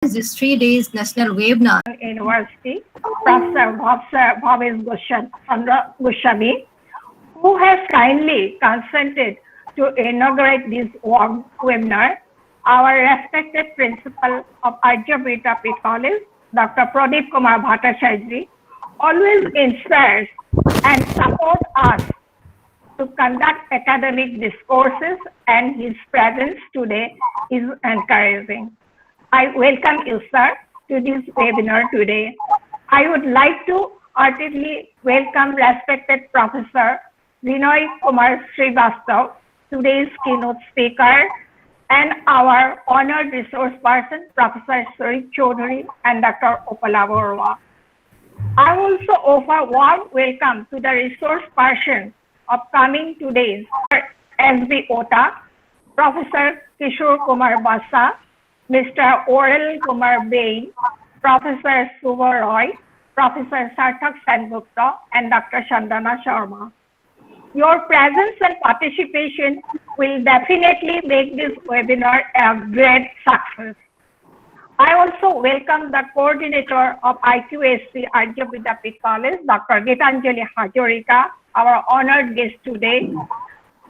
This 3 days national webinar. University, Professor Bhavesh Goswami, who has kindly consented to inaugurate this webinar. Our respected principal of Arya Vidyapeth College, Dr. Pradeep Kumar Bhattacharya, always inspires and supports us to conduct academic discourses, and his presence today is encouraging. I welcome you, sir, to this webinar today. I would like to heartily welcome respected Professor Vinay Kumar Srivastav, today's keynote speaker, and our honored resource person, Professor Suri Chaudhary and Dr. Upala Borwa. I also offer warm welcome to the resource person of coming today's S.B. Ota, Professor Kishore Kumar Basa, Mr. Oral Kumar Bain, Professor Subha Roy, Professor Sarthak Sengupta, and Dr. Chandana Sharma. Your presence and participation will definitely make this webinar a great success. I also welcome the coordinator of IQAC Arya Vidyapeth College, Dr. Gitanjali Hazarika, our honored guest today,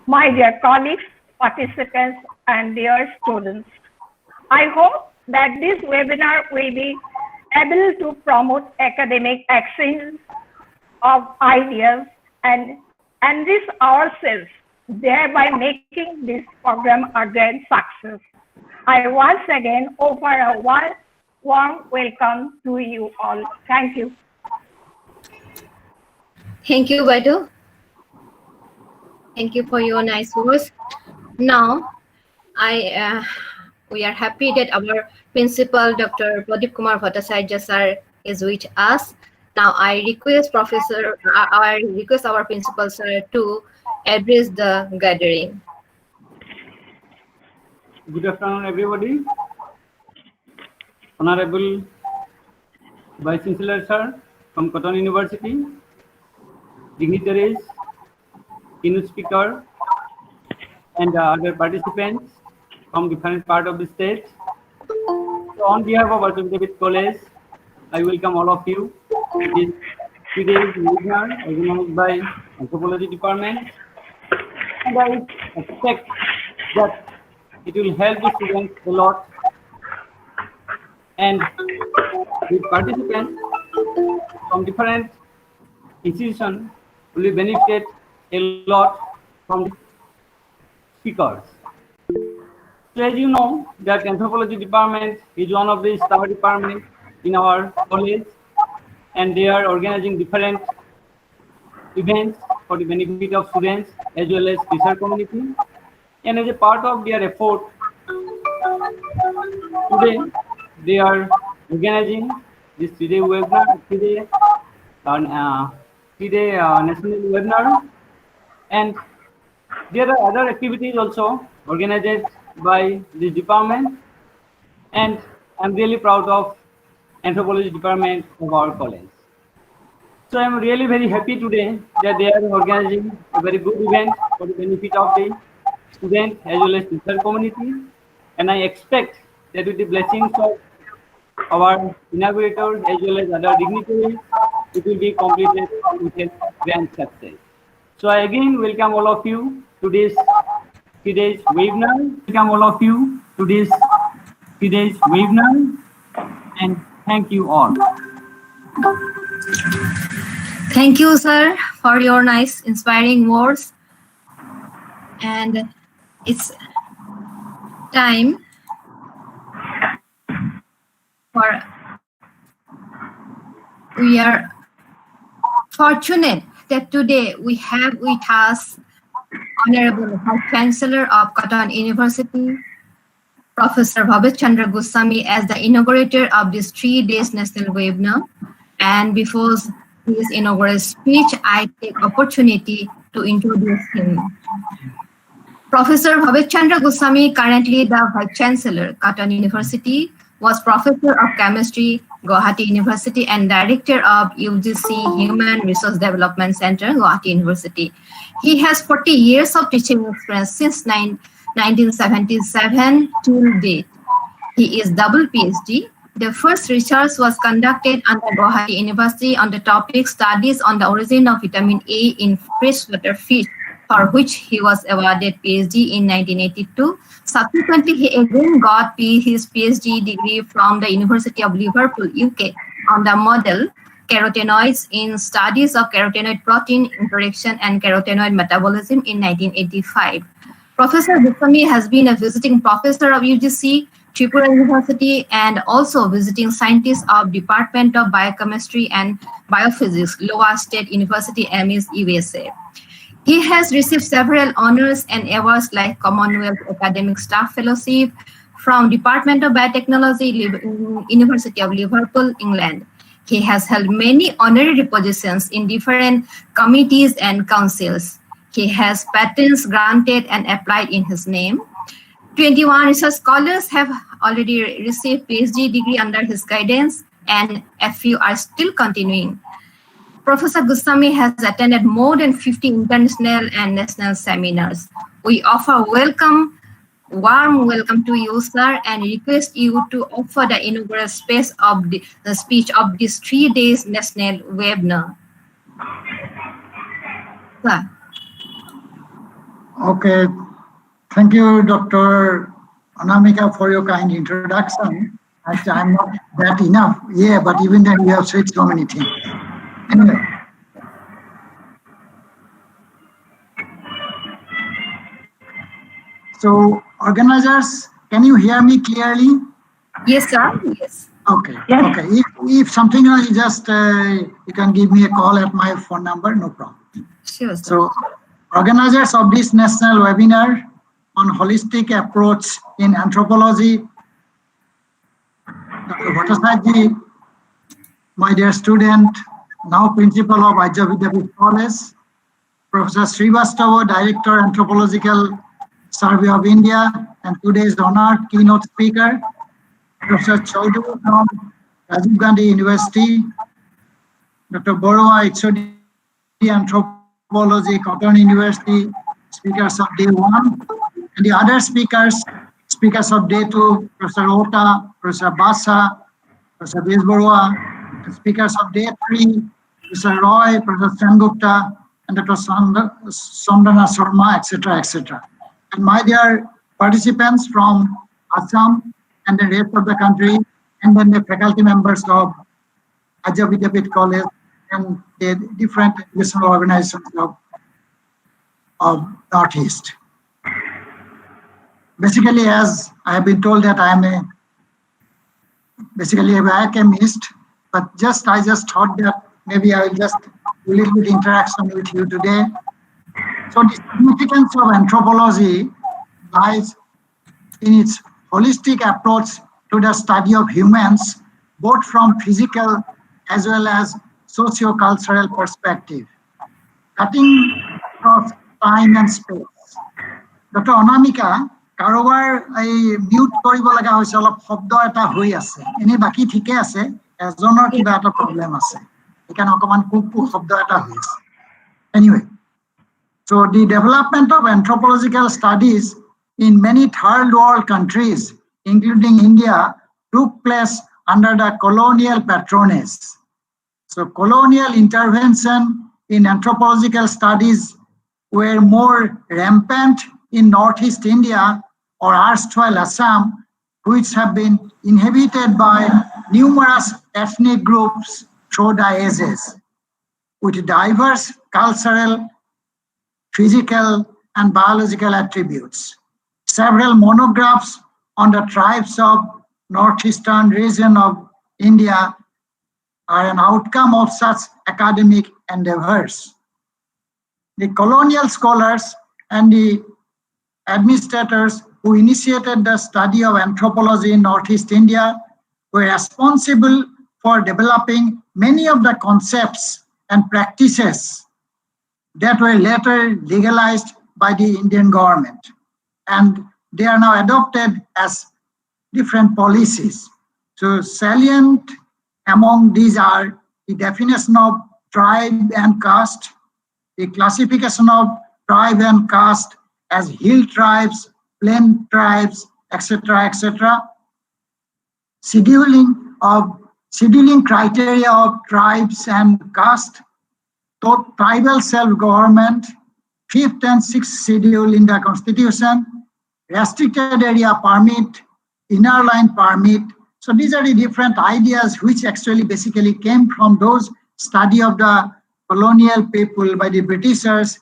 my dear colleagues, participants, and dear students. I hope that this webinar will be able to promote academic exchange of ideas and enrich ourselves, thereby making this program a great success. I once again offer a warm welcome to you all. Thank you. Thank you, Baidu. Thank you for your nice words. Now, we are happy that our principal, Dr. Pradeep Kumar Bhattacharya sir, is with us. Now, I request our principal sir to address the gathering. Good afternoon, everybody. Honorable Vice Chancellor sir from Cotton University, dignitaries, keynote speaker, and other participants from different parts of the state. So on behalf of Arya Vidyapeth College, I welcome all of you to this today's webinar organized by Anthropology Department, and I expect that it will help the students a lot, and the participants from different institutions will be benefited a lot from the speakers. So as you know, that Anthropology Department is one of the star departments in our college, and they are organizing different events for the benefit of students as well as research community. And as a part of their effort, today they are organizing this 3-day webinar, 3-day national webinar, and there are other activities also organized by this department, and I'm really proud of Anthropology Department of our college. So I'm really very happy today that they are organizing a very good event for the benefit of the students as well as research community, and I expect that with the blessings of our inaugurators as well as other dignitaries, it will be completed with a grand success. So I again welcome all of you to this today's webinar. Welcome all of you to this today's webinar, and thank you all. Thank you, sir, for your nice, inspiring words. And it's time for, we are fortunate that today we have with us Honorable Vice Chancellor of Cotton University, Professor Bhavesh Chandra Goswami, as the inaugurator of this 3-day national webinar. And before his inaugural speech, I take opportunity to introduce him. Professor Bhavesh Chandra Goswami, currently the Vice Chancellor, Cotton University, was Professor of Chemistry, Guwahati University, and Director of UGC Human Resource Development Center, Guwahati University. He has 40 years of teaching experience since 1977 till date. He is double PhD The first research was conducted under Guwahati University on the topic Studies on the Origin of Vitamin A in Freshwater Fish, for which he was awarded PhD in 1982. Subsequently, he again got his PhD degree from the University of Liverpool, UK, on the model carotenoids in Studies of Carotenoid Protein Interaction and Carotenoid Metabolism in 1985. Professor Goswami has been a visiting professor of UGC, Tripura University, and also visiting scientist of Department of Biochemistry and Biophysics, Iowa State University, Ames, USA. He has received several honors and awards like Commonwealth Academic Staff Fellowship from Department of Biotechnology, University of Liverpool, England. He has held many honorary positions in different committees and councils. He has patents granted and applied in his name. 21 research scholars have already received PhD degree under his guidance, and a few are still continuing. Professor Goswami has attended more than 50 international and national seminars. We offer warm welcome to you, sir, and request you to offer the inaugural speech of this 3 days national webinar. Sir. Okay. Thank you, Dr. Anamika, for your kind introduction. Actually, I'm not that enough, yeah, but even then you have said so many things. Anyway. So, organizers, can you hear me clearly? Yes, sir. Yes. Okay. Yes. Okay. If something you just you can give me a call at my phone number, no problem. Sure, sir. So, organizers of this national webinar on holistic approach in anthropology, Dr. Bhattacharya, my dear student, now principal of Arya Vidyapeth College, Professor Srivastav, Director, Anthropological Survey of India, and today's honored keynote speaker, Professor Chaudhary from Rajiv Gandhi University, Dr. Borua, HOD, Anthropology, Cotton University, speakers of day 1, and the other speakers of day 2, Professor Ota, Professor Basa, Professor Borua, and speakers of day 3, Professor Roy, Professor Sengupta, and Dr. Sondana Sharma, etc., etc. And my dear participants from Assam and the rest of the country, and then the faculty members of Arya Vidyapeth College and the different educational organizations of Northeast. Basically, as I have been told that I am basically a biochemist, but I just thought that maybe I will just do a little bit interaction with you today. So the significance of anthropology lies in its holistic approach to the study of humans, both from physical as well as socio-cultural perspective, cutting across time and space. Dr. Anamika, কাৰোবাৰ এই mute কৰিব লগা হৈছে, অলপ শব্দ এটা হৈ আছে, এনেই বাকী ঠিকে আছে, এজনৰ কিবা এটা প্ৰব্লেম আছে, সেইকাৰণে অকমান কুকু শব্দ এটা হৈ আছে. Anyway, so the development of anthropological studies in many third world countries, including India, took place under the colonial patronage. So colonial intervention in anthropological studies were more rampant in Northeast India or erstwhile Assam, which have been inhabited by numerous ethnic groups through the ages, with diverse cultural, physical, and biological attributes. Several monographs on the tribes of northeastern region of India are an outcome of such academic endeavors. The colonial scholars and the administrators who initiated the study of anthropology in Northeast India were responsible for developing many of the concepts and practices that were later legalized by the Indian government, and they are now adopted as different policies. So salient among these are the definition of tribe and caste, the classification of tribe and caste as hill tribes, plain tribes, etc., etc., scheduling of scheduling criteria of tribes and caste, tribal self-government, 5th and 6th schedule in the constitution, restricted area permit, inner line permit. So these are the different ideas which actually basically came from those study of the colonial people by the Britishers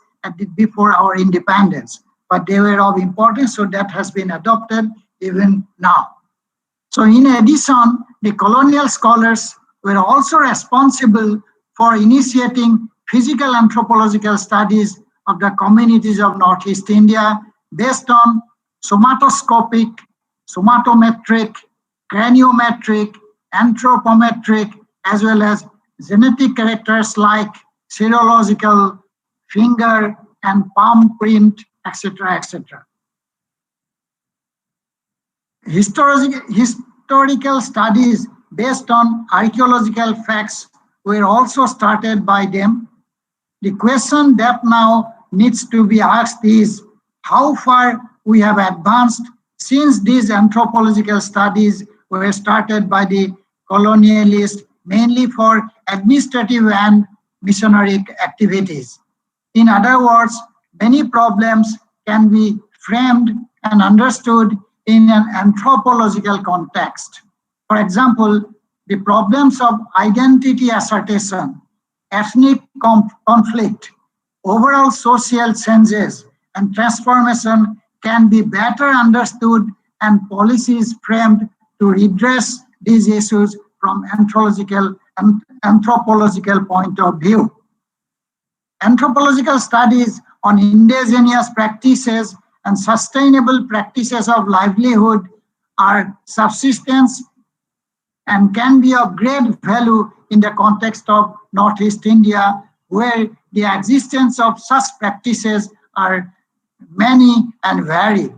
before our independence. But they were of importance, so that has been adopted even now. So in addition, the colonial scholars were also responsible for initiating physical anthropological studies of the communities of Northeast India based on somatoscopic, somatometric, craniometric, anthropometric, as well as genetic characters like serological, finger and palm print, etc., etc. Historical studies based on archaeological facts were also started by them. The question that now needs to be asked is how far we have advanced since these anthropological studies were started by the colonialists mainly for administrative and missionary activities. In other words, many problems can be framed and understood in an anthropological context. For example, the problems of identity assertion, ethnic conflict, overall social changes and transformation can be better understood and policies framed to redress these issues from anthropological point of view. Anthropological studies on indigenous practices and sustainable practices of livelihood are subsistence and can be of great value in the context of Northeast India, where the existence of such practices are many and varied.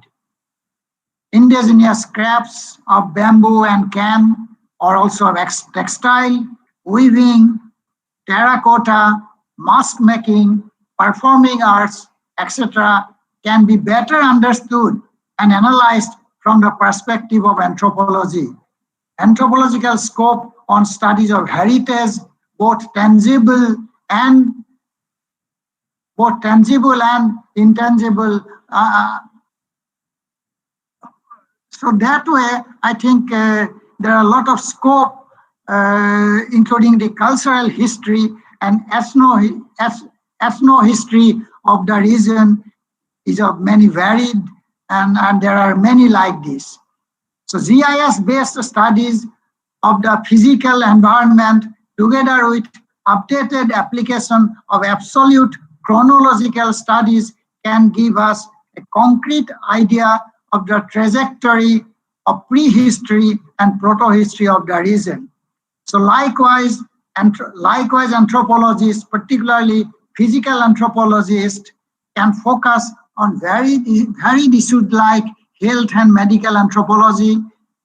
Indigenous crafts of bamboo and can are also textile, weaving, terracotta, mask making, performing arts, etc. can be better understood and analyzed from the perspective of anthropology. Anthropological scope on studies of heritage, both tangible and intangible. So that way, I think there are a lot of scope, including the cultural history and ethno-history of the region is of many varied, and there are many like this. So GIS-based studies of the physical environment together with updated application of absolute chronological studies can give us a concrete idea of the trajectory of prehistory and proto-history of the region. So likewise, anthropologists, particularly physical anthropologists, can focus on varied issues like health and medical anthropology,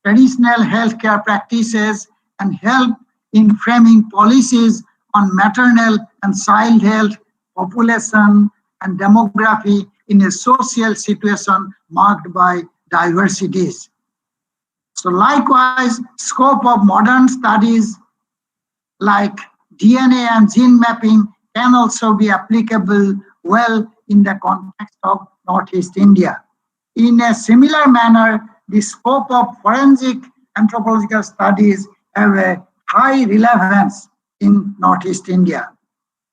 traditional healthcare practices, and help in framing policies on maternal and child health, population, and demography in a social situation marked by diversities. So likewise, scope of modern studies like DNA and gene mapping can also be applicable well in the context of Northeast India. In a similar manner, the scope of forensic anthropological studies have a high relevance in Northeast India.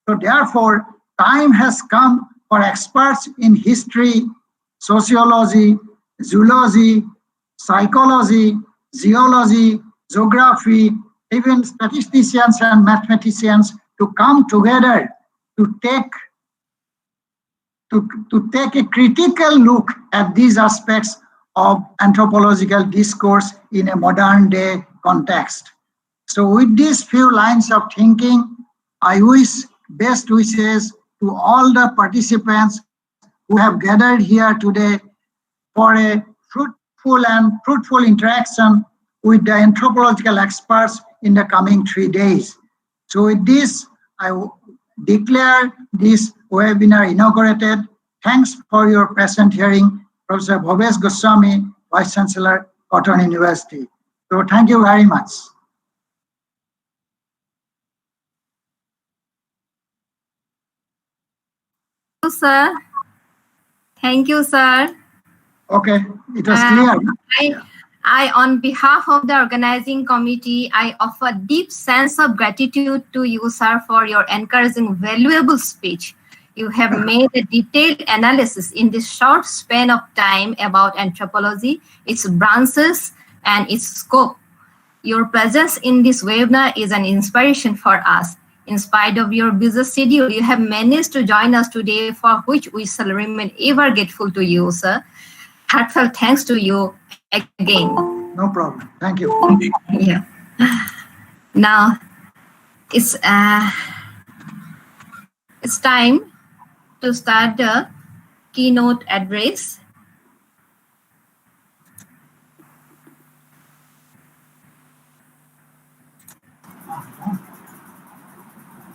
So therefore, time has come for experts in history, sociology, zoology, psychology, geology, geography, even statisticians and mathematicians to come together to take a critical look at these aspects of anthropological discourse in a modern day context. So with these few lines of thinking, I wish best wishes to all the participants who have gathered here today for a fruitful interaction with the anthropological experts in the coming 3 days. So with this, I declare this webinar inaugurated. Thanks for your patient hearing, Professor Bhavesh Goswami, Vice Chancellor, Cotton University. So thank you very much. sir. Thank you, sir. Okay, it was clear. On behalf of the organizing committee, I offer deep sense of gratitude to you, sir, for your encouraging, valuable speech. You have made a detailed analysis in this short span of time about anthropology, its branches, and its scope. Your presence in this webinar is an inspiration for us. In spite of your busy schedule, you have managed to join us today, for which we shall remain ever grateful to you, sir. Heartfelt thanks to you again. No problem. Thank you. Yeah. Now it's time to start the keynote address.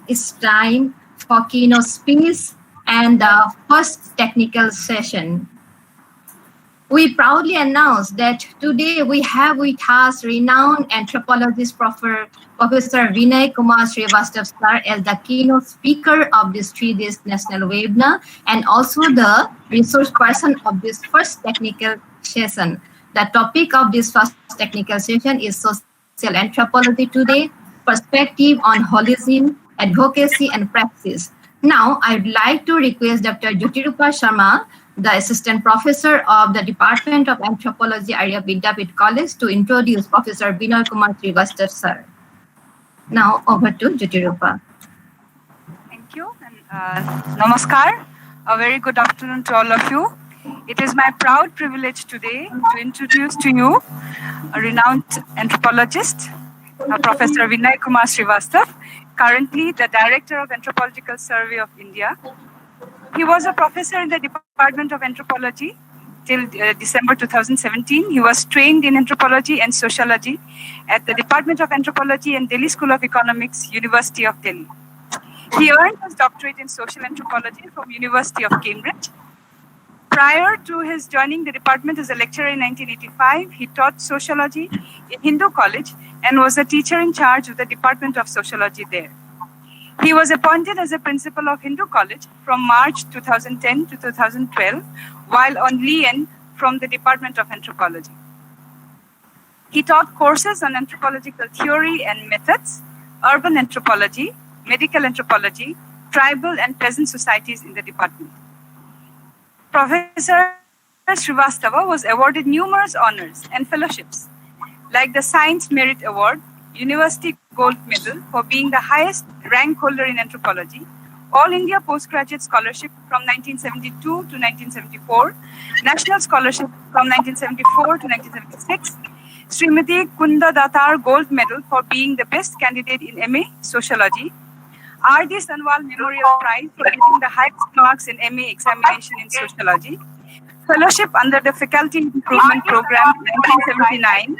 It's time for keynote speech and the first technical session. We proudly announce that today we have with us renowned anthropologist Professor Vinay Kumar Srivastav sir as the keynote speaker of this 3-day national webinar and also the resource person of this first technical session. The topic of this first technical session is social anthropology today, perspective on holism, advocacy and practice. Now, I'd like to request Dr. Jyotirupa Sharma, the Assistant Professor of the Department of Anthropology, Arya Vidyapeth College, to introduce Professor Vinay Kumar Srivastav, sir. Now, over to Jyotirupa. Thank you. And namaskar. A very good afternoon to all of you. It is my proud privilege today to introduce to you a renowned anthropologist, Professor Vinay Kumar Srivastav, currently the Director of Anthropological Survey of India. He was a professor in the Department of Anthropology till December 2017. He was trained in anthropology and sociology at the Department of Anthropology and Delhi School of Economics, University of Delhi. He earned his doctorate in social anthropology from University of Cambridge. Prior to his joining the department as a lecturer in 1985, he taught sociology in Hindu College and was a teacher in charge of the Department of Sociology there. He was appointed as a principal of Hindu College from March 2010 to 2012, while on Lien from the Department of Anthropology. He taught courses on anthropological theory and methods, urban anthropology, medical anthropology, tribal and peasant societies in the department. Professor Srivastava was awarded numerous honors and fellowships, like the Science Merit Award, University Gold Medal for being the highest rank holder in anthropology, All India Postgraduate Scholarship from 1972 to 1974, National Scholarship from 1974 to 1976, Srimati Kunda Datar Gold Medal for being the best candidate in MA Sociology, R.D. Sanwal Memorial Prize for getting the highest marks in MA examination in Sociology, Fellowship under the Faculty Improvement Program 1979,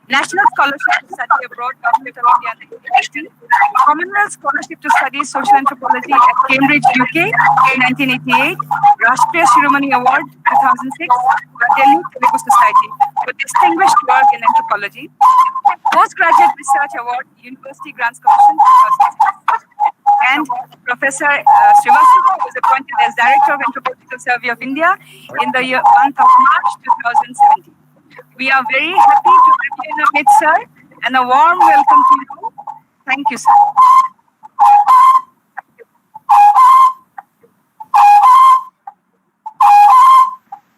National Scholarship to Study Abroad, Government of India 1980, Commonwealth Scholarship to Study Social Anthropology at Cambridge, UK 1988, Rashtriya Shiromani Award 2006, Delhi Telugu Society for Distinguished Work in Anthropology, Postgraduate Research Award, University Grants Commission 2006. And Professor Srivastava was appointed as Director of Anthropological Survey of India in the month of March 2017. We are very happy to have you in our midst, sir, and a warm welcome to you. Thank you, sir.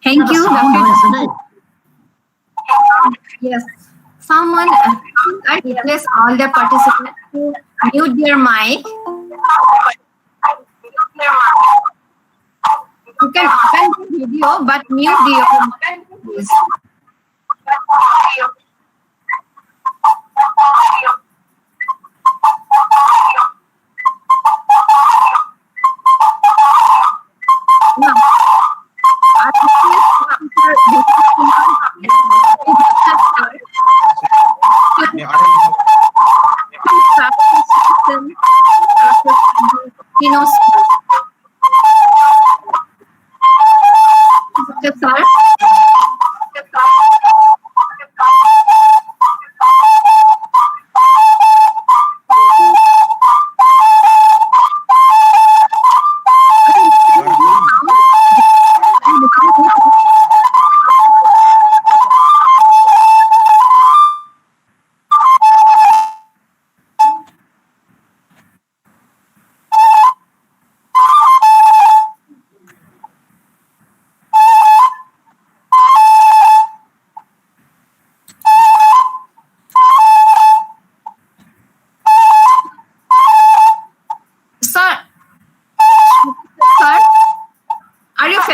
Thank you. Yes. Someone, I request all the participants to mute their mic. You can open the video, but mute your mic, please. Now,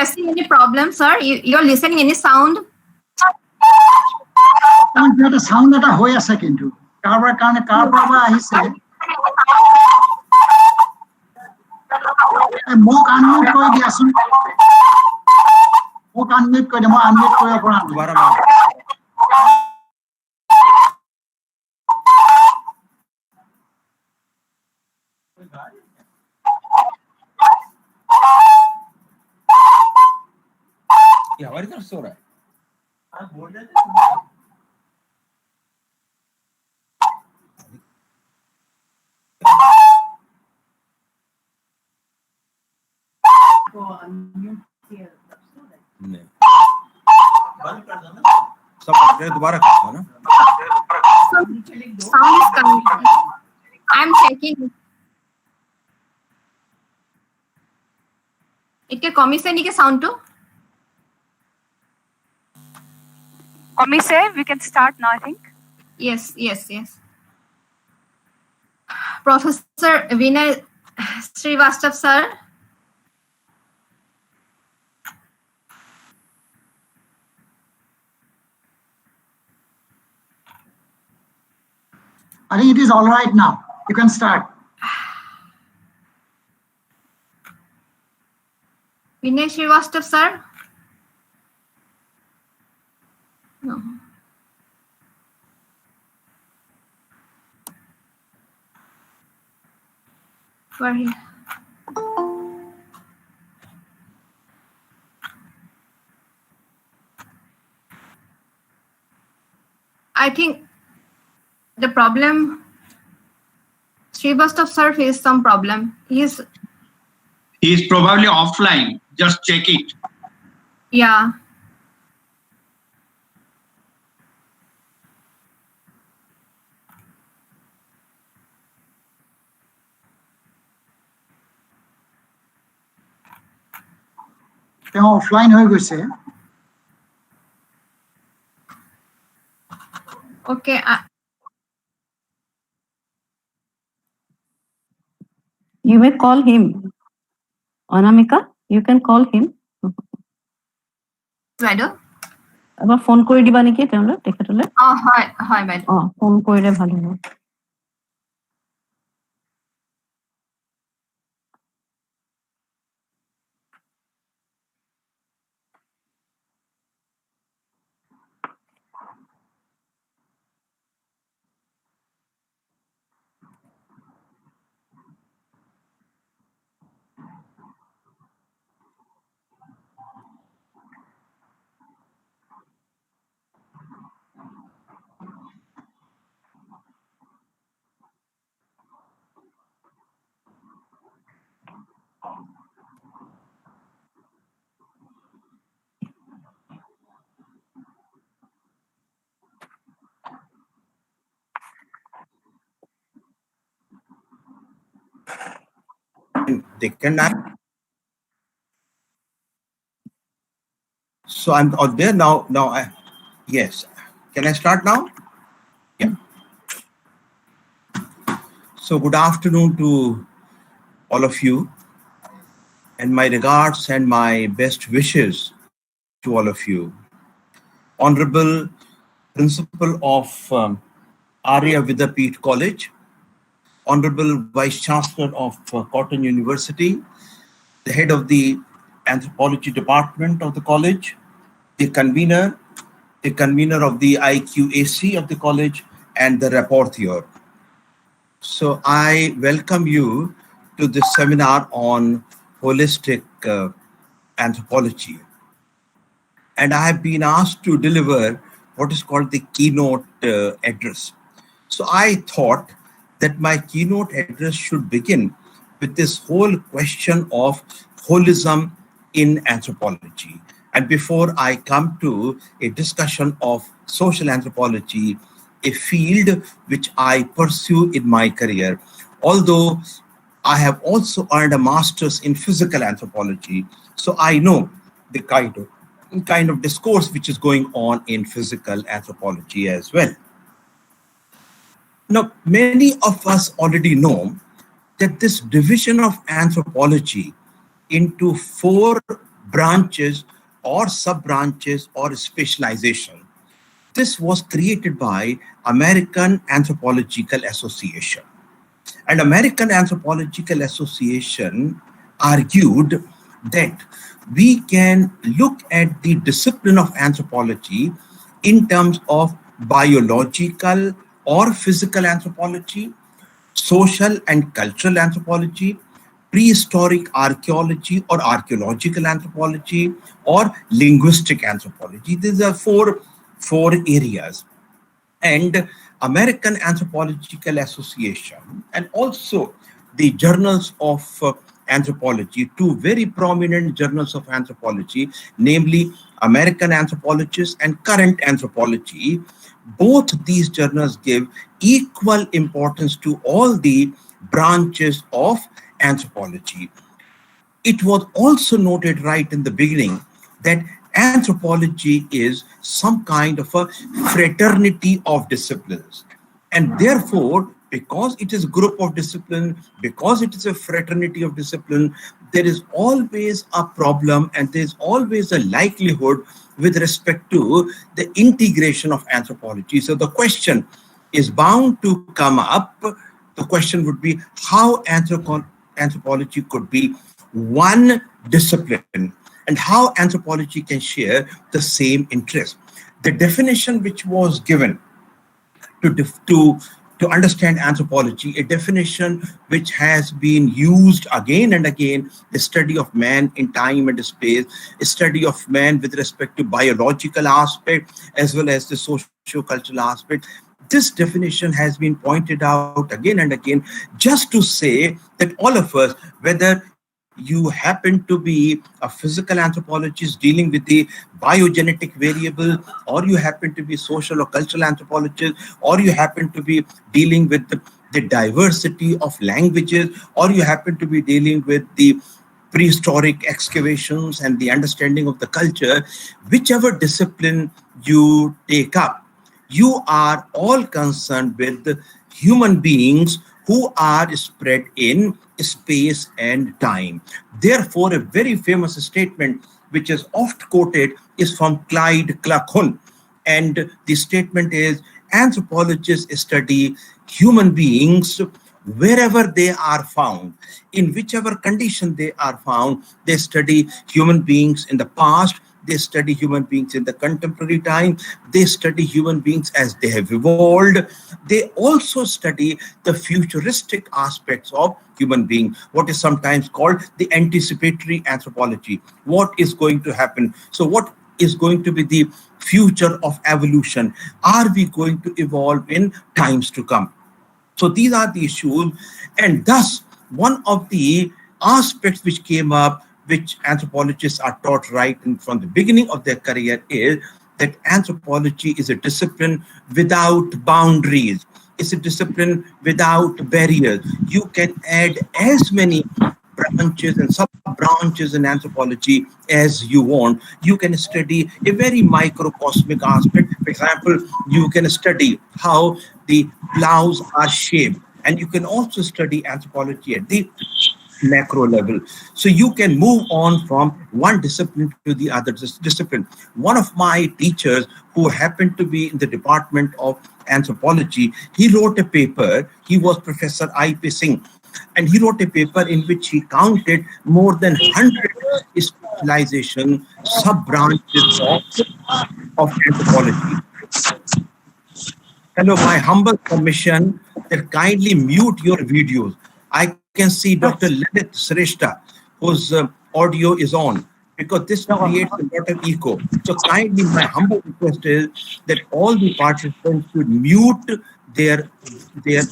facing any problem, sir? You're listening any sound? এটা sound এটা হৈ আছে কিন্তু কাৰোবাৰ কাৰণে কাৰ পৰা আহিছে মোক আনমিউট কৰি দিয়াচোন মোক আনমিউট কৰি দিয়া মই আনমিউট কৰিব পৰা নাই ये हमारी तरफ से हो रहा है सब दोबारा करता ना Sound is coming. I'm checking. Itke komise nike sound to? Komise, we can start now, I think. Yes. Professor Vinay Srivastav, sir. I think it is all right now. You can start. Vinay Srivastav, sir. No. Where he? I think the problem Srivastav sir faced some problem. He is probably offline. Just check it. Yeah. তেওঁ offline হৈ গৈছে Okay. You may call him. Anamika, you can call him. Madam. এবাৰ phone কৰি দিবা নেকি তেওঁলে তেখেতলে হয় madam. Phone কৰিলে ভাল হ'ব they can so I'm out there now yes can I start now yeah so good afternoon to all of you and my regards and my best wishes to all of you honorable principal of Arya Vidyapeth College honorable vice chancellor of Cotton University the head of the anthropology department of the college the convener of the IQAC of the college and the rapporteur so I welcome you to this seminar on holistic anthropology and I have been asked to deliver what is called the keynote address so I thought that my keynote address should begin with this whole question of holism in anthropology. And before I come to a discussion of social anthropology, a field which I pursue in my career, although I have also earned a master's in physical anthropology, so I know the kind of discourse which is going on in physical anthropology as well. Now, many of us already know that this division of anthropology into 4 branches or sub-branches or specialization. This was created by American Anthropological Association. And American Anthropological Association argued that we can look at the discipline of anthropology in terms of biological or physical anthropology, social and cultural anthropology, prehistoric archaeology or archaeological anthropology, or linguistic anthropology. These are four areas. And American Anthropological Association and also the journals of anthropology, two very prominent journals of anthropology, namely American Anthropologist and Current Anthropology. Both these journals give equal importance to all the branches of anthropology. It was also noted right in the beginning that anthropology is some kind of a fraternity of disciplines. And therefore, because it is a group of discipline, because it is a fraternity of discipline, there is always a problem and there's always a likelihood with respect to the integration of anthropology. So the question is bound to come up. The question would be how anthropology could be one discipline and how anthropology can share the same interest. The definition which was given to understand anthropology, a definition which has been used again and again, the study of man in time and space, a study of man with respect to biological aspect as well as the socio-cultural aspect. This definition has been pointed out again and again just to say that all of us, whether you happen to be a physical anthropologist dealing with the biogenetic variable, or you happen to be social or cultural anthropologist, or you happen to be dealing with the diversity of languages, or you happen to be dealing with the prehistoric excavations and the understanding of the culture, whichever discipline you take up, you are all concerned with human beings who are spread in space and time. Therefore, a very famous statement which is oft quoted is from Clyde Clarkhun. And the statement is, anthropologists study human beings wherever they are found, in whichever condition they are found. They study human beings in the past, they study human beings in the contemporary time, they study human beings as they have evolved. They also study the futuristic aspects of human being, what is sometimes called the anticipatory anthropology. What is going to happen? So what is going to be the future of evolution? Are we going to evolve in times to come? So these are the issues. And thus, one of the aspects which came up, which anthropologists are taught right from the beginning of their career, is that anthropology is a discipline without boundaries. It's a discipline without barriers. You can add as many branches and sub-branches in anthropology as you want. You can study a very microcosmic aspect. For example, you can study how the plows are shaped, and you can also study anthropology at the macro level. So you can move on from one discipline to the other discipline. One of my teachers, who happened to be in the Department of Anthropology, he wrote a paper. He was Professor I.P. Singh, and he wrote a paper in which he counted more than 100 specialization sub-branches of anthropology. Hello, my humble submission that kindly mute your videos. I can see Dr. Lalit Srivastav, whose audio is on, because this creates a lot of echo. So kindly, my humble request is that all the participants should mute their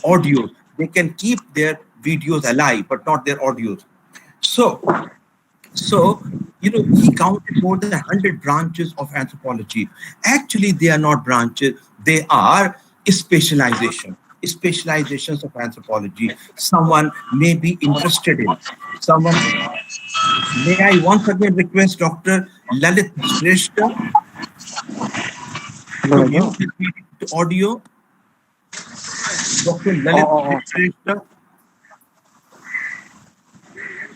audio. They can keep their videos alive, but not their audios. So he counted more than 100 branches of anthropology. Actually, they are not branches. They are specializations of anthropology. Someone may be interested in. May I once again request Dr. Lalit Srivastav to mute his audio. Dr. Lalit Srivastav.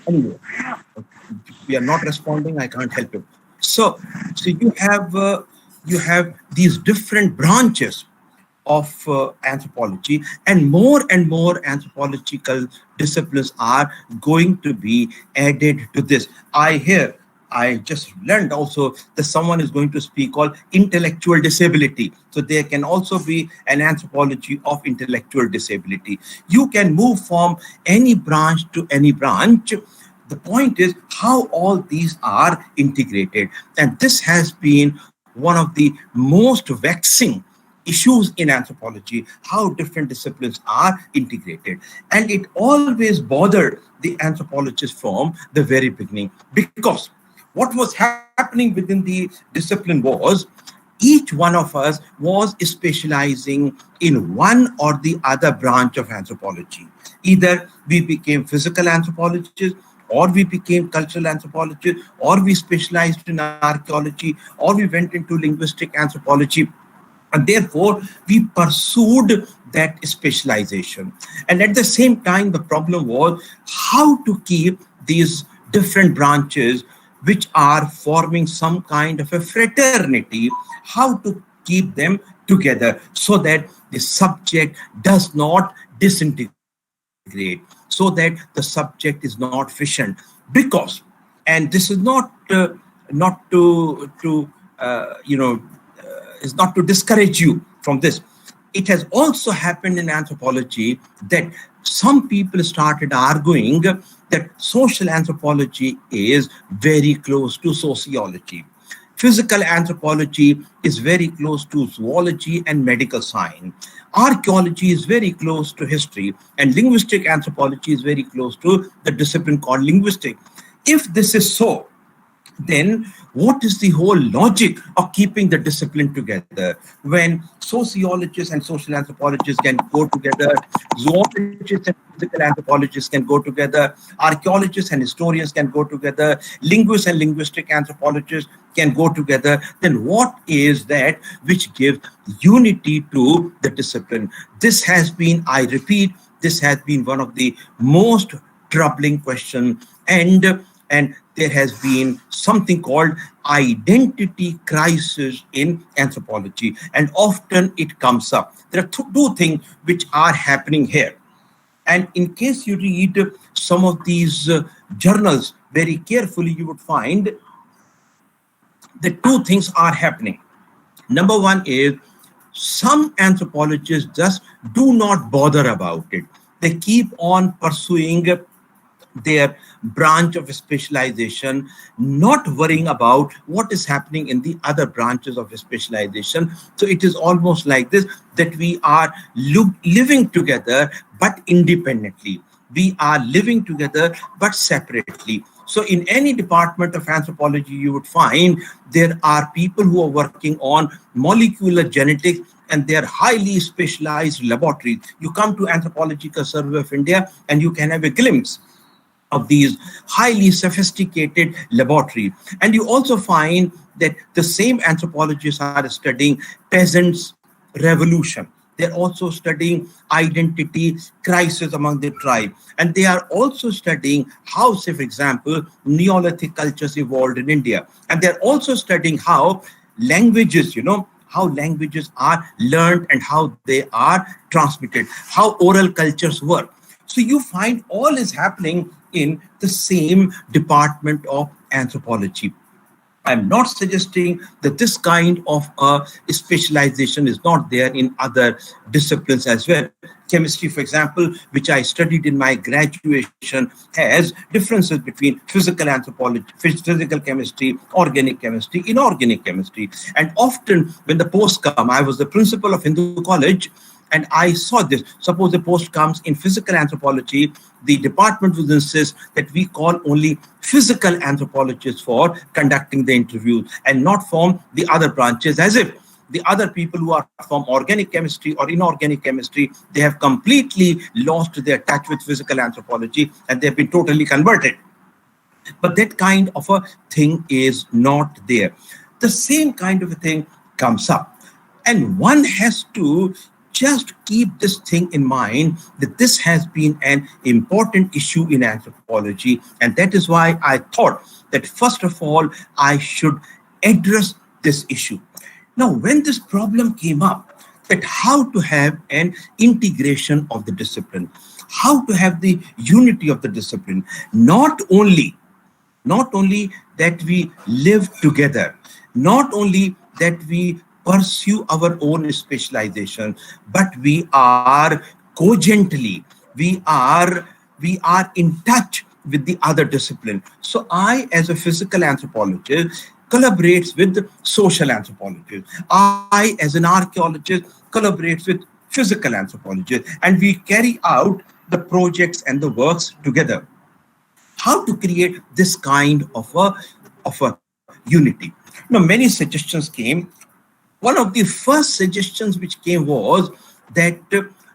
Anyway. we are not responding, I can't help it. So you have these different branches of anthropology, and more anthropological disciplines are going to be added to this. I just learned also that someone is going to speak on intellectual disability. So there can also be an anthropology of intellectual disability. You can move from any branch to any branch. The point is how all these are integrated. And this has been one of the most vexing issues in anthropology, how different disciplines are integrated. And it always bothered the anthropologists from the very beginning, because what was happening within the discipline was each one of us was specializing in one or the other branch of anthropology. Either we became physical anthropologists, or we became cultural anthropologists, or we specialized in archaeology, or we went into linguistic anthropology. And therefore, we pursued that specialization. And at the same time, the problem was how to keep these different branches, which are forming some kind of a fraternity, how to keep them together so that the subject does not disintegrate, so that the subject is not fissioned. Because, and this is not to is not to discourage you from this. It has also happened in anthropology that some people started arguing that social anthropology is very close to sociology. Physical anthropology is very close to zoology and medical science. Archaeology is very close to history, and linguistic anthropology is very close to the discipline called linguistics. If this is so, then what is the whole logic of keeping the discipline together when sociologists and social anthropologists can go together, zoologists and physical anthropologists can go together, archaeologists and historians can go together, linguists and linguistic anthropologists can go together? Then what is that which gives unity to the discipline? This has been, I repeat, this has been one of the most troubling questions, and there has been something called identity crisis in anthropology, and often it comes up. There are two things which are happening here. And in case you read some of these journals very carefully, you would find that two things are happening. Number one is some anthropologists just do not bother about it. They keep on pursuing their branch of specialization, not worrying about what is happening in the other branches of specialization. So it is almost like this, that we are living together but independently. We are living together but separately. So in any department of anthropology, you would find there are people who are working on molecular genetics, and they are highly specialized laboratories. You come to Anthropological Survey of India and you can have a glimpse of these highly sophisticated laboratories. And you also find that the same anthropologists are studying peasants' revolution. They're also studying identity crisis among the tribe. And they are also studying how, say, for example, Neolithic cultures evolved in India. And they're also studying how languages, how languages are learned and how they are transmitted, how oral cultures work. So you find all is happening in the same department of anthropology. I'm not suggesting that this kind of specialization is not there in other disciplines as well. Chemistry, for example, which I studied in my graduation, has differences between physical anthropology, physical chemistry, organic chemistry, inorganic chemistry. And often when the posts come, I was the principal of Hindu College, and I saw this. Suppose the post comes in physical anthropology, the department will insist that we call only physical anthropologists for conducting the interview and not from the other branches, as if the other people who are from organic chemistry or inorganic chemistry, they have completely lost their touch with physical anthropology and they've been totally converted. But that kind of a thing is not there. The same kind of a thing comes up. And one has to just keep this thing in mind, that this has been an important issue in anthropology. And that is why I thought that first of all, I should address this issue. Now, when this problem came up, that how to have an integration of the discipline, how to have the unity of the discipline, not only that we live together, not only that we pursue our own specialization, but we are cogently, we are in touch with the other discipline. So I, as a physical anthropologist, collaborates with social anthropologists. I, as an archaeologist, collaborates with physical anthropologists, and we carry out the projects and the works together. How to create this kind of a unity? Now, many suggestions came. One of the first suggestions which came was that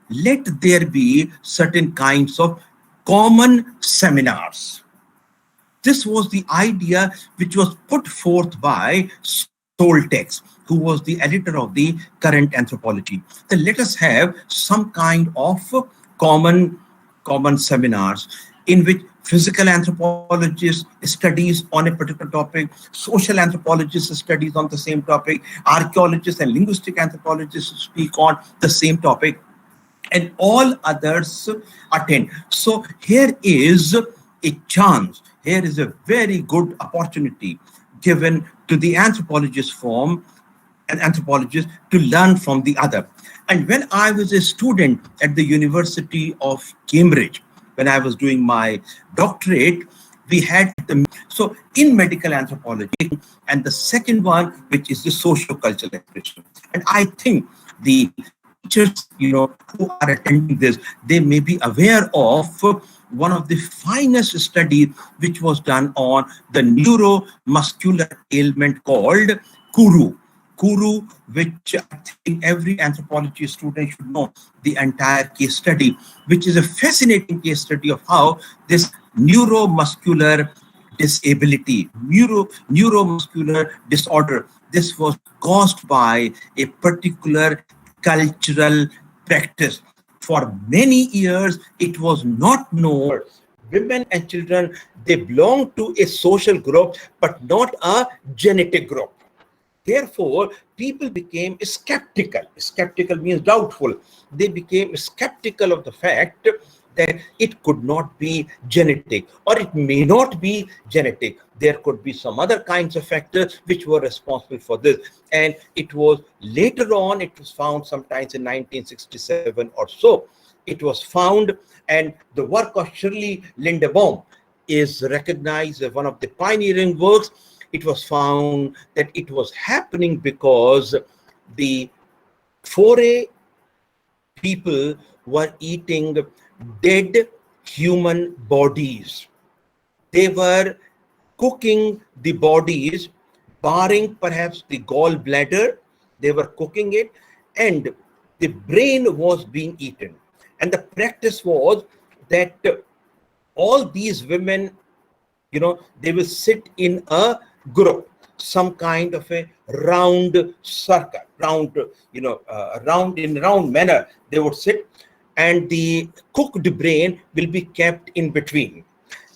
let there be certain kinds of common seminars. This was the idea which was put forth by Soltex, who was the editor of the Current Anthropology. Then let us have some kind of common seminars in which physical anthropologists studies on a particular topic, social anthropologists studies on the same topic, archaeologists and linguistic anthropologists speak on the same topic, and all others attend. So here is a chance, here is a very good opportunity given to the anthropologist form and anthropologist to learn from the other. And when I was a student at the University of Cambridge, when I was doing my doctorate, we had so in medical anthropology, and the second one, which is the socio-cultural expression. And I think the teachers, who are attending this, they may be aware of one of the finest studies which was done on the neuromuscular ailment called Kuru. Kuru, which I think every anthropology student should know the entire case study, which is a fascinating case study of how this neuromuscular disability, neuromuscular disorder, this was caused by a particular cultural practice. For many years, it was not known. Women and children, they belong to a social group, but not a genetic group. Therefore, people became skeptical. Skeptical means doubtful. They became skeptical of the fact that it could not be genetic, or it may not be genetic. There could be some other kinds of factors which were responsible for this. And it was later on, it was found sometimes in 1967 or so, it was found, and the work of Shirley Lindebaum is recognized as one of the pioneering works. It was found that it was happening because the foray people were eating dead human bodies. They were cooking the bodies, barring perhaps the gallbladder. They were cooking it, and the brain was being eaten. And the practice was that all these women, they will sit in a group, some kind of a round circle, round manner. They would sit, and the cooked brain will be kept in between.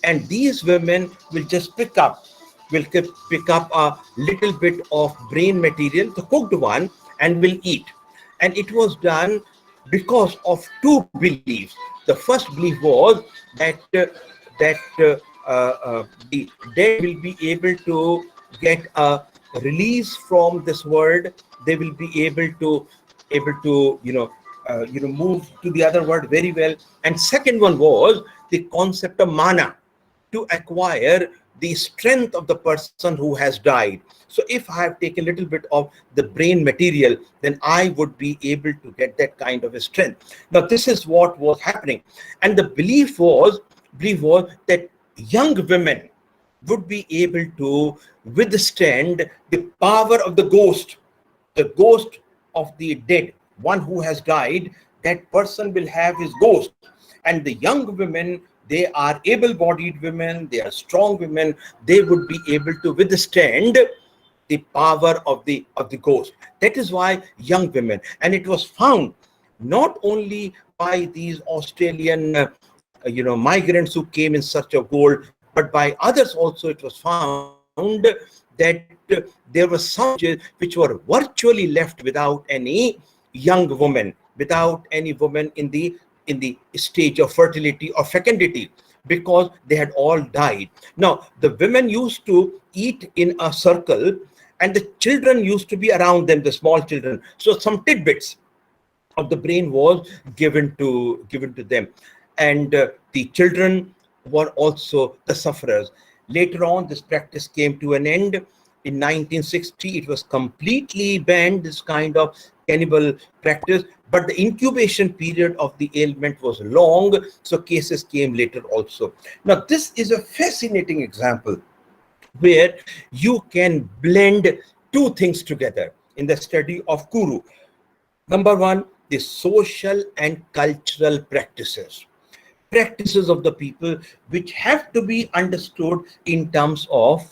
And these women will just pick up a little bit of brain material, the cooked one, and will eat. And it was done because of two beliefs. The first belief was that the dead will be able to get a release from this world. They will be able to move to the other world very well. And second one was the concept of mana, to acquire the strength of the person who has died. So if I have taken a little bit of the brain material, then I would be able to get that kind of a strength. Now, this is what was happening. And the belief was that young women would be able to withstand the power of the ghost of the dead, one who has died. That person will have his ghost. And the young women, they are able-bodied women, they are strong women, they would be able to withstand the power of the ghost. That is why young women. And it was found not only by these Australian migrants who came in search of gold, but by others also. It was found that there were some villages which were virtually left without any young woman, without any woman in the stage of fertility or fecundity, because they had all died. Now, the women used to eat in a circle, and the children used to be around them, the small children. So some tidbits of the brain was given to them, and the children were also the sufferers. Later on, this practice came to an end. In 1960, it was completely banned, this kind of cannibal practice, but the incubation period of the ailment was long, so cases came later also. Now, this is a fascinating example where you can blend two things together in the study of Kuru. Number one, the social and cultural practices of the people, which have to be understood in terms of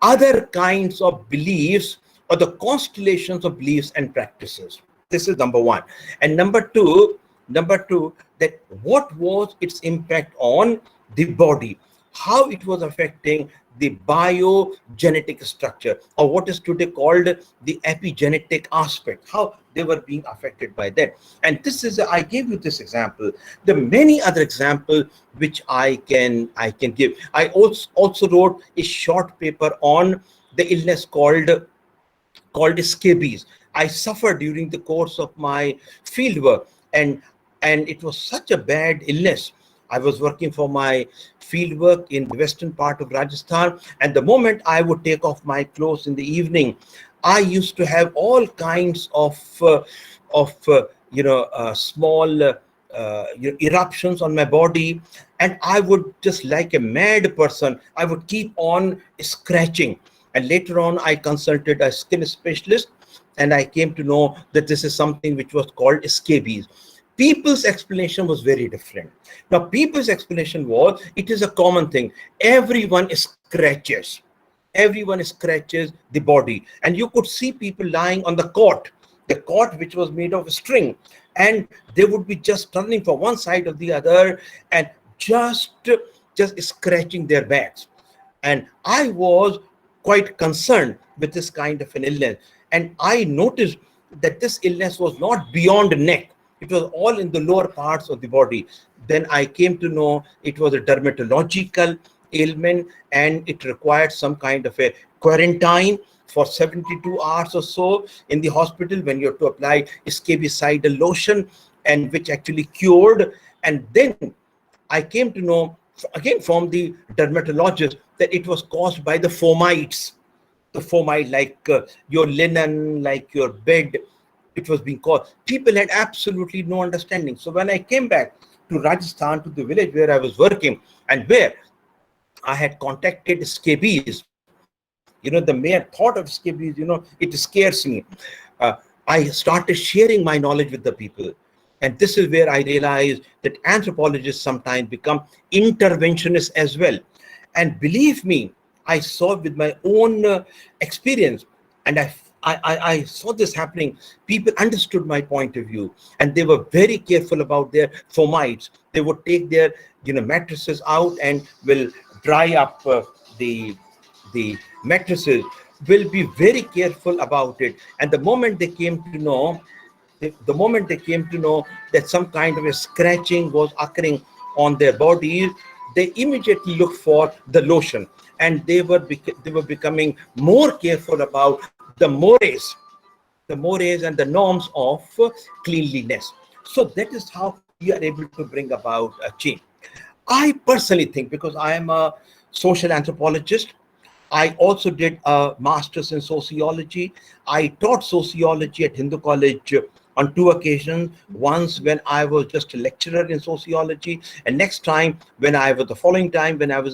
other kinds of beliefs or the constellations of beliefs and practices. This is number one. And number two, that what was its impact on the body, how it was affecting the biogenetic structure, or what is today called the epigenetic aspect, how they were being affected by that. And this is, I gave you this example. There are many other examples which I can give. I also wrote a short paper on the illness called scabies. I suffered during the course of my fieldwork, and it was such a bad illness. I was working for my fieldwork in the western part of Rajasthan, and the moment I would take off my clothes in the evening, I used to have all kinds of small eruptions on my body, and I would, just like a mad person, I would keep on scratching. And later on, I consulted a skin specialist, and I came to know that this is something which was called scabies. People's explanation was very different. Now, people's explanation was, it is a common thing. Everyone scratches the body. And you could see people lying on the cot which was made of string. And they would be just turning from one side or the other and just scratching their backs. And I was quite concerned with this kind of an illness. And I noticed that this illness was not beyond the neck. It was all in the lower parts of the body. Then I came to know it was a dermatological ailment, and it required some kind of a quarantine for 72 hours or so in the hospital, when you have to apply scabicidal lotion, and which actually cured. And then I came to know, again from the dermatologist, that it was caused by the fomites. The fomite, like your linen, like your bed, it was being caused. People had absolutely no understanding. So when I came back to Rajasthan, to the village where I was working, and where I had contacted scabies, the mere thought of scabies, it scares me. I started sharing my knowledge with the people. And this is where I realized that anthropologists sometimes become interventionists as well. And believe me, I saw with my own experience, and I saw this happening. People understood my point of view, and they were very careful about their fomites. They would take their mattresses out and will dry up the mattresses, will be very careful about it. And the moment they came to know that some kind of a scratching was occurring on their bodies, they immediately looked for the lotion, and they were becoming more careful about the mores and the norms of cleanliness. So that is how we are able to bring about a change. I personally think, because I am a social anthropologist, I also did a master's in sociology. I taught sociology at Hindu College on 2 occasions. Once when I was just a lecturer in sociology, and next time when I was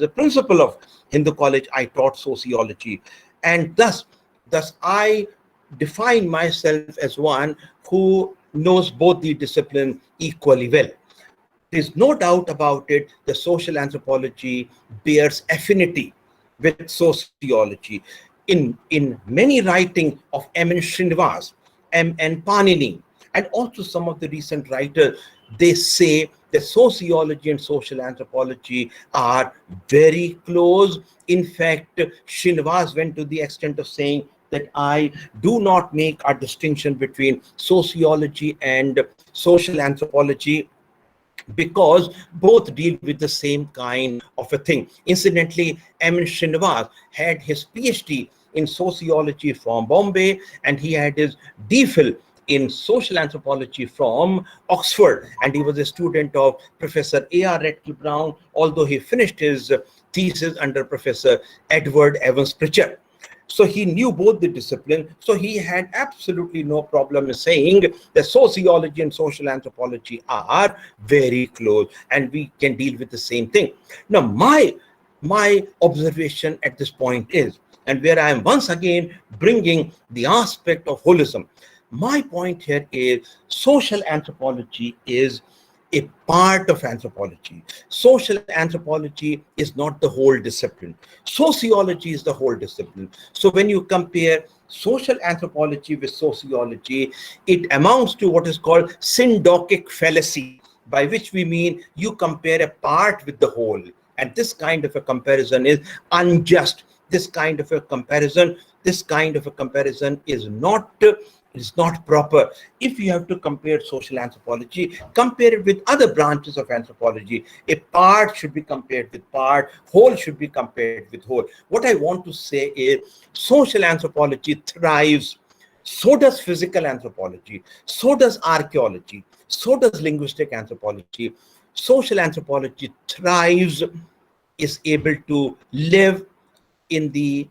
a principal of Hindu College, I taught sociology. And thus I define myself as one who knows both the disciplines equally well. There's no doubt about it, the social anthropology bears affinity with sociology. In many writing of M.N. Srinivas, M.N. Panini, And also some of the recent writers, they say that sociology and social anthropology are very close. In fact, Srinivas went to the extent of saying that I do not make a distinction between sociology and social anthropology, because both deal with the same kind of a thing. Incidentally, M. Srinivas had his PhD in sociology from Bombay, and he had his DPhil in social anthropology from Oxford, and he was a student of Professor A.R. Radcliffe Brown, although he finished his thesis under Professor Edward Evans Pritchard. So he knew both the discipline. So he had absolutely no problem in saying that sociology and social anthropology are very close and we can deal with the same thing. Now, my observation at this point is, and where I am once again bringing the aspect of holism, my point here is social anthropology is a part of anthropology. Social anthropology is not the whole discipline. Sociology is the whole discipline. So when you compare social anthropology with sociology, it amounts to what is called syndochic fallacy, by which we mean you compare a part with the whole. And this kind of a comparison is unjust. This kind of a comparison is not proper. If you have to compare social anthropology, compare it with other branches of anthropology. A part should be compared with part, whole should be compared with whole. What I want to say is social anthropology thrives. So does physical anthropology. So does archaeology. So does linguistic anthropology. Social anthropology thrives, is able to live in the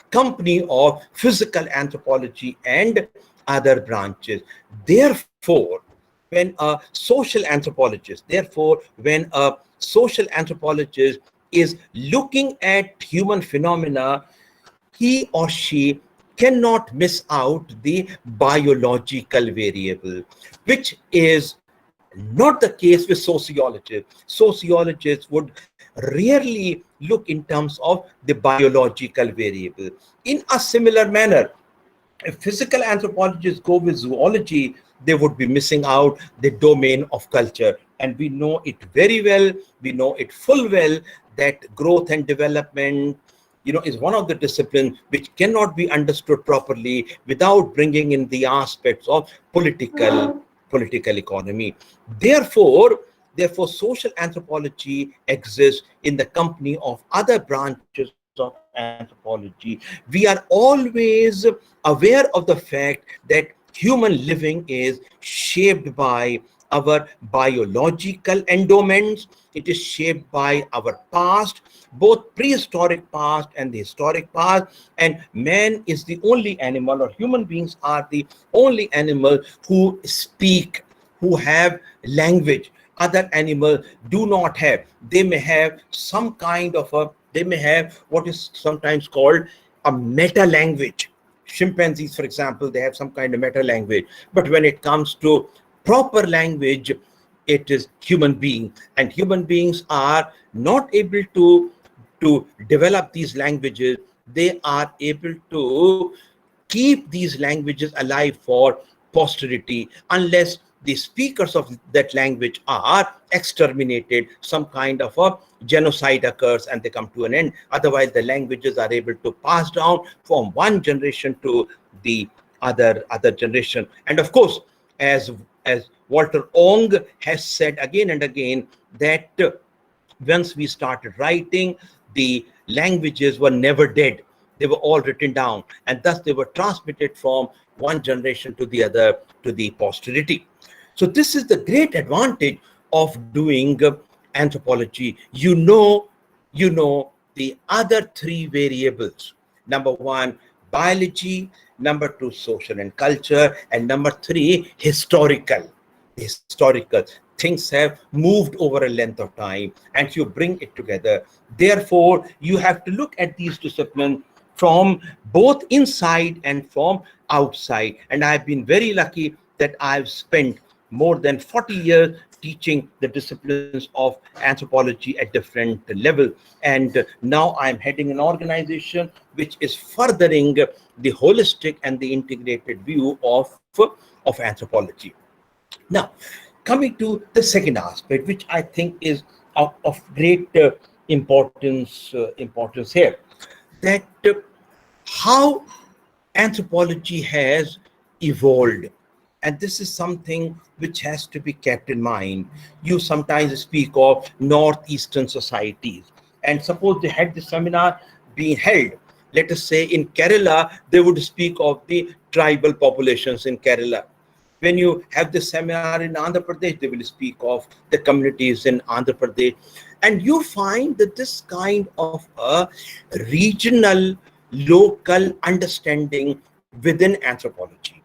company of physical anthropology and other branches. Therefore, when a social anthropologist is looking at human phenomena, he or she cannot miss out the biological variable, which is not the case with sociologists. Sociologists would rarely look in terms of the biological variable. In a similar manner, if physical anthropologists go with zoology, they would be missing out the domain of culture. And we know it very well, we know it full well, that growth and development, is one of the disciplines which cannot be understood properly without bringing in the aspects of political economy. Therefore, social anthropology exists in the company of other branches of anthropology. We are always aware of the fact that human living is shaped by our biological endowments. It is shaped by our past, both prehistoric past and the historic past. And man is the only animal, or human beings are the only animal who speak, who have language. Other animals do not have. They may have some kind of they may have what is sometimes called a meta language. Chimpanzees, for example, they have some kind of meta language. But when it comes to proper language, it is human being, and human beings are not able to develop these languages. They are able to keep these languages alive for posterity unless the speakers of that language are exterminated, some kind of a genocide occurs and they come to an end. Otherwise, the languages are able to pass down from one generation to the other generation. And of course, as Walter Ong has said again and again, that once we started writing, the languages were never dead. They were all written down, and thus they were transmitted from one generation to the other, to the posterity. So this is the great advantage of doing anthropology. You know the other three variables. Number one, biology. Number two, social and culture. And number three, historical. Historical things have moved over a length of time, and you bring it together. Therefore, you have to look at these disciplines from both inside and from outside. And I've been very lucky that I've spent more than 40 years teaching the disciplines of anthropology at different levels. And now I'm heading an organization which is furthering the holistic and the integrated view of of anthropology. Now, coming to the second aspect, which I think is of great importance here, that how anthropology has evolved. And this is something which has to be kept in mind. You sometimes speak of Northeastern societies, and suppose they had this seminar being held, let us say in Kerala, they would speak of the tribal populations in Kerala. When you have this seminar in Andhra Pradesh, they will speak of the communities in Andhra Pradesh. And you find that this kind of a regional, local understanding within anthropology.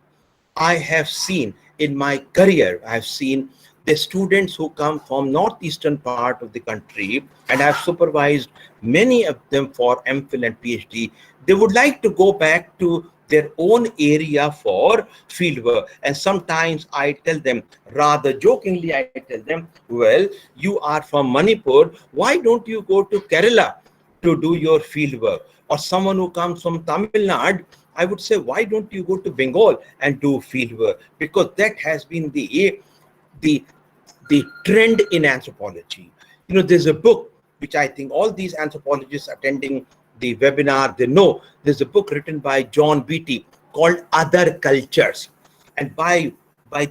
I have seen in my career, I have seen the students who come from northeastern part of the country, and I've supervised many of them for MPhil and PhD. They would like to go back to their own area for fieldwork. And sometimes I tell them, rather jokingly, I tell them, well, you are from Manipur, why don't you go to Kerala to do your fieldwork? Or someone who comes from Tamil Nadu, I would say, why don't you go to Bengal and do fieldwork? Because that has been the trend in anthropology. You know, there's a book which I think all these anthropologists attending the webinar, they know. There's a book written by John Beatty called Other Cultures. And by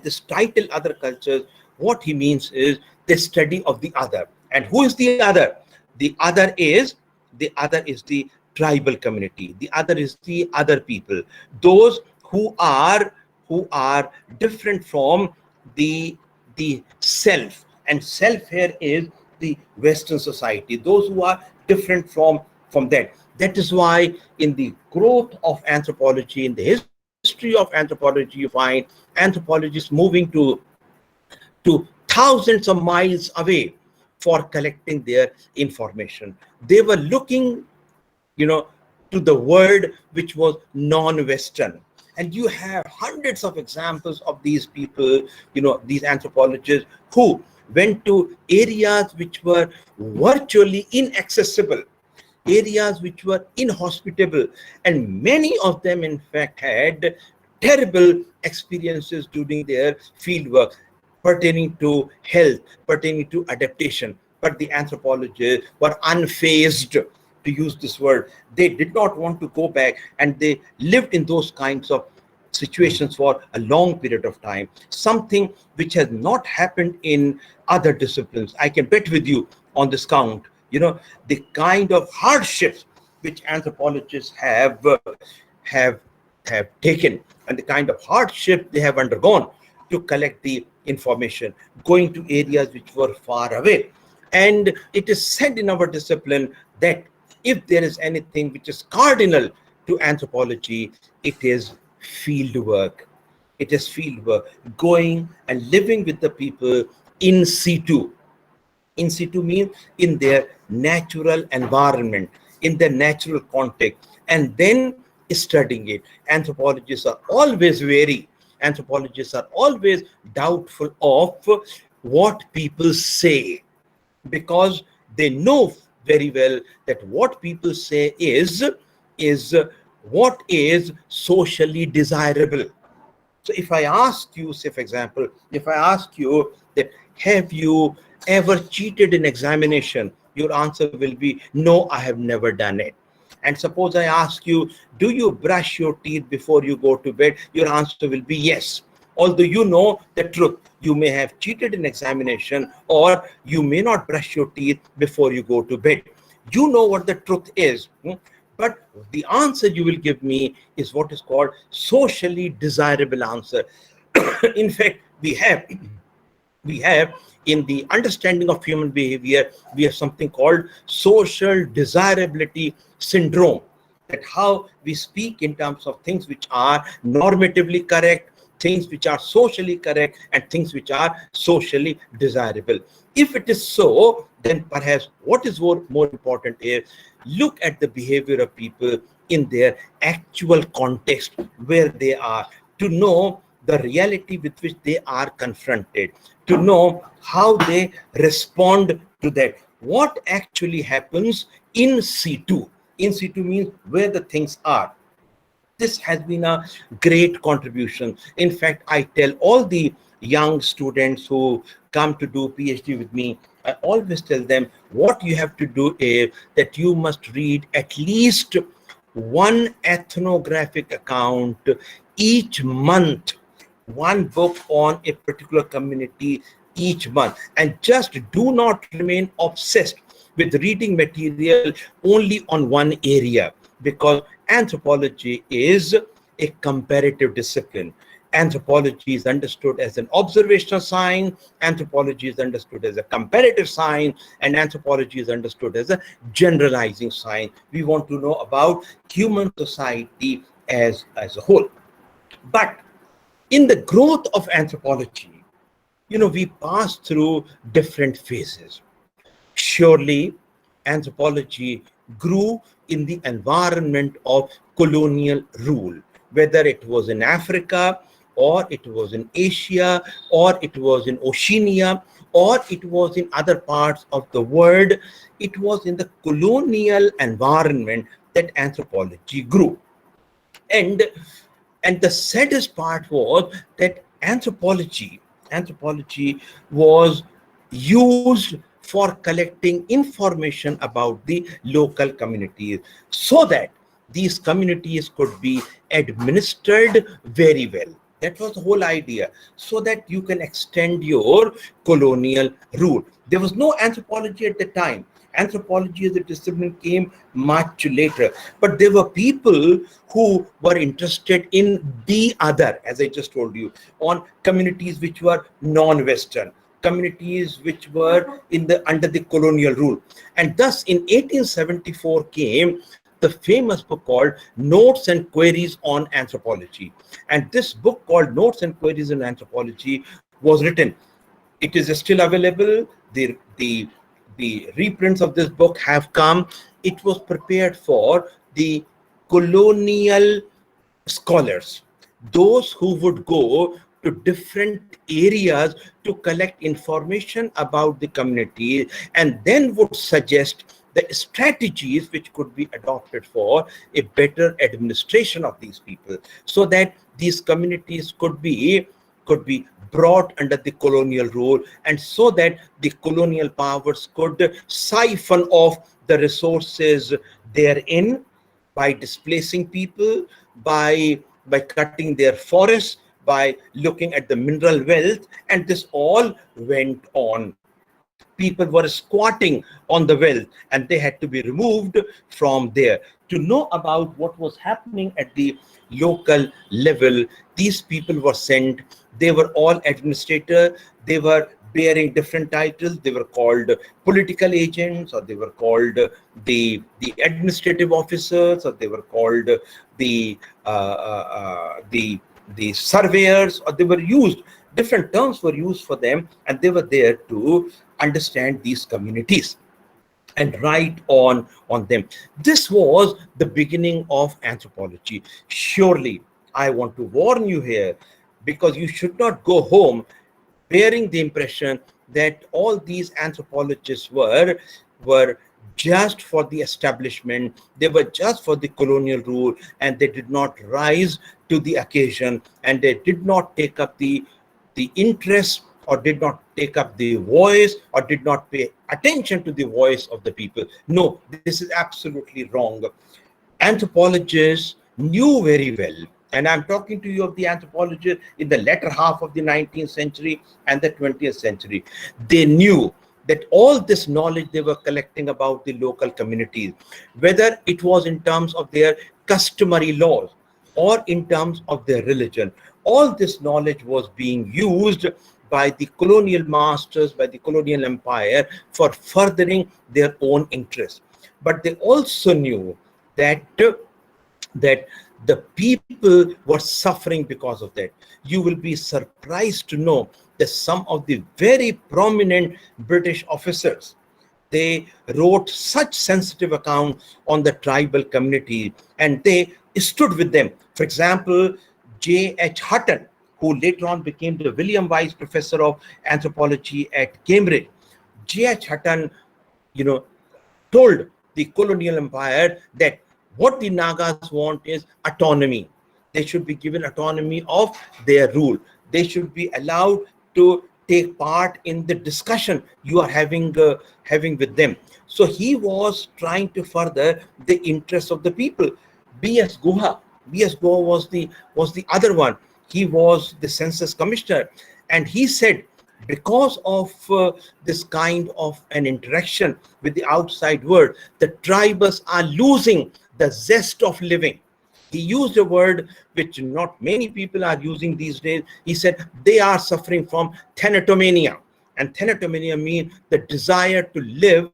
this title, Other Cultures, what he means is the study of the other. And who is the other? The other is the tribal community. The other is the other people. Those who are different from the self. And self here is the Western society. Those who are different from that. That is why in the growth of anthropology, in the history of anthropology, you find anthropologists moving to thousands of miles away for collecting their information. They were looking, to the world which was non-Western. And you have hundreds of examples of these people, these anthropologists who went to areas which were virtually inaccessible, areas which were inhospitable, and many of them in fact had terrible experiences during their fieldwork pertaining to health, pertaining to adaptation. But the anthropologists were unfazed, to use this word. They did not want to go back, and they lived in those kinds of situations for a long period of time, something which has not happened in other disciplines. I can bet with you on this count, the kind of hardships which anthropologists have taken, and the kind of hardship they have undergone to collect the information, going to areas which were far away. And it is said in our discipline that if there is anything which is cardinal to anthropology, it is field work. It is field work, going and living with the people in situ. In situ means in their natural environment, in their natural context, and then studying it. Anthropologists are always wary. Anthropologists are always doubtful of what people say, because they know very well that what people say is what is socially desirable. So if I ask you, say for example, if I ask you that, have you ever cheated in examination? Your answer will be, no, I have never done it. And suppose I ask you, do you brush your teeth before you go to bed? Your answer will be yes. Although you know the truth, you may have cheated in examination, or you may not brush your teeth before you go to bed. You know what the truth is, but the answer you will give me is what is called socially desirable answer. In fact, we have in the understanding of human behavior, we have something called social desirability syndrome, that how we speak in terms of things which are normatively correct, things which are socially correct, and things which are socially desirable. If it is so, then perhaps what is more important is look at the behavior of people in their actual context, where they are, to know the reality with which they are confronted, to know how they respond to that. What actually happens in situ? In situ means where the things are. This has been a great contribution. In fact, I tell all the young students who come to do PhD with me, I always tell them what you have to do is that you must read at least one ethnographic account each month, one book on a particular community each month, and just do not remain obsessed with reading material only on one area, because anthropology is a comparative discipline. Anthropology is understood as an observational science, anthropology is understood as a comparative science, and anthropology is understood as a generalizing science. We want to know about human society as a whole. But in the growth of anthropology, we pass through different phases. Surely, anthropology grew in the environment of colonial rule, whether it was in Africa, or it was in Asia, or it was in Oceania, or it was in other parts of the world. It was in the colonial environment that anthropology grew. And the saddest part was that anthropology was used for collecting information about the local communities, so that these communities could be administered very well. That was the whole idea, so that you can extend your colonial rule. There was no anthropology at the time. Anthropology as a discipline came much later, but there were people who were interested in the other, as I just told you, on communities which were non-Western, communities which were under the colonial rule. And thus in 1874 came the famous book called Notes and Queries on Anthropology. And this book called Notes and Queries on Anthropology was written. It is still available. The reprints of this book have come. It was prepared for the colonial scholars, those who would go to different areas to collect information about the community, and then would suggest the strategies which could be adopted for a better administration of these people, so that these communities could be brought under the colonial rule, and so that the colonial powers could siphon off the resources therein by displacing people, by cutting their forests, by looking at the mineral wealth. And this all went on. People were squatting on the wealth, and they had to be removed from there. To know about what was happening at the local level, these people were sent. They were all administrators. They were bearing different titles. They were called political agents, or they were called the administrative officers, or they were called the surveyors, or they were used. Different terms were used for them, and they were there to understand these communities and write on them. This was the beginning of anthropology. Surely, I want to warn you here, because you should not go home bearing the impression that all these anthropologists were just for the establishment, they were just for the colonial rule, and they did not rise to the occasion, and they did not take up the interest, or did not take up the voice, or did not pay attention to the voice of the people. No, this is absolutely wrong. Anthropologists knew very well, and I'm talking to you of the anthropologists in the latter half of the 19th century and the 20th century. They knew that all this knowledge they were collecting about the local communities, whether it was in terms of their customary laws or in terms of their religion, all this knowledge was being used by the colonial masters, by the colonial empire, for furthering their own interests. But they also knew that the people were suffering because of that. You will be surprised to know that some of the very prominent British officers, they wrote such sensitive accounts on the tribal community, and they stood with them. For example, J.H. Hutton, who later on became the William Wise Professor of Anthropology at Cambridge. J.H. Hutton, told the colonial empire that what the Nagas want is autonomy. They should be given autonomy of their rule. They should be allowed to take part in the discussion you are having with them. So he was trying to further the interests of the people. B.S. Guha. B.S. Guha was the other one. He was the census commissioner, and he said, because of this kind of an interaction with the outside world, the tribals are losing the zest of living. He used a word which not many people are using these days. He said they are suffering from thanatomania. And thanatomania means the desire to live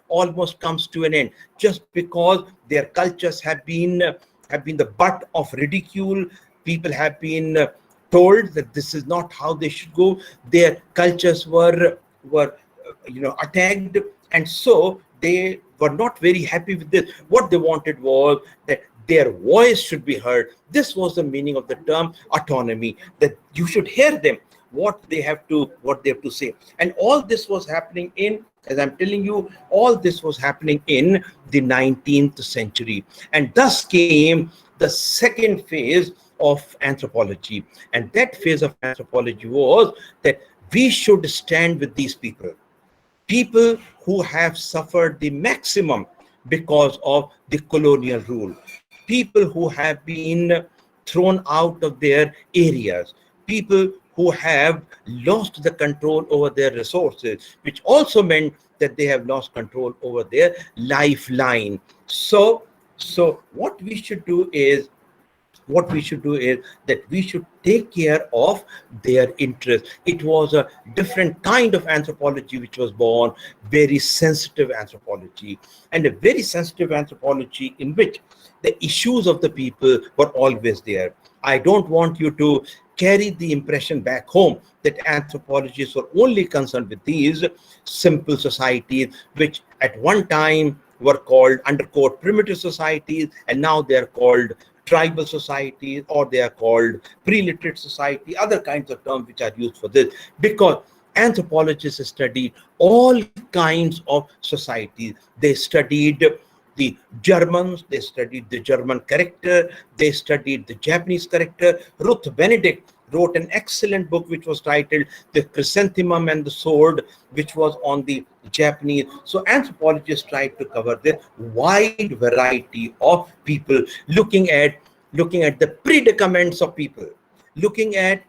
almost comes to an end, just because their cultures have been the butt of ridicule. People have been told that this is not how they should go. Their cultures were attacked, and so they were not very happy with this. What they wanted was that their voice should be heard. This was the meaning of the term autonomy, that you should hear them, what they have to say. And all this was happening in, as I'm telling you, all this was happening in the 19th century. And thus came the second phase of anthropology. And that phase of anthropology was that we should stand with these people who have suffered the maximum because of the colonial rule, people who have been thrown out of their areas, people who have lost the control over their resources, which also meant that they have lost control over their lifeline. So what we should do is that we should take care of their interests. It was a different kind of anthropology which was born, very sensitive anthropology, and a very sensitive anthropology in which the issues of the people were always there. I don't want you to carry the impression back home that anthropologists were only concerned with these simple societies, which at one time were called undercoat primitive societies, and now they are called tribal societies, or they are called pre-literate society, other kinds of terms which are used for this, because anthropologists studied all kinds of societies. They studied the Germans, they studied the German character, they studied the Japanese character. Ruth Benedict wrote an excellent book which was titled The Chrysanthemum and the Sword, which was on the Japanese. So anthropologists tried to cover the wide variety of people, looking at the predicaments of people, looking at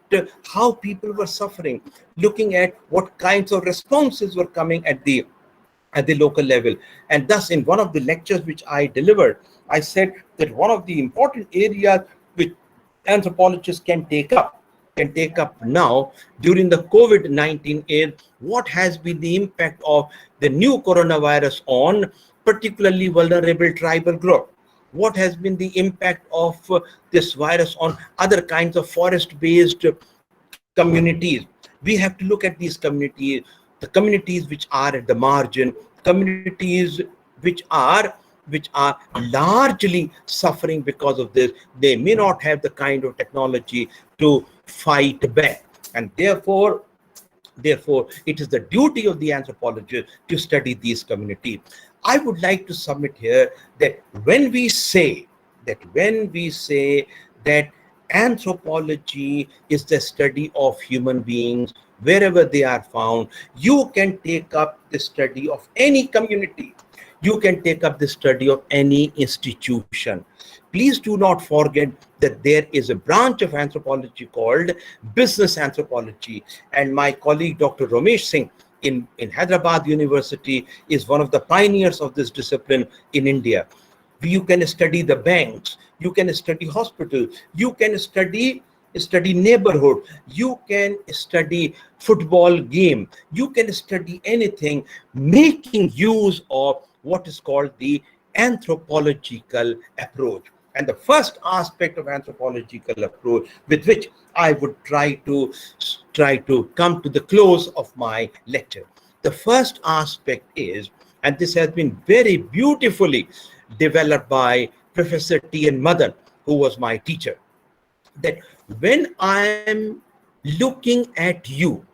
how people were suffering, looking at what kinds of responses were coming at the local level. And thus, in one of the lectures which I delivered, I said that one of the important areas which anthropologists can take up now during the COVID-19 is what has been the impact of the new coronavirus on particularly vulnerable tribal group. What has been the impact of this virus on other kinds of forest-based communities? We have to look at these communities, the communities which are at the margin, communities which are largely suffering because of this. They may not have the kind of technology to fight back, and therefore it is the duty of the anthropologist to study these communities. I would like to submit here that when we say that anthropology is the study of human beings wherever they are found, you can take up the study of any community, you can take up the study of any institution. Please do not forget that there is a branch of anthropology called business anthropology, and my colleague Dr. Ramesh Singh in Hyderabad University is one of the pioneers of this discipline in India. You can study the banks, you can study hospitals, you can study neighborhood, you can study football game, you can study anything, making use of what is called the anthropological approach. And the first aspect of anthropological approach with which I would try to come to the close of my lecture, the first aspect is, and this has been very beautifully developed by Professor T.N. Madan, who was my teacher, that when I am looking at you,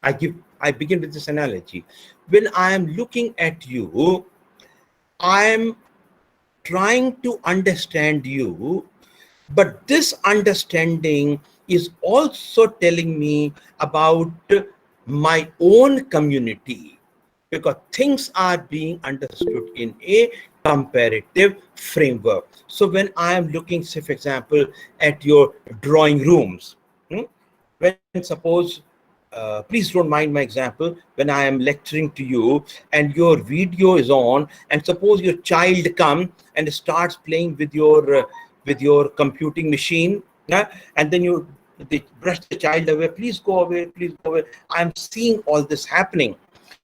I begin with this analogy. When I am looking at you, I am trying to understand you But this understanding is also telling me about my own community, because things are being understood in a comparative framework. So when I am looking, say, for example, at your drawing rooms, when suppose, please don't mind my example, when I am lecturing to you and your video is on, and suppose your child come and starts playing with your computing machine, yeah, and then they brush the child away, please go away, please go away. I'm seeing all this happening,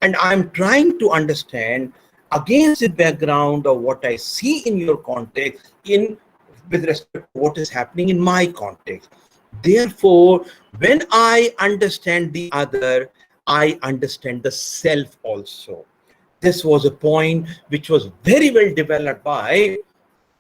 and I'm trying to understand against the background of what I see in your context, in with respect to what is happening in my context. Therefore, when I understand the other, I understand the self also. This was a point which was very well developed by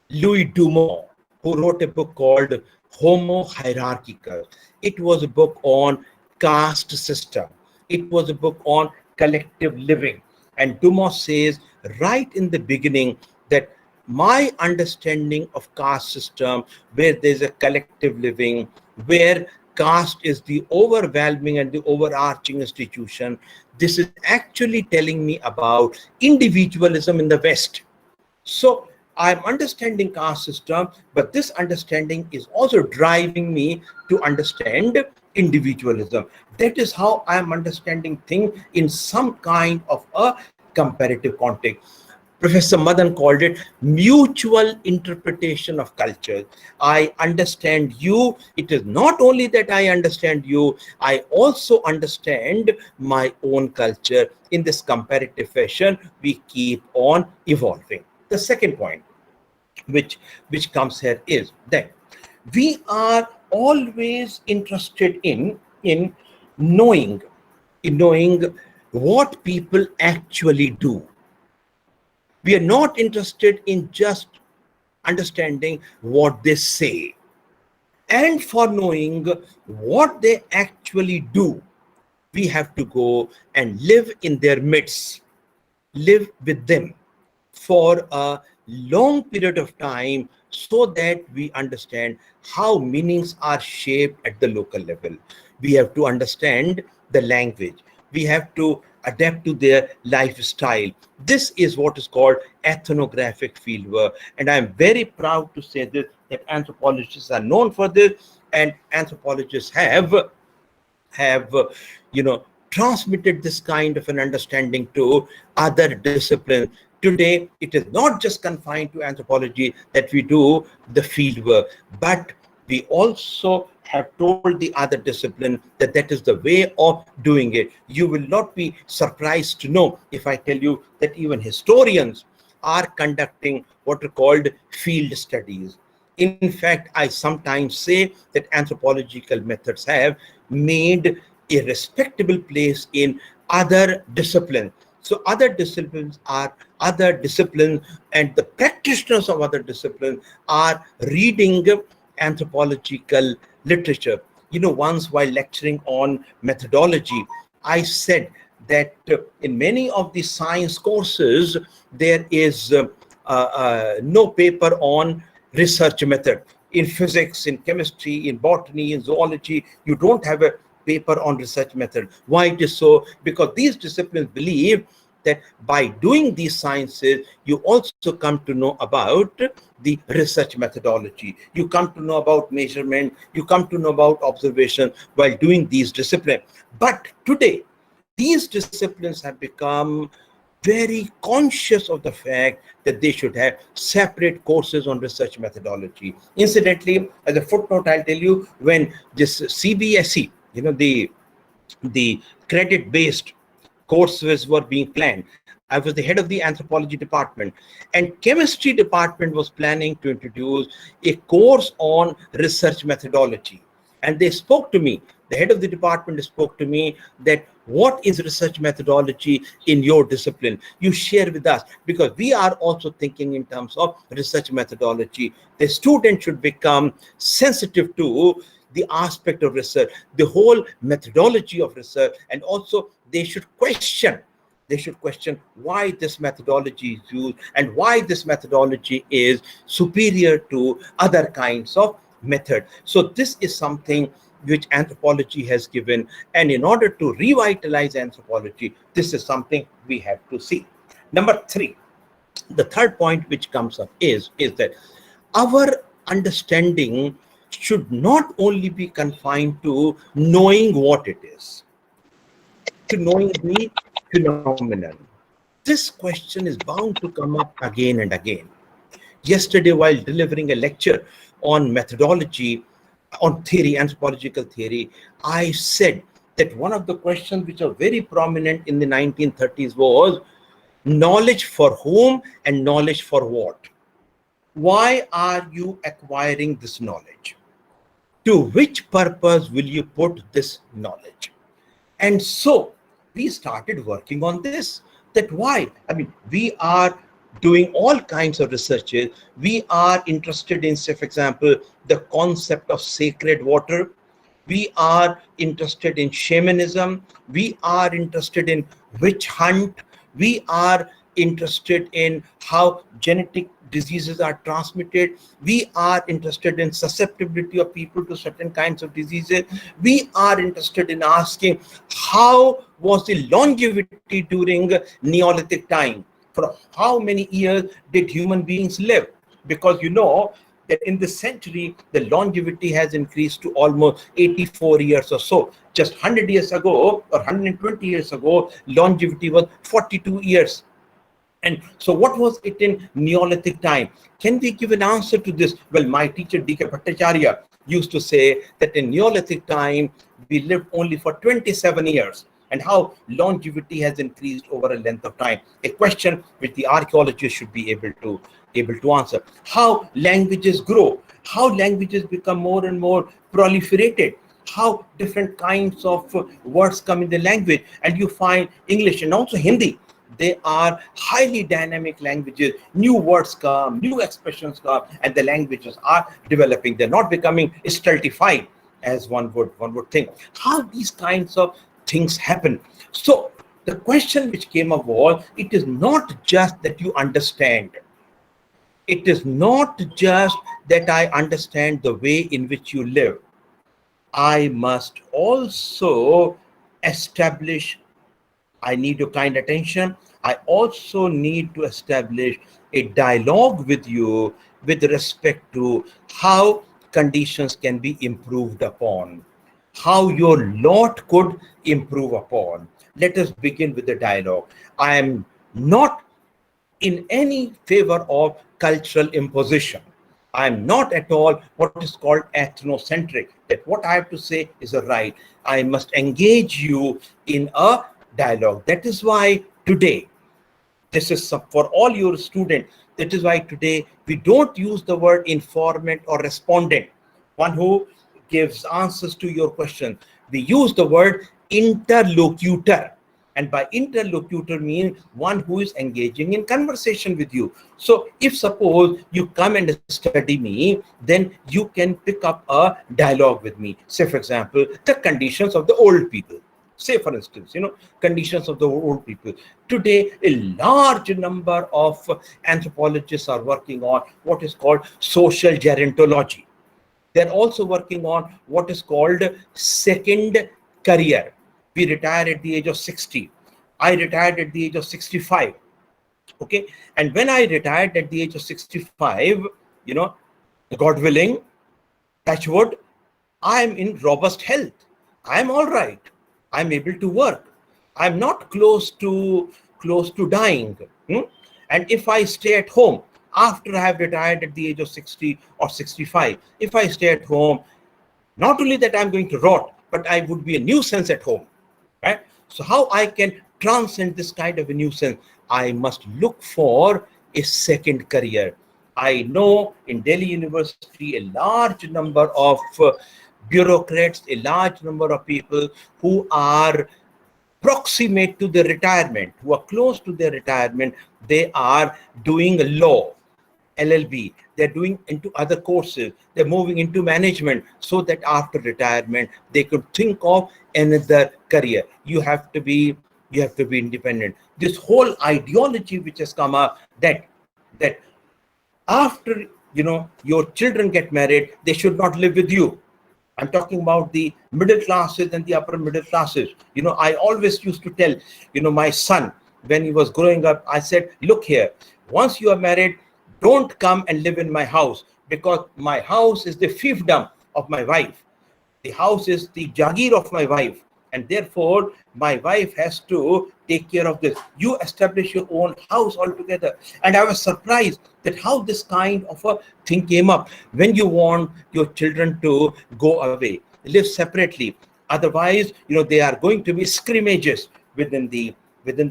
Louis Dumont, who wrote a book called Homo Hierarchical. It was a book on caste system. It was a book on collective living. And Dumont says right in the beginning that my understanding of caste system, where there's a collective living, where caste is the overwhelming and the overarching institution, this is actually telling me about individualism in the West. So I'm understanding caste system, but this understanding is also driving me to understand individualism. That is how I'm understanding things in some kind of a comparative context. Professor Madan called it mutual interpretation of culture. I understand you. It is not only that I understand you, I also understand my own culture. In this comparative fashion, we keep on evolving. The second point, which comes here, is that we are always interested in knowing in knowing what people actually do. We are not interested in just understanding what they say. And for knowing what they actually do, we have to go and live in their midst, live with them for a long period of time, so that we understand how meanings are shaped at the local level. We have to understand the language. We have to adapt to their lifestyle. This is what is called ethnographic fieldwork. And I'm very proud to say this, that anthropologists are known for this, and anthropologists have transmitted this kind of an understanding to other disciplines. Today, it is not just confined to anthropology that we do the field work, but we also have told the other discipline that that is the way of doing it. You will not be surprised to know if I tell you that even historians are conducting what are called field studies. In fact, I sometimes say that anthropological methods have made a respectable place in other disciplines. So other disciplines, and the practitioners of other disciplines are reading anthropological literature. Once while lecturing on methodology, I said that in many of the science courses, there is no paper on research method. In physics, in chemistry, in botany, in zoology, you don't have a paper on research method. Why it is so? Because these disciplines believe that by doing these sciences, you also come to know about the research methodology. You come to know about measurement. You come to know about observation while doing these disciplines. But today, these disciplines have become very conscious of the fact that they should have separate courses on research methodology. Incidentally, as a footnote, I'll tell you, when this CBSE, the credit-based courses were being planned, I was the head of the anthropology department, and chemistry department was planning to introduce a course on research methodology. And they spoke to me, the head of the department spoke to me, that what is research methodology in your discipline? You share with us, because we are also thinking in terms of research methodology. The student should become sensitive to the aspect of research, the whole methodology of research, and also they should question why this methodology is used and why this methodology is superior to other kinds of method. So this is something which anthropology has given, and in order to revitalize anthropology, this is something we have to see. Number three, the third point which comes up is that our understanding should not only be confined to knowing what it is, to knowing the phenomenon. This question is bound to come up again and again. Yesterday, while delivering a lecture on methodology, on theory, anthropological theory, I said that one of the questions which are very prominent in the 1930s was knowledge for whom and knowledge for what. Why are you acquiring this knowledge? To which purpose will you put this knowledge? And so we started working on this. That why? I mean, we are doing all kinds of researches. We are interested in, say, for example, the concept of sacred water. We are interested in shamanism. We are interested in witch hunt. We are interested in how genetic diseases are transmitted. We are interested in susceptibility of people to certain kinds of diseases. We are interested in asking how was the longevity during Neolithic time? For how many years did human beings live? Because you know that in this century, the longevity has increased to almost 84 years or so. Just 100 years ago or 120 years ago, longevity was 42 years. And so what was it in Neolithic time? Can we give an answer to this? Well, my teacher, D.K. Bhattacharya, used to say that in Neolithic time, we lived only for 27 years. And how longevity has increased over a length of time. A question which the archaeologists should be able to answer. How languages grow, how languages become more and more proliferated, how different kinds of words come in the language. And you find English and also Hindi, they are highly dynamic languages. New words come, new expressions come, and the languages are developing. They're not becoming stultified as one would think. How these kinds of things happen. So the question which came up was, it is not just that you understand. It is not just that I understand the way in which you live. I must also establish, I need your kind attention. I also need to establish a dialogue with you with respect to how conditions can be improved upon, how your lot could improve upon. Let us begin with the dialogue. I am not in any favor of cultural imposition. I am not at all what is called ethnocentric, that what I have to say is a right. I must engage you in a dialogue. That is why today, this is for all your students, that is why today we don't use the word informant or respondent, one who gives answers to your question. We use the word interlocutor. And by interlocutor means one who is engaging in conversation with you. So if suppose you come and study me, then you can pick up a dialogue with me. Say, for example, the conditions of the old people. Say, for instance, conditions of the old people. Today, a large number of anthropologists are working on what is called social gerontology. They're also working on what is called second career. We retire at the age of 60. I retired at the age of 65. Okay. And when I retired at the age of 65, God willing, touch wood, I'm in robust health. I'm all right. I'm able to work. I'm not close to dying. And if I stay at home after I have retired at the age of 60 or 65, if I stay at home, not only that I'm going to rot, but I would be a nuisance at home. Right? So how I can transcend this kind of a nuisance? I must look for a second career. I know in Delhi University, a large number of bureaucrats, a large number of people who are proximate to their retirement, who are close to their retirement, they are doing law, LLB, they're doing into other courses, they're moving into management so that after retirement, they could think of another career. You have to be independent. This whole ideology which has come up that after your children get married, they should not live with you. I'm talking about the middle classes and the upper middle classes. I always used to tell, my son, when he was growing up, I said, look here, once you are married, don't come and live in my house, because my house is the fiefdom of my wife. The house is the jagir of my wife, and therefore my wife has to take care of this. You establish your own house altogether. And I was surprised that how this kind of a thing came up. When you want your children to go away, live separately, otherwise they are going to be scrimmages within the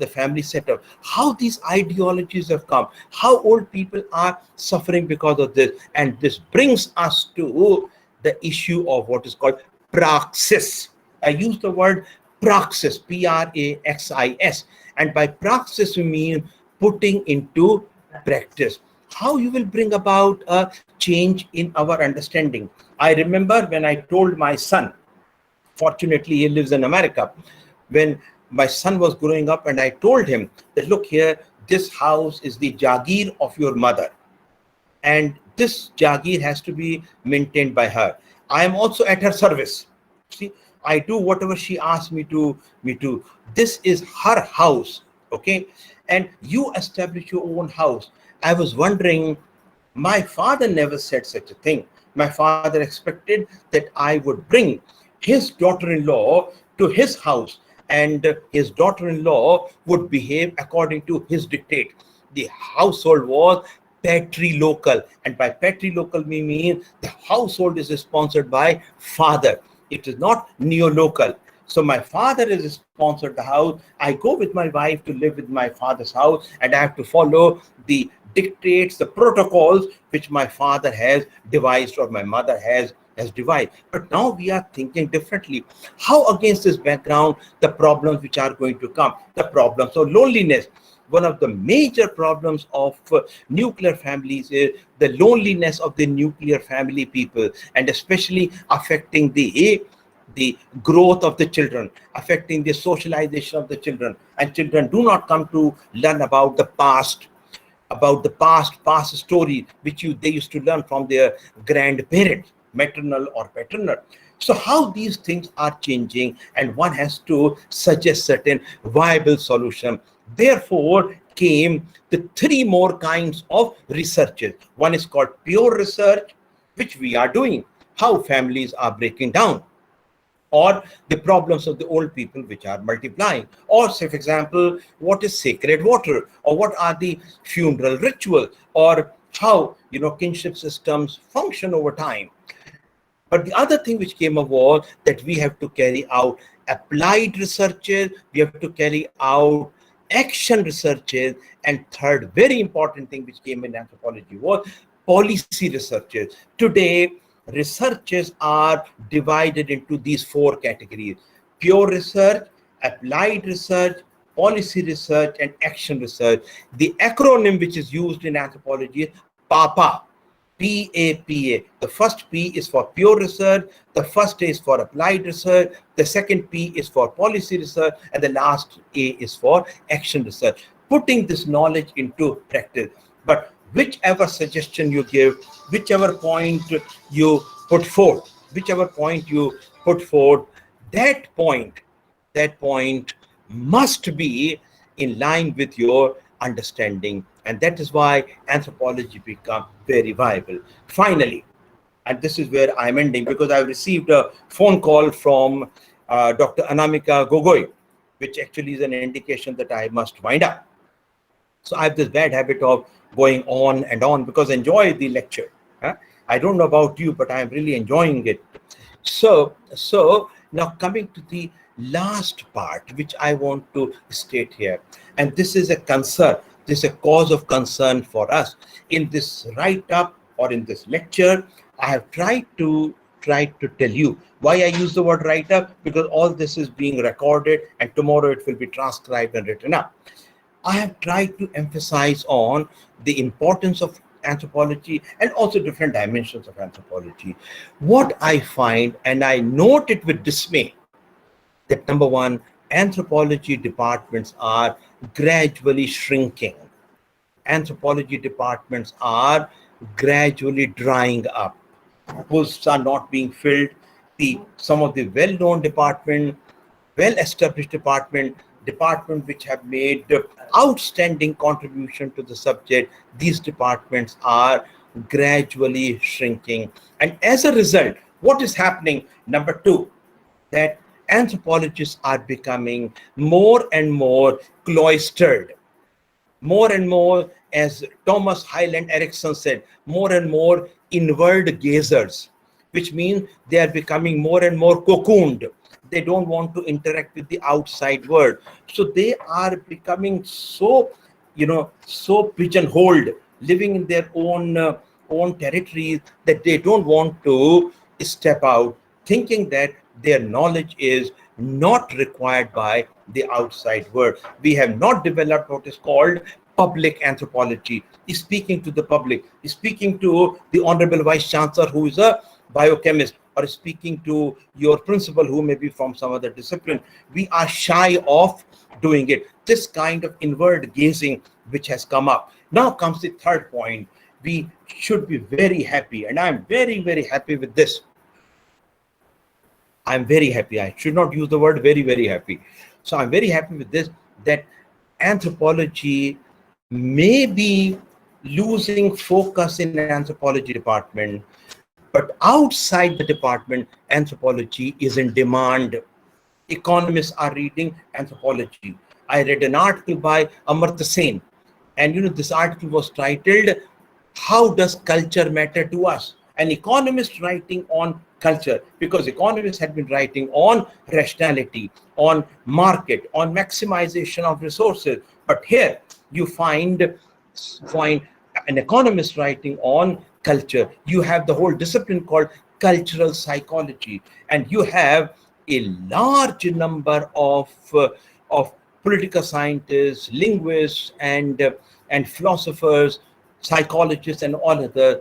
family setup. How these ideologies have come, how old people are suffering because of this. And this brings us to the issue of what is called praxis. I use the word praxis, Praxis, and by praxis we mean putting into practice. How you will bring about a change in our understanding. I remember when I told my son, fortunately he lives in America, when my son was growing up, and I told him that, look here, this house is the jagir of your mother, and this jagir has to be maintained by her. I am also at her service. See, I do whatever she asks me to. This is her house, okay? And you establish your own house. I was wondering, my father never said such a thing. My father expected that I would bring his daughter-in-law to his house, and his daughter-in-law would behave according to his dictate. The household was patrilocal, and by patrilocal we mean the household is sponsored by father. It is not neolocal. So my father is sponsored the house. I go with my wife to live with my father's house, and I have to follow the dictates, the protocols which my father has devised or my mother has devised. But now we are thinking differently. How against this background, the problems which are going to come, the problems of loneliness. One of the major problems of nuclear families is the loneliness of the nuclear family people, and especially affecting the growth of the children, affecting the socialization of the children. And children do not come to learn about the past, past stories which they used to learn from their grandparents, maternal or paternal. So how these things are changing, and one has to suggest certain viable solution. Therefore came the three more kinds of researches. One is called pure research, which we are doing, how families are breaking down, or the problems of the old people which are multiplying, or say, for example, what is sacred water, or what are the funeral ritual, or how kinship systems function over time. But the other thing which came up was that we have to carry out applied researches, we have to carry out action researches, and third very important thing which came in anthropology was policy researches. Today, researches are divided into these four categories: pure research, applied research, policy research, and action research. The acronym which is used in anthropology is PAPA. PAPA. The first P is for pure research, the first A is for applied research, the second P is for policy research, and the last A is for action research. Putting this knowledge into practice. But whichever suggestion you give, whichever point you put forth, that point must be in line with your understanding. And that is why anthropology become very viable. Finally, and this is where I'm ending, because I've received a phone call from Dr. Anamika Gogoi, which actually is an indication that I must wind up. So I have this bad habit of going on and on because I enjoy the lecture. I don't know about you, but I'm really enjoying it. So now coming to the last part, which I want to state here, and this is a concern, this is a cause of concern for us. In this write-up or in this lecture, I have tried to tell you why I use the word write-up, because all this is being recorded and tomorrow it will be transcribed and written up. I have tried to emphasize on the importance of anthropology and also different dimensions of anthropology. What I find, and I note it with dismay, that number one, anthropology departments are gradually shrinking. Anthropology departments are gradually drying up. Posts are not being filled. Some of the well-known department, well-established department which have made outstanding contribution to the subject, these departments are gradually shrinking. And as a result, what is happening? Number two, that anthropologists are becoming more and more cloistered, more and more, as Thomas Highland Erickson said, more and more inward gazers, which means they are becoming more and more cocooned. They don't want to interact with the outside world. So they are becoming so, so pigeonholed, living in their own territories, that they don't want to step out, thinking that their knowledge is not required by the outside world. We have not developed what is called public anthropology, speaking to the public, speaking to the Honorable Vice Chancellor who is a biochemist, or speaking to your principal who may be from some other discipline. We are shy of doing it. This kind of inward gazing which has come up. Now comes the third point. We should be very happy, and I'm very, very happy with this. I'm very happy. I should not use the word very, very happy. So I'm very happy with this, that anthropology may be losing focus in the anthropology department, but outside the department, anthropology is in demand. Economists are reading anthropology. I read an article by Amartya Sen, and this article was titled, "How Does Culture Matter to Us?" An economist writing on culture, because economists had been writing on rationality, on market, on maximization of resources. But here you find an economist writing on culture. You have the whole discipline called cultural psychology, and you have a large number of political scientists, linguists, and philosophers, psychologists, and all other,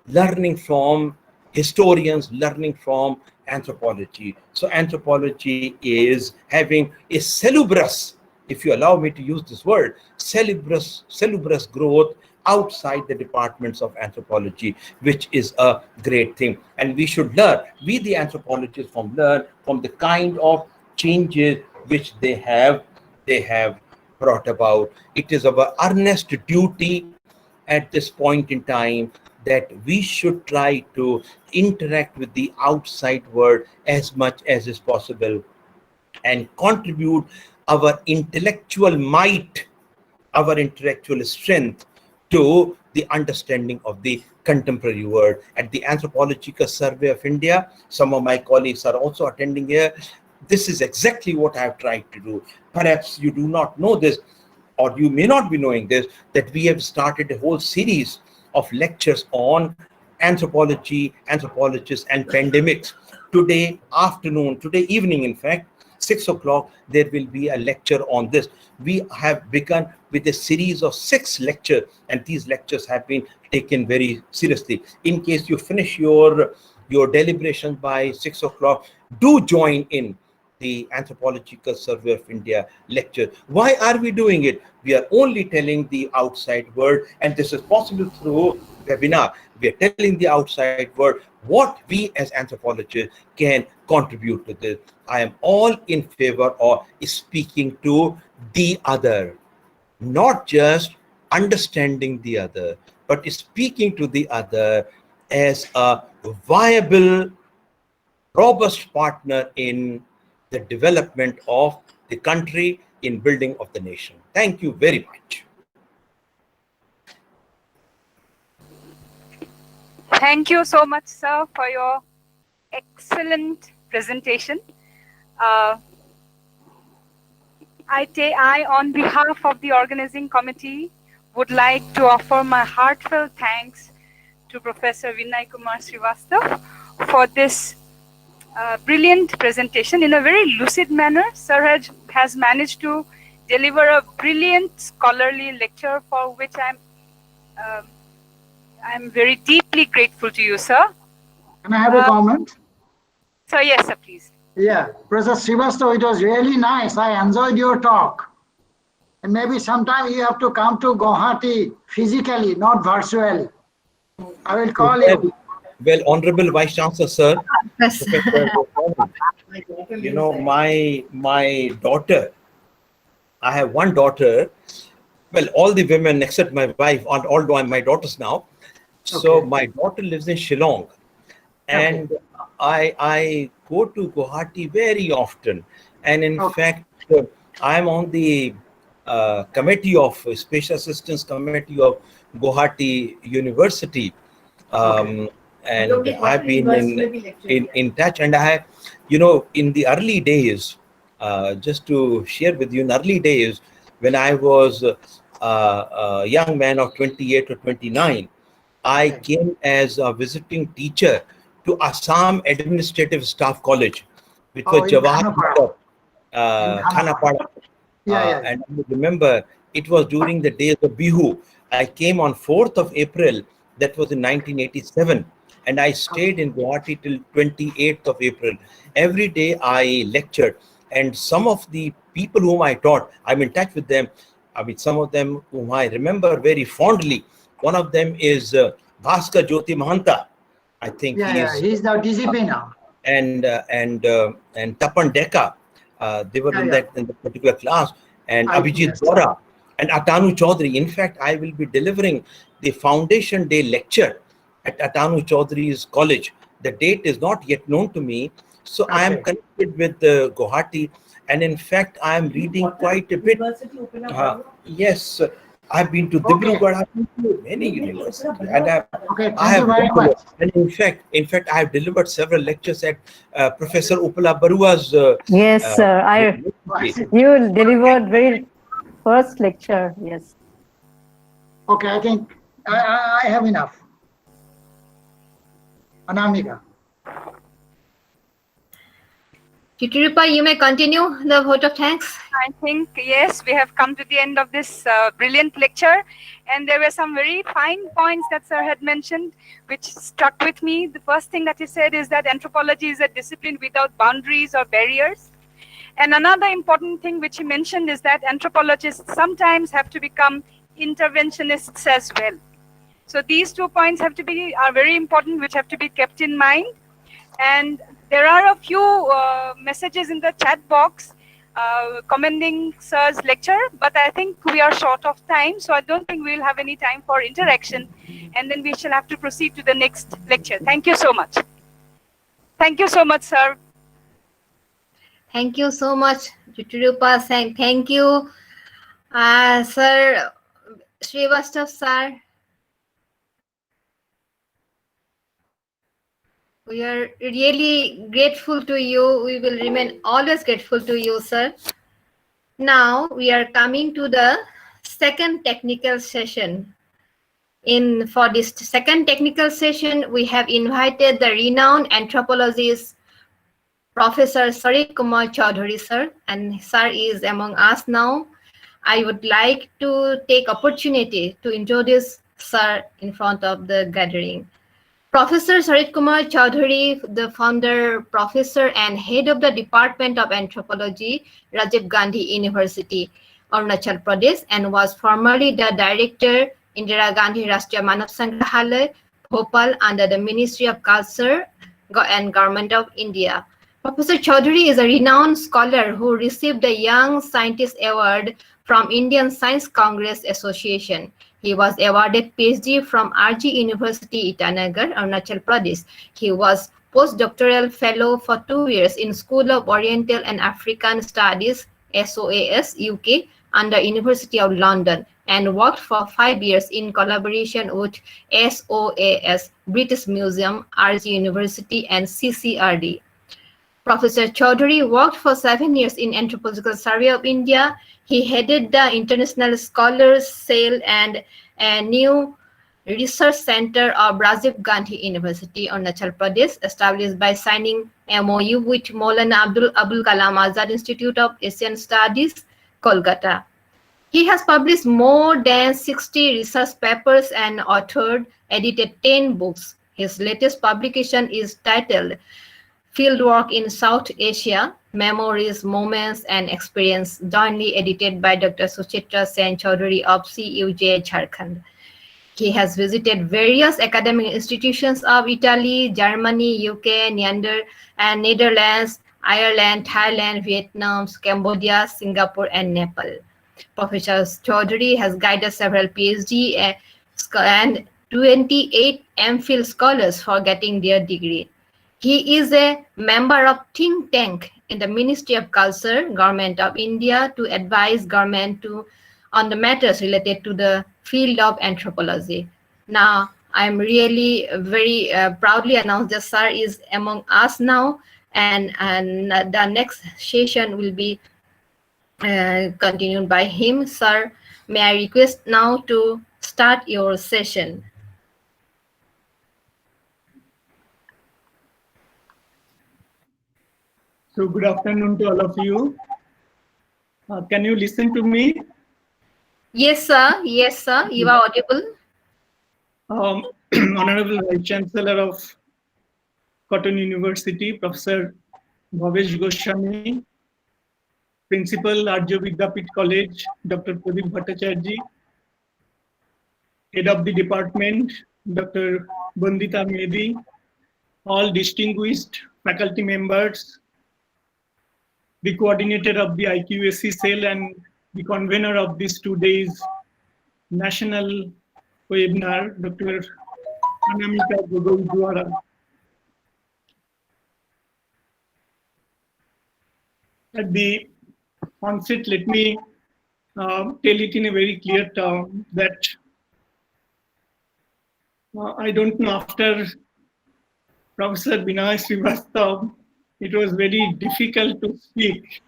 learning from historians, learning from anthropology. So anthropology is having a salubrious, if you allow me to use this word, salubrious growth outside the departments of anthropology, which is a great thing. And we should learn, we the anthropologists, learn from the kind of changes which they have brought about. It is our earnest duty at this point in time that we should try to interact with the outside world as much as is possible, and contribute our intellectual might, our intellectual strength to the understanding of the contemporary world. At the Anthropological Survey of India, some of my colleagues are also attending here. This is exactly what I have tried to do. Perhaps you do not know this, or you may not be knowing this, that we have started a whole series of lectures on anthropology, anthropologists, and pandemics. Today afternoon, today evening, in fact, 6 o'clock, there will be a lecture on this. We have begun with a series of 6 lectures, and these lectures have been taken very seriously. In case you finish your deliberations by 6 o'clock, do join in the Anthropological Survey of India lecture. Why are we doing it? We are only telling the outside world, and this is possible through webinar. We are telling the outside world what we as anthropologists can contribute to this. I am all in favor of speaking to the other, not just understanding the other, but speaking to the other as a viable, robust partner in the development of the country, in building of the nation. Thank you very much. Thank you so much, sir, for your excellent presentation. I, on behalf of the organizing committee, would like to offer my heartfelt thanks to Professor Vinay Kumar Srivastav for this brilliant presentation in a very lucid manner. Sir has managed to deliver a brilliant scholarly lecture, for which I'm very deeply grateful to you, sir. Can I have a comment? So yes, sir, please. Yeah, Professor Srivastav, it was really nice. I enjoyed your talk. And maybe sometime you have to come to Guwahati physically, not virtually. I will call you. Well, Honorable Vice Chancellor, sir, Yes. Professor, you know, my daughter, I have one daughter. Well, all the women except my wife, all my daughters now. So Okay. my daughter lives in Shillong, and I go to Guwahati very often. And in Okay. fact, I'm on the committee of Special Assistance Committee of Guwahati University. Um, and I've been in touch, and I have, you know, in the early days, just to share with you, in early days, when I was a young man of 28 or 29, I Okay. came as a visiting teacher to Assam Administrative Staff College, which was Oh, in Jawahar Khanapara. In Khanapara. Yeah. And I remember it was during the days of Bihu. I came on 4th of April, that was in 1987, and I stayed in Guwahati till 28th of April. Every day I lectured, and some of the people whom I taught, I'm in touch with them. I mean, some of them whom I remember very fondly. One of them is Bhaskar Jyoti Mahanta. I think he Yeah. is, He's the DGP now. and Tapan Deka. They were in that particular class, and Abhijit IQAC. Bora and Atanu Chaudhary. In fact, I will be delivering the Foundation Day lecture at Atanu Chaudhary's college. The date is not yet known to me, so I am connected with Guwahati, and in fact, I am reading quite a bit. Yes, I've been to Dibrugarh, I've been to many universities, and I Thank you very much. and in fact, I have delivered several lectures at Professor Upala Barua's. Yes, sir. You delivered very first lecture. Yes. Okay, I think I have enough. Anamika. Chitrupa, you may continue the vote of thanks. I think, yes, we have come to the end of this brilliant lecture. And there were some very fine points that sir had mentioned, which struck with me. The first thing that he said is that anthropology is a discipline without boundaries or barriers. And another important thing which he mentioned is that anthropologists sometimes have to become interventionists as well. So these 2 points are very important, which have to be kept in mind. And there are a few messages in the chat box commending sir's lecture, but I think we are short of time, so I don't think we'll have any time for interaction, and then we shall have to proceed to the next lecture. Thank you so much. Thank you so much, sir. Thank you so much, Chitrupa. Thank you, Sir Srivastav, sir. We are really grateful to you. We will remain always grateful to you, sir. Now we are coming to the second technical session. For this second technical session, we have invited the renowned anthropologist, Professor Sarit Kumar Chaudhary, sir, and sir is among us now. I would like to take opportunity to introduce sir in front of the gathering. Professor Sarit Kumar Chaudhary, the founder, professor, and head of the Department of Anthropology, Rajiv Gandhi University, Arunachal Pradesh, and was formerly the director, Indira Gandhi Rashtriya Manav Sangrahalaya, Bhopal, under the Ministry of Culture and Government of India. Professor Chaudhary is a renowned scholar who received the Young Scientist Award from Indian Science Congress Association. He was awarded PhD from RG University, Itanagar, Arunachal Pradesh. He was postdoctoral fellow for 2 years in School of Oriental and African Studies, SOAS, UK, under University of London, and worked for 5 years in collaboration with SOAS, British Museum, RG University, and CCRD. Professor Chaudhary worked for 7 years in Anthropological Survey of India. He headed the International Scholars Cell and a new research center of Rajiv Gandhi University, Arunachal Pradesh, established by signing MOU with Maulana Abul Kalam Azad Institute of Asian Studies, Kolkata. He has published more than 60 research papers and edited 10 books. His latest publication is titled Fieldwork in South Asia, Memories, Moments, and Experience, jointly edited by Dr. Suchitra Sen Chaudhary of CUJ, Jharkhand. He has visited various academic institutions of Italy, Germany, UK, Netherlands, Ireland, Thailand, Vietnam, Cambodia, Singapore, and Nepal. Professor Chaudhary has guided several PhD and 28 MPhil scholars for getting their degree. He is a member of think tank in the Ministry of Culture, Government of India, to advise government on the matters related to the field of anthropology. Now, I'm really very proudly announce that sir is among us now, and the next session will be continued by him. Sir, may I request now to start your session? So good afternoon to all of you. Can you listen to me? Yes, sir. Yes, sir. You are audible. Honorable Vice Chancellor of Cotton University, Professor Bhavesh Goswami, Principal Arya Vidyapeth College, Dr. Pradeep Bhattacharjee, Head of the Department, Dr. Bandita Mehdi, all distinguished faculty members, the coordinator of the IQAC cell and the convener of this 2 days national webinar, Dr. Anamika Gogoi-Duara. At the onset, let me tell it in a very clear term that I don't know, after Professor Vinay Srivastav, it was very difficult to speak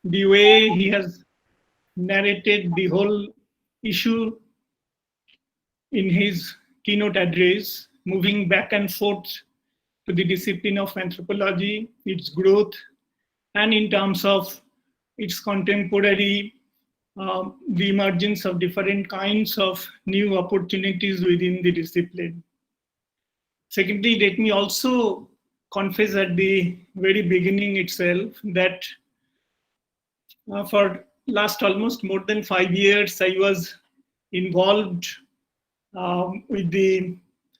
the way he has narrated the whole issue in his keynote address, moving back and forth to the discipline of anthropology, its growth, and in terms of its contemporary, the emergence of different kinds of new opportunities within the discipline. Secondly, let me also confess at the very beginning itself that for last almost more than 5 years, I was involved with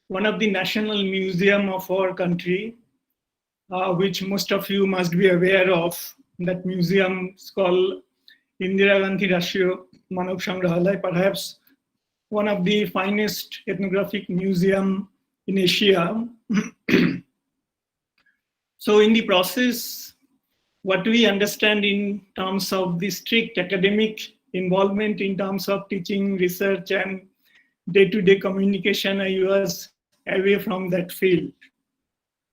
one of the national museum of our country, which most of you must be aware of. That museum is called Indira Gandhi Rashtriya Manav Sangrahalaya, perhaps one of the finest ethnographic museum in Asia. So in the process, what we understand in terms of the strict academic involvement in terms of teaching, research, and day-to-day communication, I was away from that field.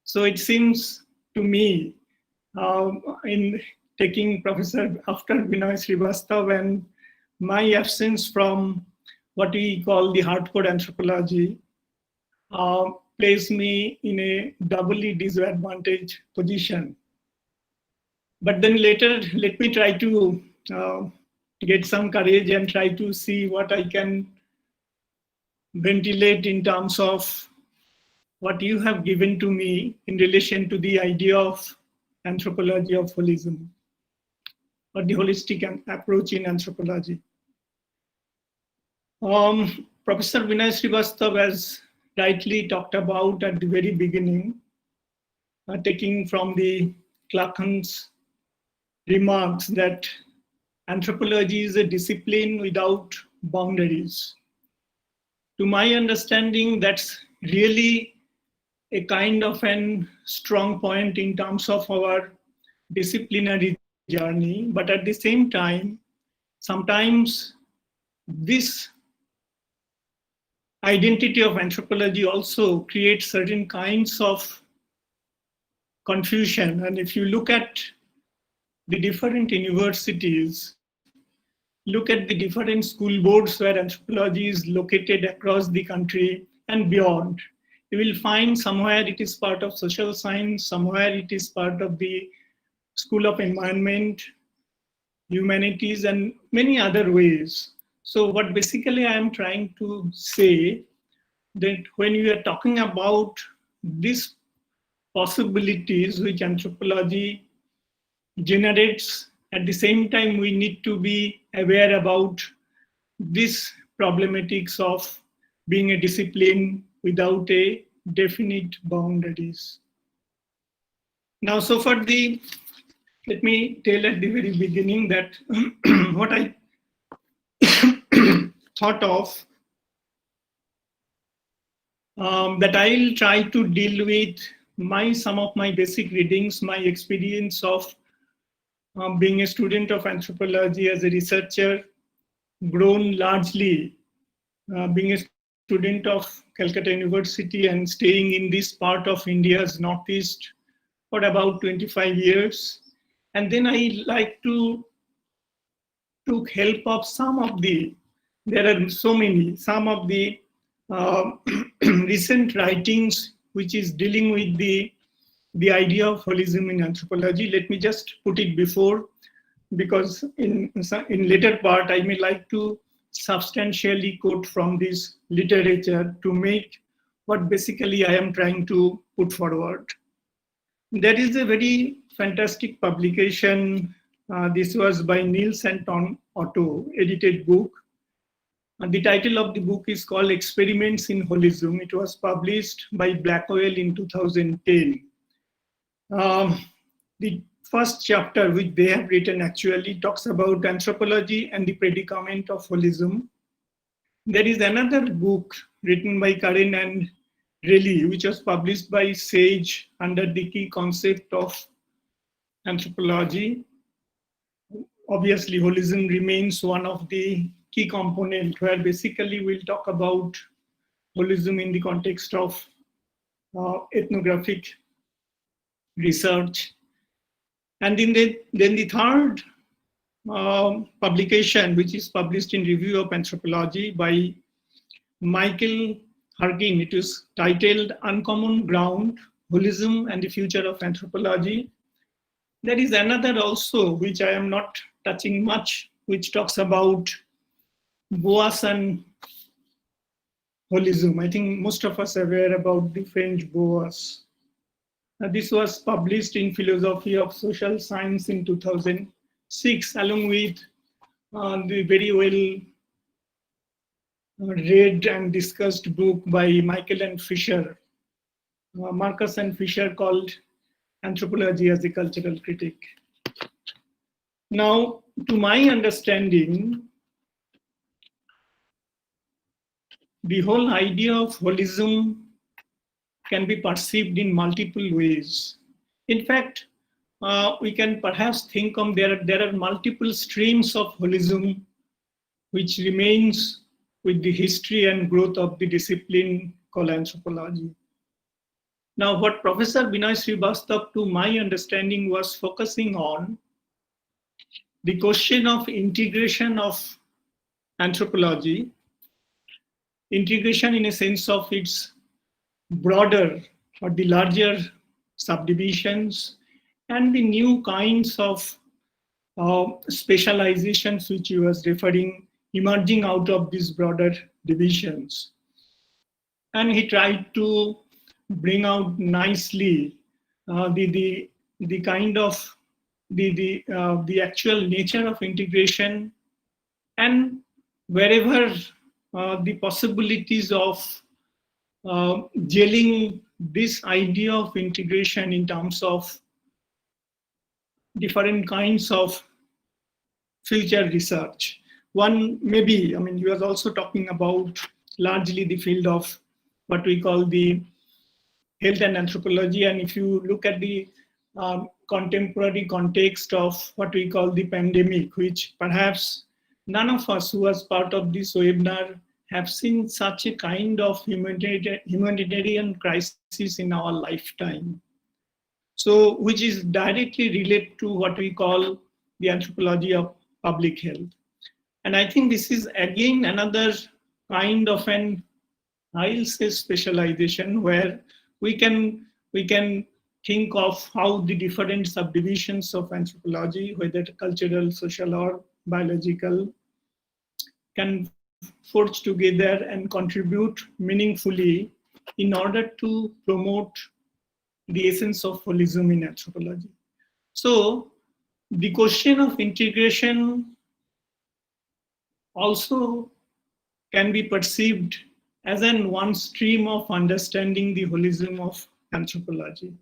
So it seems to me, in taking Professor after Vinay Srivastav and my absence from what we call the hardcore anthropology, placed me in a doubly disadvantaged position. But then later, let me try to get some courage and try to see what I can ventilate in terms of what you have given to me in relation to the idea of anthropology of holism, or the holistic approach in anthropology. Professor Vinay Srivastav has rightly talked about at the very beginning, taking from the Clarkson's remarks that anthropology is a discipline without boundaries. To my understanding, that's really a kind of an strong point in terms of our disciplinary journey, but at the same time, sometimes this identity of anthropology also creates certain kinds of confusion. And if you look at the different universities, look at the different school boards where anthropology is located across the country and beyond, you will find somewhere it is part of social science, somewhere it is part of the School of Environment, Humanities, and many other ways. So what basically I am trying to say, that when we are talking about these possibilities which anthropology generates, at the same time we need to be aware about these problematics of being a discipline without a definite boundaries. Now, so for let me tell at the very beginning that what I thought of, that I'll try to deal with some of my basic readings, my experience of being a student of anthropology as a researcher, grown largely being a student of Calcutta University and staying in this part of India's Northeast for about 25 years. And then I like to took help of some of there are so many, some of the recent writings which is dealing with the idea of holism in anthropology. Let me just put it before, because in later part I may like to substantially quote from this literature to make what basically I am trying to put forward. There is a very fantastic publication. This was by Niels and Otto, edited book. The title of the book is called Experiments in Holism. It was published by Blackwell in 2010. The first chapter, which they have written, actually talks about anthropology and the predicament of holism. There is another book written by Karen and Relly, which was published by Sage under the key concept of anthropology. Obviously, holism remains one of the key components, where basically we'll talk about holism in the context of ethnographic research. And then the third publication, which is published in Review of Anthropology by Michael Harkin, it is titled Uncommon Ground, Holism and the Future of Anthropology. There is another also, which I am not touching much, which talks about Boas and holism. I think most of us are aware about the French Boas. This was published in Philosophy of Social Science in 2006, along with the very well read and discussed book by Michael and Fisher, Marcus and Fisher, called Anthropology as a Cultural Critic. Now, to my understanding, the whole idea of holism can be perceived in multiple ways. In fact, we can perhaps think of there are multiple streams of holism which remains with the history and growth of the discipline called anthropology. Now, what Professor Binoy Srivastav, to my understanding, was focusing on the question of integration of anthropology, integration in a sense of its broader or the larger subdivisions, and the new kinds of specializations which he was referring, emerging out of these broader divisions. And he tried to bring out nicely the kind of the actual nature of integration, and wherever the possibilities of gelling this idea of integration in terms of different kinds of future research. One maybe, I mean, he was also talking about largely the field of what we call the health and anthropology. And if you look at the contemporary context of what we call the pandemic, which perhaps none of us who was part of this webinar have seen such a kind of humanitarian crisis in our lifetime. So, which is directly related to what we call the anthropology of public health. And I think this is again another kind of an, I'll say, specialization where we can think of how the different subdivisions of anthropology, whether cultural, social, or biological, can forge together and contribute meaningfully in order to promote the essence of holism in anthropology. So the question of integration also can be perceived as an one stream of understanding the holism of anthropology.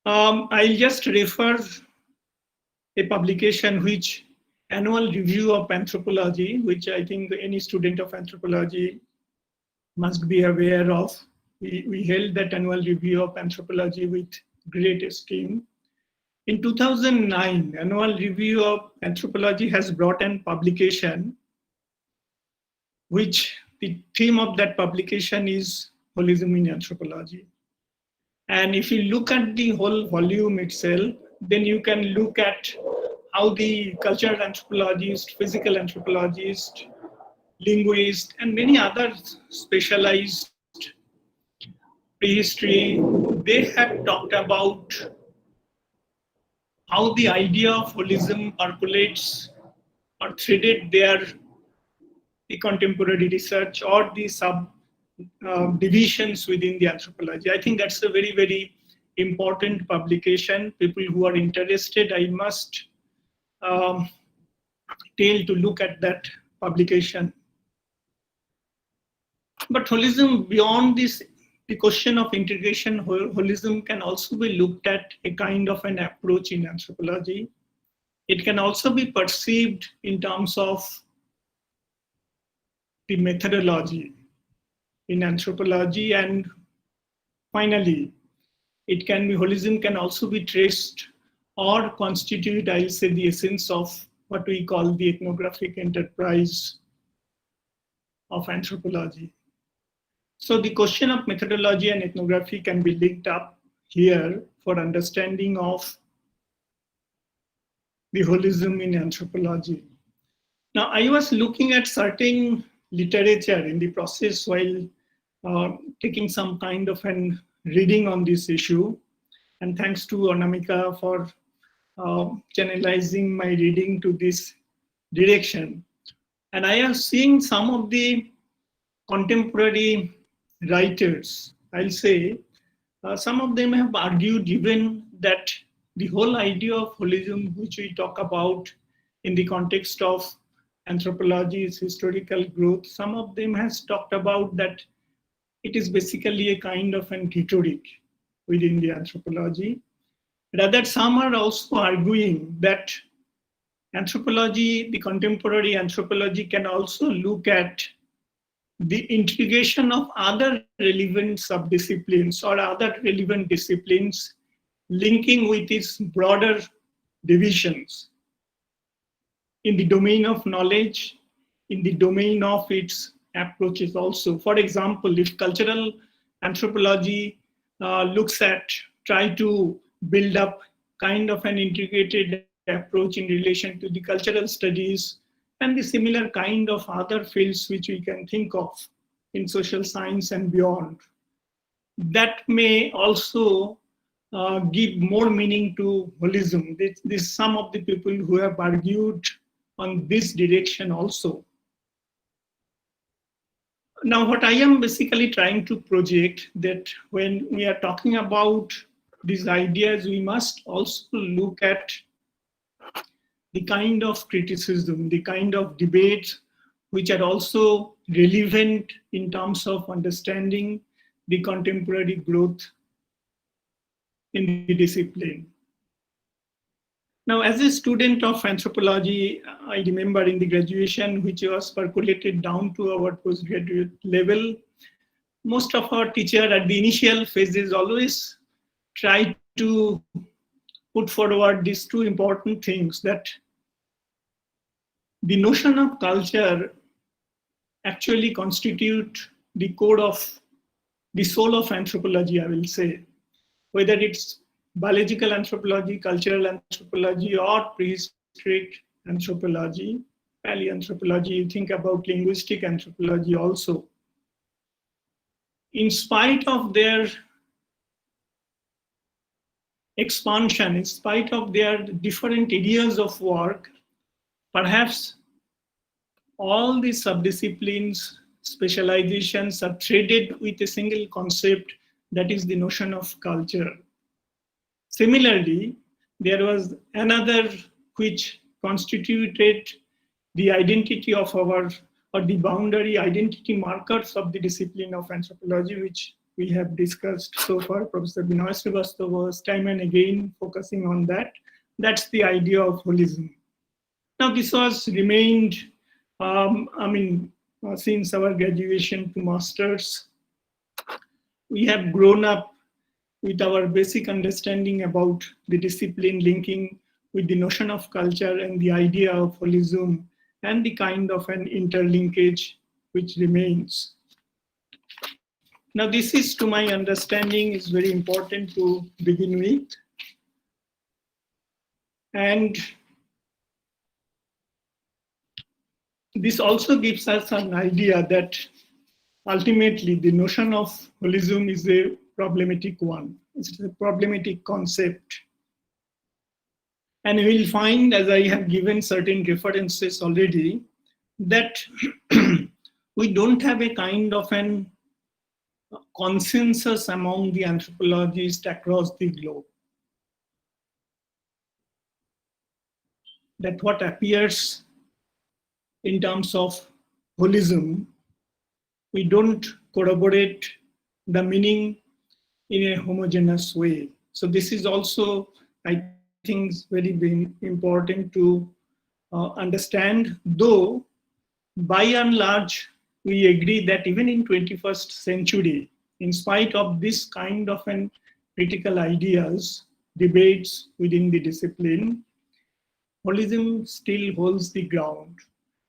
I'll just refer a publication which Annual Review of Anthropology, which I think any student of anthropology must be aware of. We held that Annual Review of Anthropology with great esteem. In 2009, Annual Review of Anthropology has brought an publication which the theme of that publication is holism in anthropology. And if you look at the whole volume itself, then you can look at how the cultural anthropologist, physical anthropologist, linguist, and many other specialized prehistory, they have talked about how the idea of holism percolates or threaded the contemporary research or the divisions within the anthropology. I think that's a very, very important publication. People who are interested, I must tell to look at that publication. But holism, beyond this, the question of integration, holism can also be looked at a kind of an approach in anthropology. It can also be perceived in terms of the methodology in anthropology, and finally, holism can also be traced or constitute, I'll say, the essence of what we call the ethnographic enterprise of anthropology. So the question of methodology and ethnography can be linked up here for understanding of the holism in anthropology. Now, I was looking at certain literature in the process while taking some kind of an reading on this issue. And thanks to Anamika for channelizing my reading to this direction. And I am seeing some of the contemporary writers, I'll say, some of them have argued even that the whole idea of holism, which we talk about in the context of anthropology's historical growth, some of them has talked about that it is basically a kind of an rhetoric within the anthropology. Rather, some are also arguing that anthropology, the contemporary anthropology, can also look at the integration of other relevant subdisciplines or other relevant disciplines linking with its broader divisions in the domain of knowledge, in the domain of its approaches also. For example, if cultural anthropology try to build up kind of an integrated approach in relation to the cultural studies and the similar kind of other fields which we can think of in social science and beyond, that may also give more meaning to holism. This some of the people who have argued on this direction also. Now, what I am basically trying to project that when we are talking about these ideas, we must also look at the kind of criticism, the kind of debates which are also relevant in terms of understanding the contemporary growth in the discipline. Now, as a student of anthropology, I remember in the graduation, which was percolated down to our postgraduate level, most of our teachers at the initial phases always try to put forward these two important things, that the notion of culture actually constitute the core of the soul of anthropology, I will say, whether it's biological anthropology, cultural anthropology, or prehistoric anthropology, paleoanthropology, you think about linguistic anthropology also. In spite of their expansion, in spite of their different areas of work, perhaps all the subdisciplines, specializations are threaded with a single concept, that is the notion of culture. Similarly, there was another which constituted the identity of our or the boundary identity markers of the discipline of anthropology, which we have discussed so far. Professor Binoy Srivastav was time and again focusing on that. That's the idea of holism. Now, this was remained, since our graduation to masters, we have grown up with our basic understanding about the discipline linking with the notion of culture and the idea of holism and the kind of an interlinkage which remains. Now, this is, to my understanding, is very important to begin with. And this also gives us an idea that ultimately the notion of holism is a problematic one. It's a problematic concept. And we will find, as I have given certain references already, that we don't have a kind of an consensus among the anthropologists across the globe. That what appears in terms of holism, we don't corroborate the meaning in a homogeneous way. So this is also, I think, very important to understand, though by and large, we agree that even in 21st century, in spite of this kind of an critical ideas, debates within the discipline, holism still holds the ground.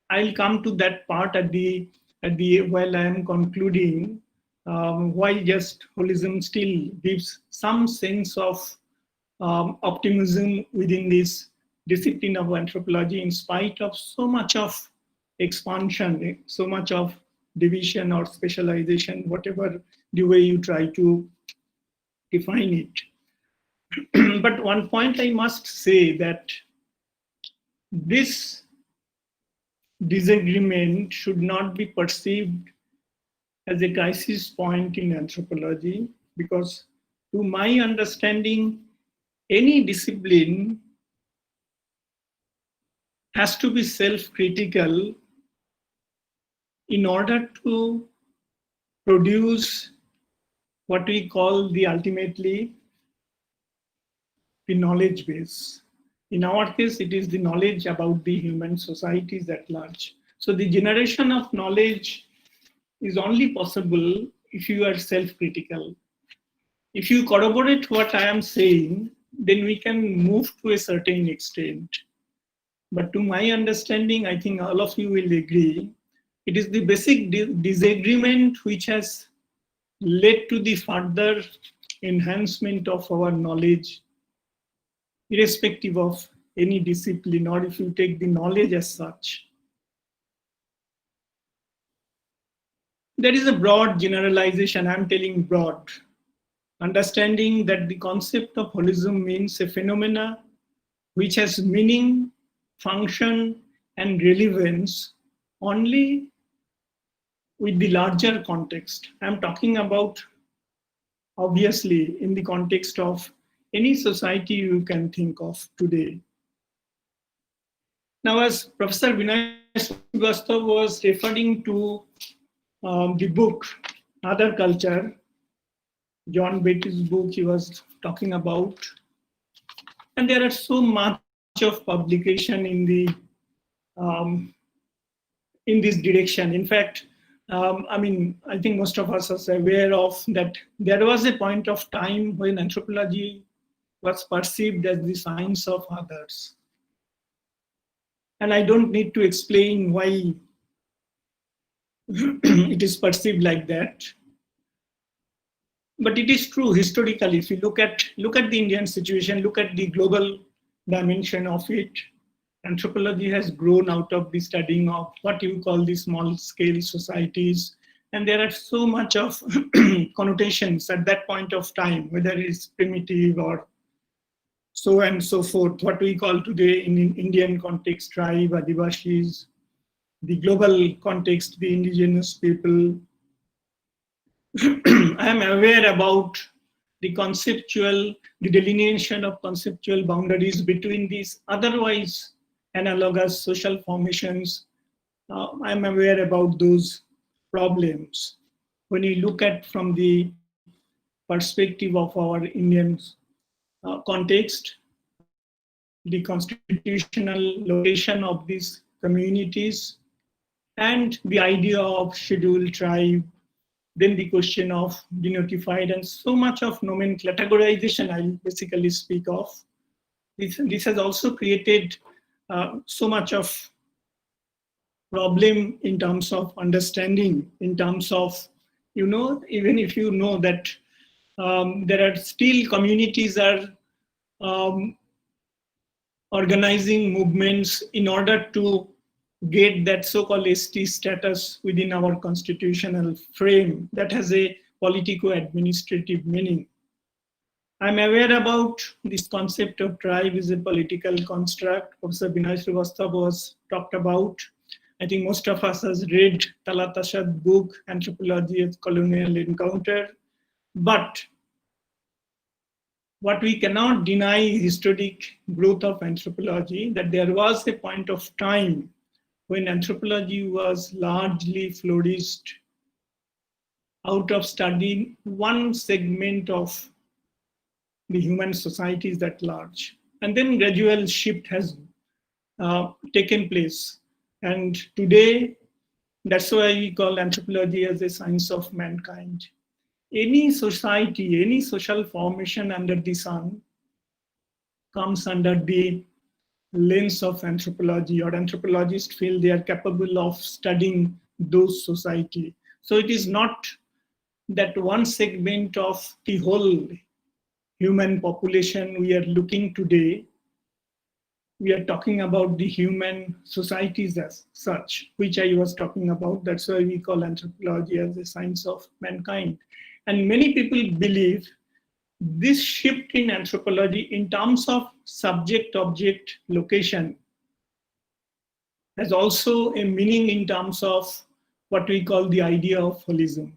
I'll come to that part while I am concluding, why just holism still gives some sense of optimism within this discipline of anthropology in spite of so much of expansion, so much of division or specialization, whatever the way you try to define it. But one point I must say that this disagreement should not be perceived as a crisis point in anthropology, because to my understanding, any discipline has to be self-critical in order to produce what we call the ultimately the knowledge base. In our case, it is the knowledge about the human societies at large. So the generation of knowledge is only possible if you are self-critical. If you corroborate what I am saying, then we can move to a certain extent. But to my understanding, I think all of you will agree, it is the basic disagreement which has led to the further enhancement of our knowledge, irrespective of any discipline, or if you take the knowledge as such. There is a broad generalization, I'm telling broad, understanding that the concept of holism means a phenomena which has meaning, function, and relevance only with the larger context. I'm talking about, obviously, in the context of any society you can think of today. Now, as Professor Vinay Srivastav was referring to the book, Other Culture, John Beatty's book he was talking about, and there are so much of publication in the in this direction. In fact, I think most of us are aware of that there was a point of time when anthropology was perceived as the science of others. And I don't need to explain why it is perceived like that. But it is true historically. If you look at the Indian situation, look at the global dimension of it, anthropology has grown out of the studying of what you call the small scale societies. And there are so much of connotations at that point of time, whether it's primitive or so and so forth, what we call today in Indian context, tribe, Adivashis, the global context, the indigenous people. I am aware about the delineation of conceptual boundaries between these otherwise analogous social formations I'm aware about those problems. When you look at from the perspective of our Indian context, the constitutional location of these communities, and the idea of scheduled tribe, then the question of denotified, and so much of categorization I basically speak of. This has also created so much of problem in terms of understanding, in terms of, even if you know that there are still communities are organizing movements in order to get that so-called ST status within our constitutional frame that has a politico-administrative meaning. I'm aware about this concept of tribe is a political construct. Professor Vinay Srivastav was talked about. I think most of us has read Talat Asad's book, Anthropology as Colonial Encounter. But what we cannot deny is historic growth of anthropology, that there was a point of time when anthropology was largely flourished out of studying one segment of the human societies at large. And then gradual shift has taken place. And today, that's why we call anthropology as a science of mankind. Any society, any social formation under the sun comes under the lens of anthropology, or anthropologists feel they are capable of studying those society. So it is not that one segment of the whole human population we are looking today. We are talking about the human societies as such, which I was talking about. That's why we call anthropology as a science of mankind. And many people believe this shift in anthropology in terms of subject-object location has also a meaning in terms of what we call the idea of holism.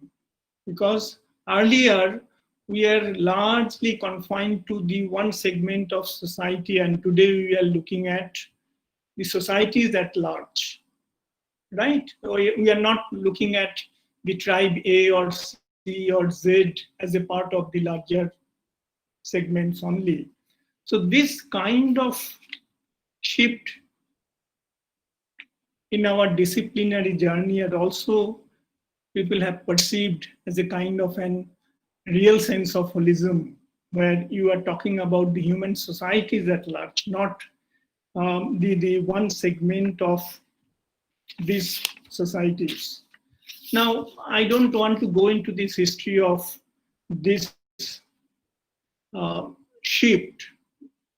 Because earlier, we are largely confined to the one segment of society, and today we are looking at the societies at large, right? We are not looking at the tribe A or C or Z as a part of the larger segments only. So this kind of shift in our disciplinary journey and also people have perceived as a kind of an real sense of holism, where you are talking about the human societies at large, not the one segment of these societies. Now, I don't want to go into this history of this shift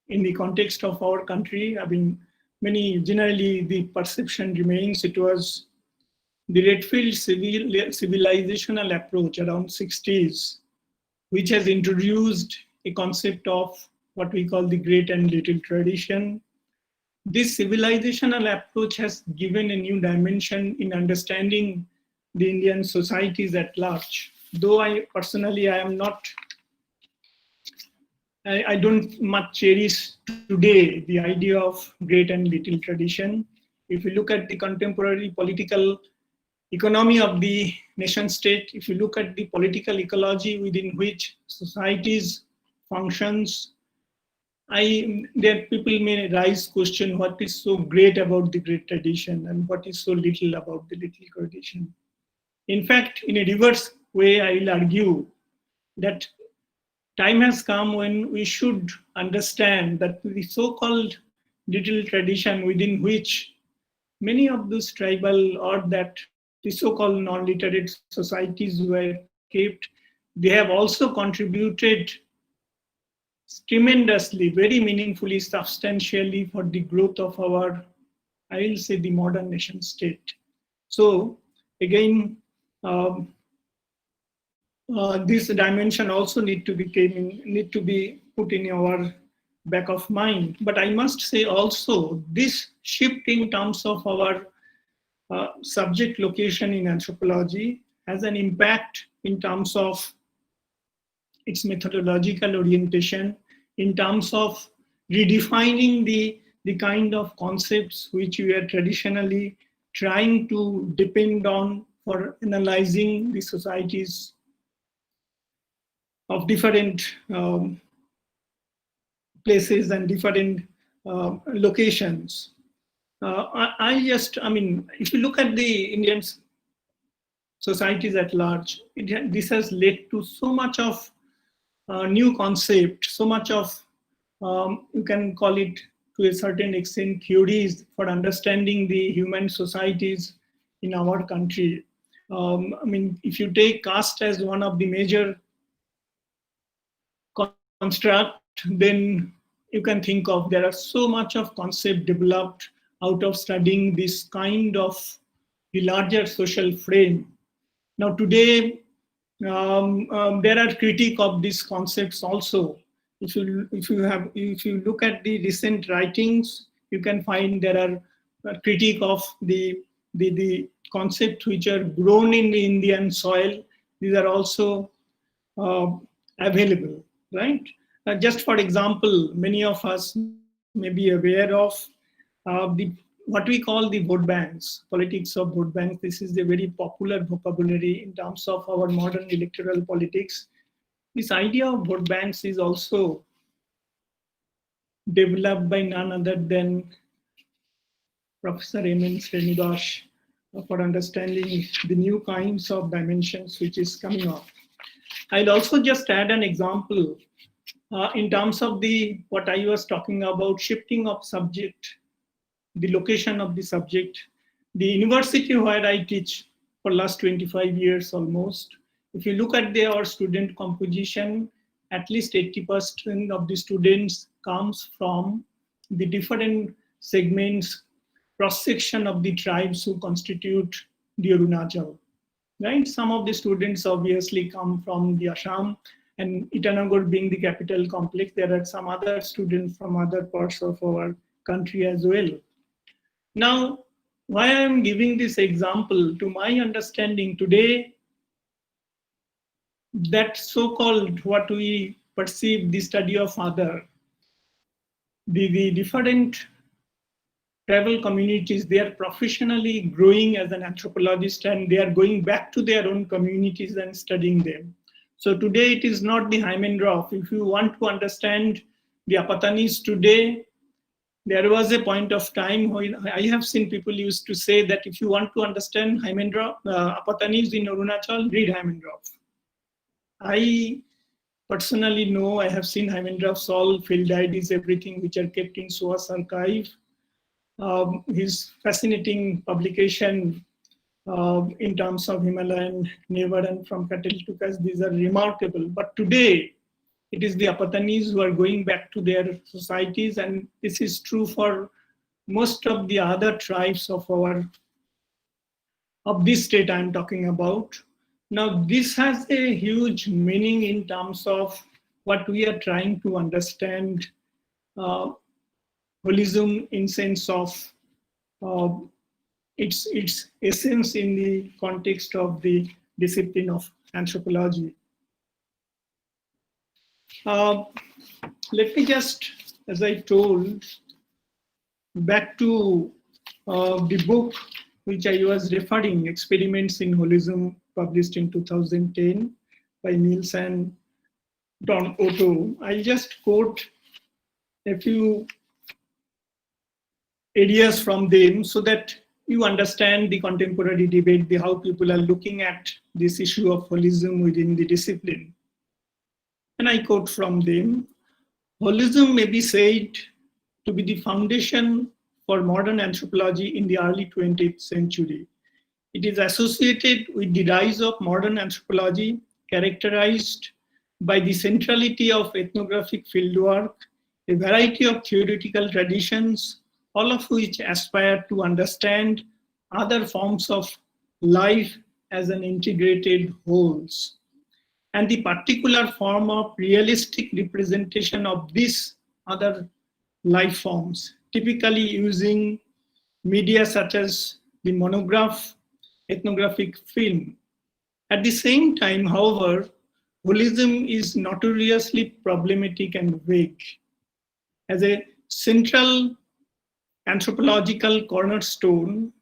in the context of our country. I mean, generally the perception remains it was the Redfield civilizational approach around 60s, which has introduced a concept of what we call the great and little tradition. This civilizational approach has given a new dimension in understanding the Indian societies at large. Though I don't much cherish today the idea of great and little tradition. If you look at the contemporary political economy of the nation state, if you look at the political ecology within which societies functions, there people may raise question what is so great about the great tradition and what is so little about the little tradition. In fact, in a reverse way, I will argue that time has come when we should understand that the so-called little tradition within which many of those tribal or that the so-called non-literate societies were kept, they have also contributed tremendously, very meaningfully, substantially for the growth of our, I will say, the modern nation state. So again, this dimension also need to be put in our back of mind. But I must say also, this shift in terms of our subject location in anthropology has an impact in terms of its methodological orientation, in terms of redefining the kind of concepts which we are traditionally trying to depend on for analyzing the societies of different places and different locations. I mean, if you look at the Indian societies at large, this has led to so much of new concept, so much of, you can call it to a certain extent, theories for understanding the human societies in our country. I mean, if you take caste as one of the major construct, then you can think of there are so much of concept developed out of studying this kind of the larger social frame. Now today, there are critique of these concepts also. If you look at the recent writings, you can find there are a critique of the concepts which are grown in the Indian soil. These are also available, right? Just for example, many of us may be aware of what we call the vote banks, politics of vote banks. This is a very popular vocabulary in terms of our modern electoral politics. This idea of vote banks is also developed by none other than Professor M.N. Srinivas for understanding the new kinds of dimensions which is coming up. I'll also just add an example in terms of what I was talking about, shifting of subject, the location of the subject. The university where I teach for last 25 years almost, if you look at our student composition, at least 80% of the students comes from the different segments, cross-section of the tribes who constitute the Arunachal. Right? Some of the students obviously come from the Assam, and Itanagar being the capital complex, there are some other students from other parts of our country as well. Now, why I am giving this example, to my understanding today, that so-called what we perceive the study of other, the different tribal communities, they are professionally growing as an anthropologist, and they are going back to their own communities and studying them. So today it is not the Heimendorf. If you want to understand the Apatanis today, there was a point of time when I have seen people used to say that if you want to understand Heimendorf, Apatanis in Arunachal, read Heimendorf. I personally know, I have seen Heimendorf's all field IDs, everything which are kept in SOAS archive. His fascinating publication in terms of Himalayan neighbor and from cattle to caste, these are remarkable. But today, it is the Apatanis who are going back to their societies, and this is true for most of the other tribes of this state I'm talking about. Now, this has a huge meaning in terms of what we are trying to understand holism in sense of its essence in the context of the discipline of anthropology. Let me just, as I told, back to the book which I was referring, Experiments in Holism, published in 2010 by Niels and Don Otto. I just quote a few areas from them so that you understand the contemporary debate, how people are looking at this issue of holism within the discipline. And I quote from them, holism may be said to be the foundation for modern anthropology in the early 20th century. It is associated with the rise of modern anthropology, characterized by the centrality of ethnographic fieldwork, a variety of theoretical traditions, all of which aspire to understand other forms of life as an integrated wholes. And the particular form of realistic representation of these other life forms, typically using media such as the monograph, ethnographic film. At the same time, however, holism is notoriously problematic and vague. As a central anthropological cornerstone,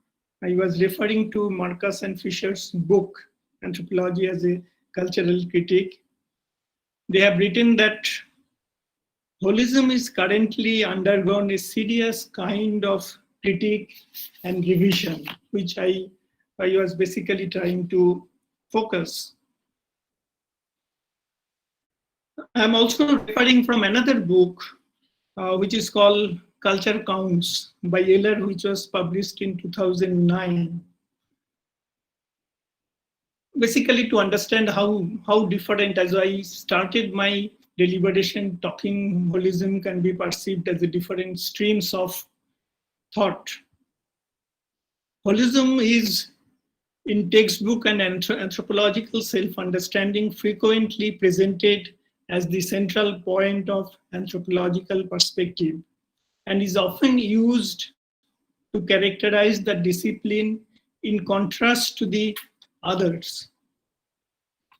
I was referring to Marcus and Fisher's book, Anthropology as a Cultural Critique. They have written that holism is currently undergone a serious kind of critique and revision, which I was basically trying to focus. I'm also referring from another book, which is called Culture Counts by Eller, which was published in 2009. Basically, to understand how different, as I started my deliberation talking, holism can be perceived as a different streams of thought. Holism is in textbook and anthropological self-understanding frequently presented as the central point of anthropological perspective and is often used to characterize the discipline in contrast to the others.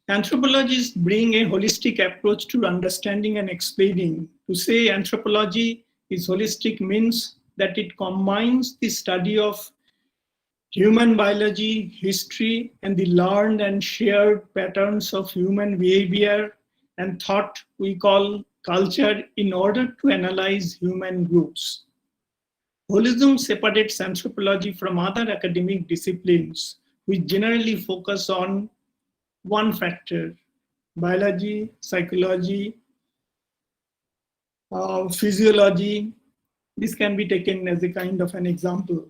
Anthropologists bring a holistic approach to understanding and explaining. To say anthropology is holistic means that it combines the study of human biology, history, and the learned and shared patterns of human behavior and thought we call culture in order to analyze human groups. Holism separates anthropology from other academic disciplines, which generally focus on one factor: biology, psychology, physiology. This can be taken as a kind of an example.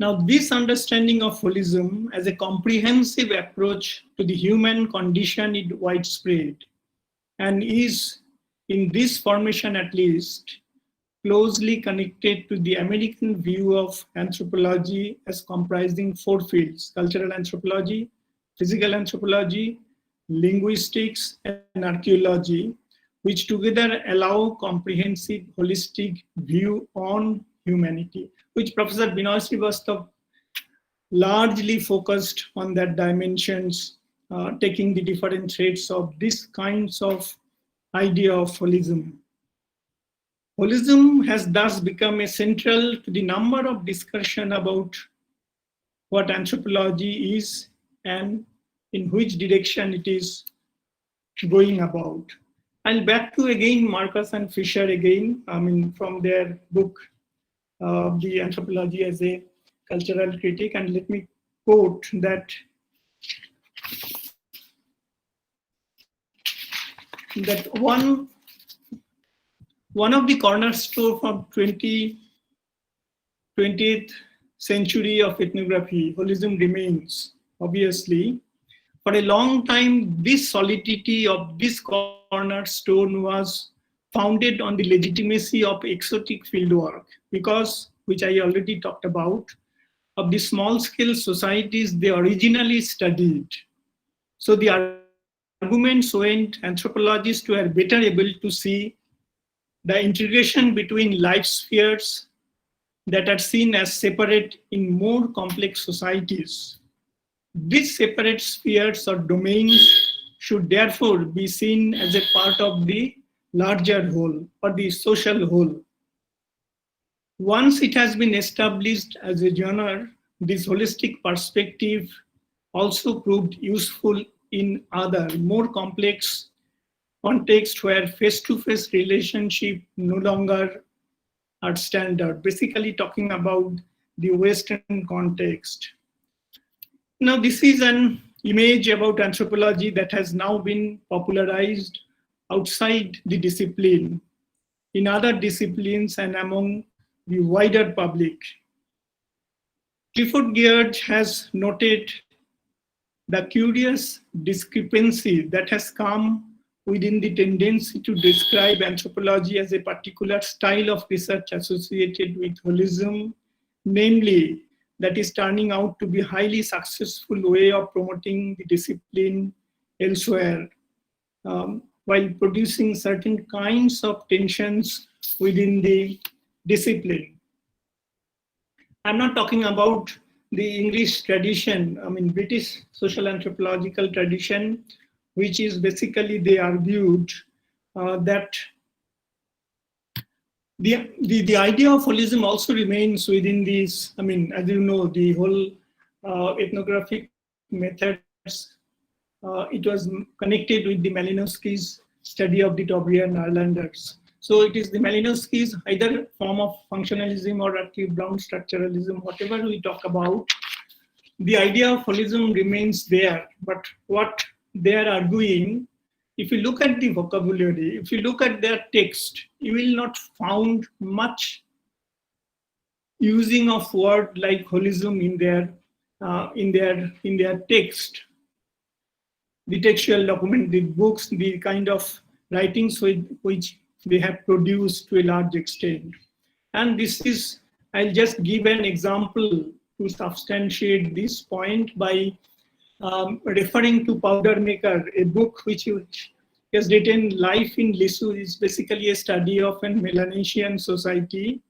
Now, this understanding of holism as a comprehensive approach to the human condition is widespread and is, in this formation at least, closely connected to the American view of anthropology as comprising four fields: cultural anthropology, physical anthropology, linguistics, and archaeology, which together allow comprehensive holistic view on humanity, which Professor Binoy Srivastav largely focused on that dimensions, taking the different traits of these kinds of idea of holism. Holism has thus become a central to the number of discussion about what anthropology is and in which direction it is going about. I'll back to again Marcus and Fisher again, from their book, The Anthropology as a Cultural Critique, and let me quote that one of the cornerstones from 20th century of ethnography, holism remains, obviously. For a long time, this solidity of this cornerstone was founded on the legitimacy of exotic fieldwork, because, which I already talked about, of the small-scale societies they originally studied. So the arguments went anthropologists were better able to see the integration between life spheres that are seen as separate in more complex societies. These separate spheres or domains should therefore be seen as a part of the larger whole or the social whole. Once it has been established as a genre, this holistic perspective also proved useful in other, more complex contexts where face-to-face relationship no longer are standard, basically talking about the Western context. Now, this is an image about anthropology that has now been popularized outside the discipline, in other disciplines and among the wider public. Clifford Geertz has noted the curious discrepancy that has come within the tendency to describe anthropology as a particular style of research associated with holism, namely, that is turning out to be a highly successful way of promoting the discipline elsewhere, while producing certain kinds of tensions within the discipline. I'm not talking about the English tradition, British social anthropological tradition, which is basically they argued that the idea of holism also remains within these. I mean, as you know, the whole ethnographic methods, it was connected with the Malinowski's study of the Tabrian Irelanders. So it is the Malinowski's either form of functionalism or active Brown structuralism, whatever we talk about, the idea of holism remains there. But what they are arguing, if you look at the vocabulary, if you look at their text, you will not find much using of word like holism in their text. The textual document, the books, the kind of writings which they have produced to a large extent. And this is, I'll just give an example to substantiate this point by referring to Powder Maker, a book which has written, Life in Lisu is basically a study of a Melanesian society.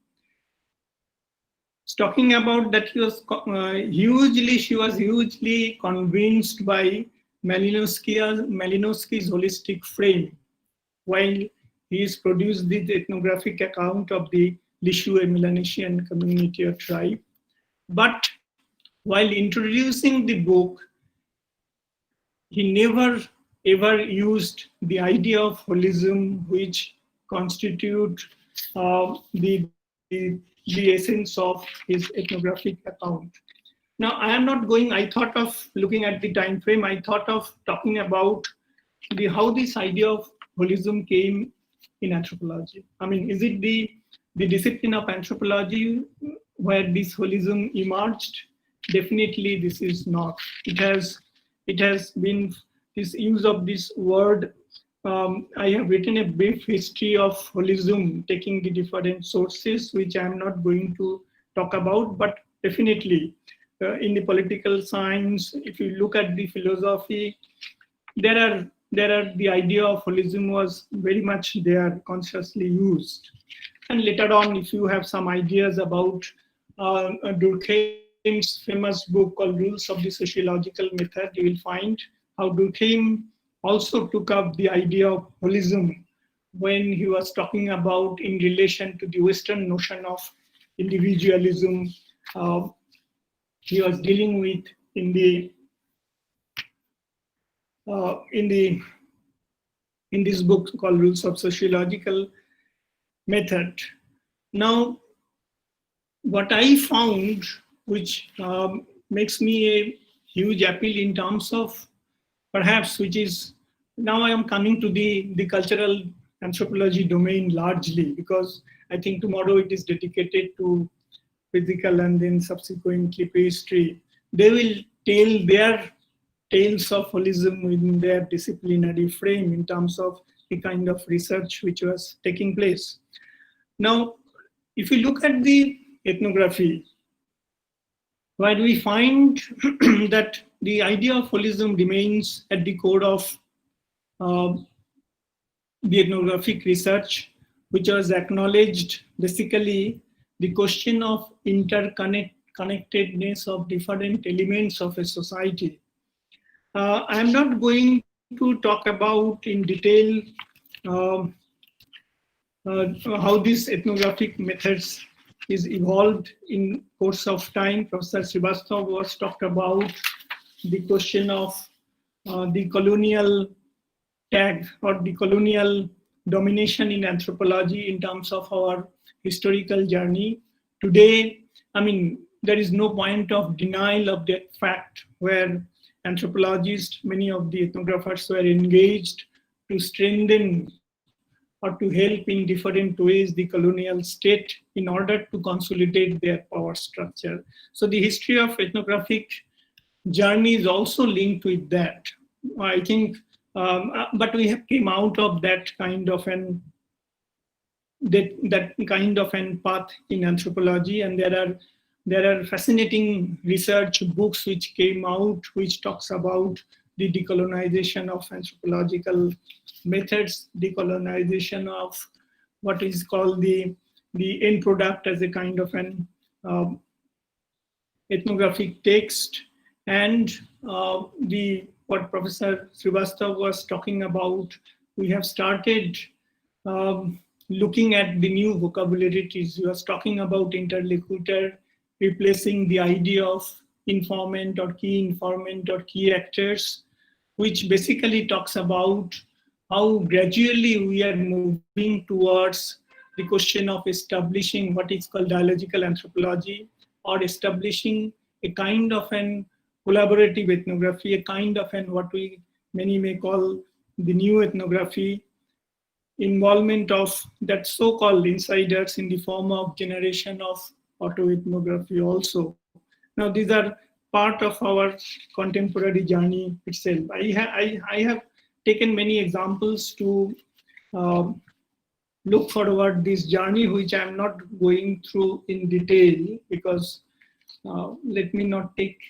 It's talking about that she was hugely convinced by Malinowski's holistic frame, while he has produced the ethnographic account of the Lisu, a Melanesian community or tribe. But while introducing the book, he never ever used the idea of holism, which constitute the essence of his ethnographic account. Now, I am not going, I thought of looking at the time frame, I thought of talking about how this idea of holism came in anthropology. I mean, is it the discipline of anthropology where this holism emerged? Definitely this is not. It has been this use of this word. I have written a brief history of holism, taking the different sources, which I am not going to talk about, but definitely in the political science, if you look at the philosophy, there are the idea of holism was very much there, consciously used. And later on, if you have some ideas about Durkheim's famous book called Rules of the Sociological Method, you will find how Durkheim also took up the idea of holism when he was talking about in relation to the Western notion of individualism. He was dealing with in this book called Rules of Sociological Method. Now, what I found, which makes me a huge appeal in terms of perhaps, which is, now I am coming to the cultural anthropology domain largely, because I think tomorrow it is dedicated to physical and then subsequently prehistory. They will tell their tales of holism in their disciplinary frame in terms of the kind of research which was taking place. Now, if you look at the ethnography, where we find that the idea of holism remains at the core of the ethnographic research, which was acknowledged basically the question of interconnectedness of different elements of a society. I am not going to talk about in detail how these ethnographic methods is evolved in course of time. Professor Srivastav was talked about the question of the colonial tag or the colonial domination in anthropology in terms of our historical journey. Today, I mean, there is no point of denial of that fact, where anthropologists, many of the ethnographers were engaged to strengthen or to help in different ways the colonial state in order to consolidate their power structure. So the history of ethnographic journey is also linked with that. I think, but we have came out of that kind of an path in anthropology, and there are fascinating research books which came out which talks about the decolonization of anthropological methods, decolonization of what is called the end product as a kind of an ethnographic text, and what Professor Srivastav was talking about. We have started looking at the new vocabularies. You was talking about interlocutor, replacing the idea of informant or key actors, which basically talks about how gradually we are moving towards the question of establishing what is called dialogical anthropology, or establishing a kind of an collaborative ethnography, a kind of an what we many may call the new ethnography, involvement of that so-called insiders in the form of generation of autoethnography also. Now these are part of our contemporary journey itself. I have taken many examples to look forward this journey, which I'm not going through in detail because let me not take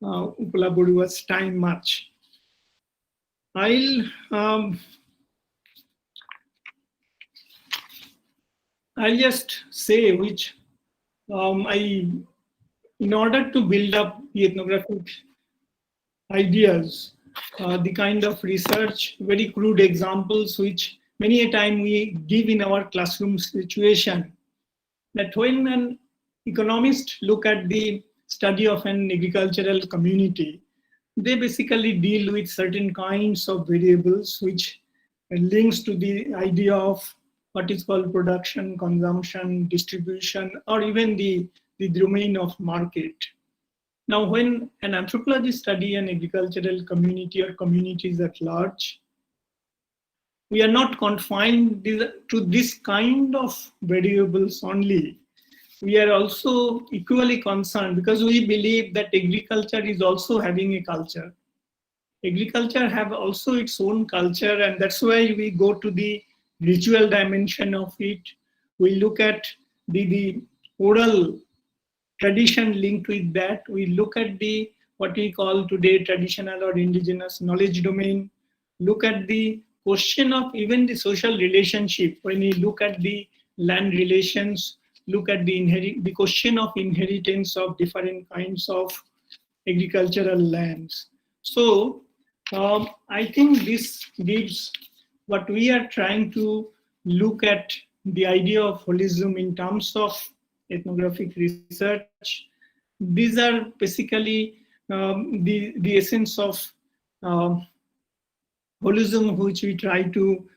Upala Borua's time much. I'll just say which in order to build up the ethnographic ideas, the kind of research, very crude examples which many a time we give in our classroom situation, that when an economist look at the study of an agricultural community, they basically deal with certain kinds of variables which links to the idea of what is called production, consumption, distribution, or even the domain of market. Now, when an anthropologist study an agricultural community or communities at large, we are not confined to this kind of variables only. We are also equally concerned because we believe that agriculture is also having a culture. Agriculture have also its own culture, and that's why we go to the ritual dimension of it. We look at the oral tradition linked with that. We look at the what we call today traditional or indigenous knowledge domain. Look at the question of even the social relationship. When we look at the land relations, look at the question of inheritance of different kinds of agricultural lands. So I think this gives what we are trying to look at the idea of holism in terms of ethnographic research. These are basically the essence of holism which we try to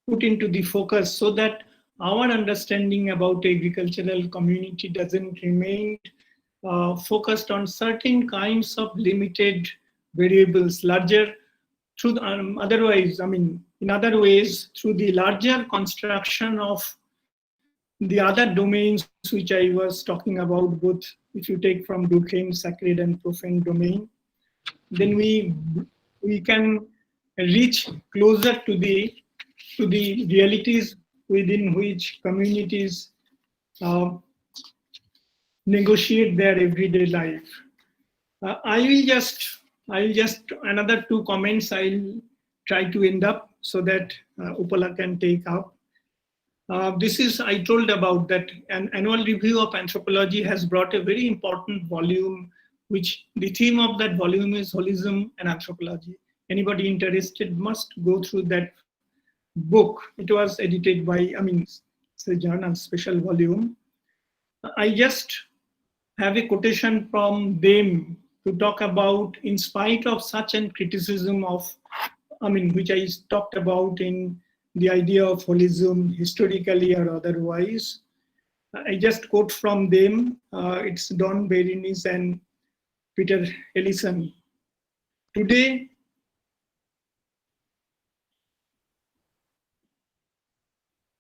put into the focus so that our understanding about agricultural community doesn't remain focused on certain kinds of limited variables, larger through otherwise, in other ways, through the larger construction of the other domains which I was talking about, both if you take from Durkheim, sacred and profane domain, then we can reach closer to the realities within which communities negotiate their everyday life. I'll just another two comments I'll try to end up so that Upala can take up. This is, I told about that an annual review of anthropology has brought a very important volume, which the theme of that volume is holism and anthropology. Anybody interested must go through that book. It was edited by, it's a journal, special volume. I just have a quotation from them to talk about, in spite of such an criticism of, which I talked about in the idea of holism, historically or otherwise. I just quote from them. It's Don Berenice and Peter Ellison. Today,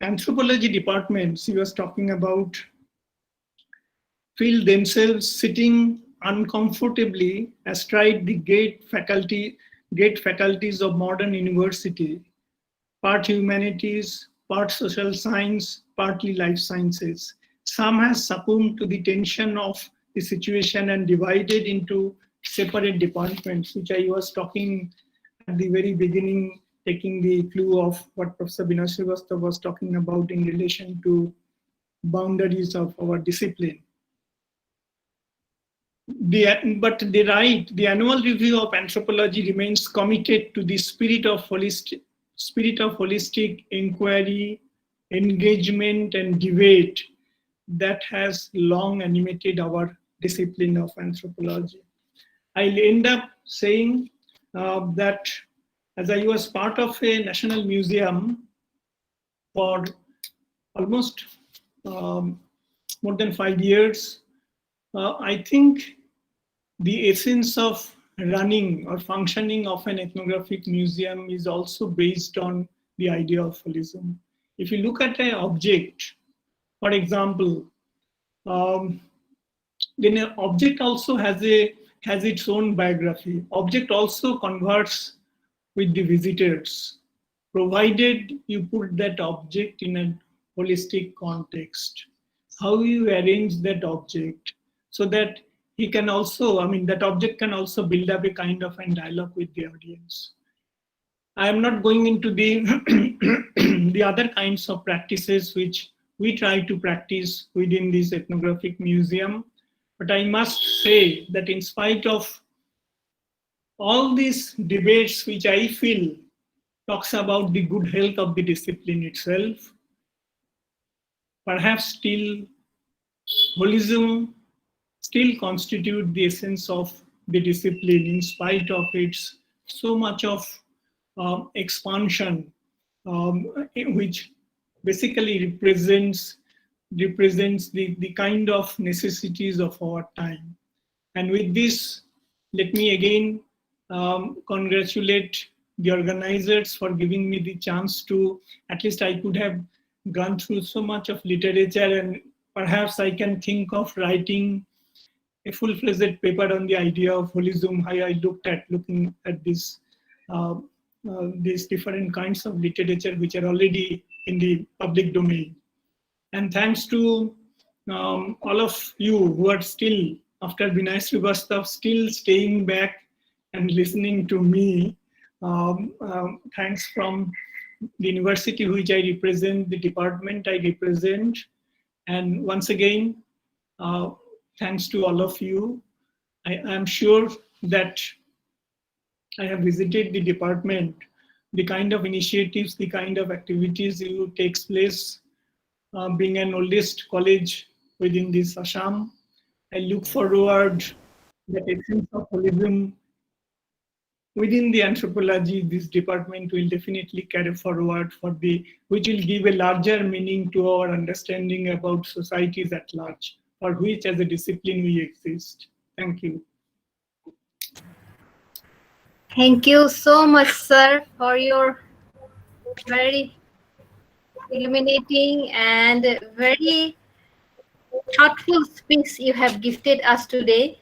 anthropology departments, he was talking about, feel themselves sitting uncomfortably astride the great faculties of modern university, part humanities, part social science, partly life sciences. Some have succumbed to the tension of the situation and divided into separate departments, which I was talking at the very beginning, taking the clue of what Professor Srivastav was talking about in relation to boundaries of our discipline. But they write, the annual review of anthropology remains committed to the spirit of holistic inquiry, engagement and debate that has long animated our discipline of anthropology. I'll end up saying that as I was part of a national museum for almost more than 5 years, I think the essence of running or functioning of an ethnographic museum is also based on the idea of holism. If you look at an object, for example, then an object also has its own biography. Object also converts with the visitors, provided you put that object in a holistic context. How you arrange that object so that he can also, that object can also build up a kind of a dialogue with the audience. I am not going into the the other kinds of practices which we try to practice within this ethnographic museum, but I must say that in spite of all these debates which I feel talks about the good health of the discipline itself, perhaps still holism still constitute the essence of the discipline in spite of its so much of expansion, which basically represents the kind of necessities of our time. And with this, let me again congratulate the organizers for giving me the chance to, at least I could have gone through so much of literature, and perhaps I can think of writing a full-fledged paper on the idea of holism, how I looking at this these different kinds of literature which are already in the public domain. And thanks to all of you who are still, after Vinay Srivastav, still staying back and listening to me. Thanks from the university which I represent, the department I represent. And once again, thanks to all of you. I am sure that I have visited the department, the kind of initiatives, the kind of activities you takes place, being an oldest college within this Assam. I look forward that essence of holism within the anthropology, this department will definitely carry forward which will give a larger meaning to our understanding about societies at large, for which as a discipline we exist. Thank you. Thank you so much, sir, for your very illuminating and very thoughtful speech you have gifted us today.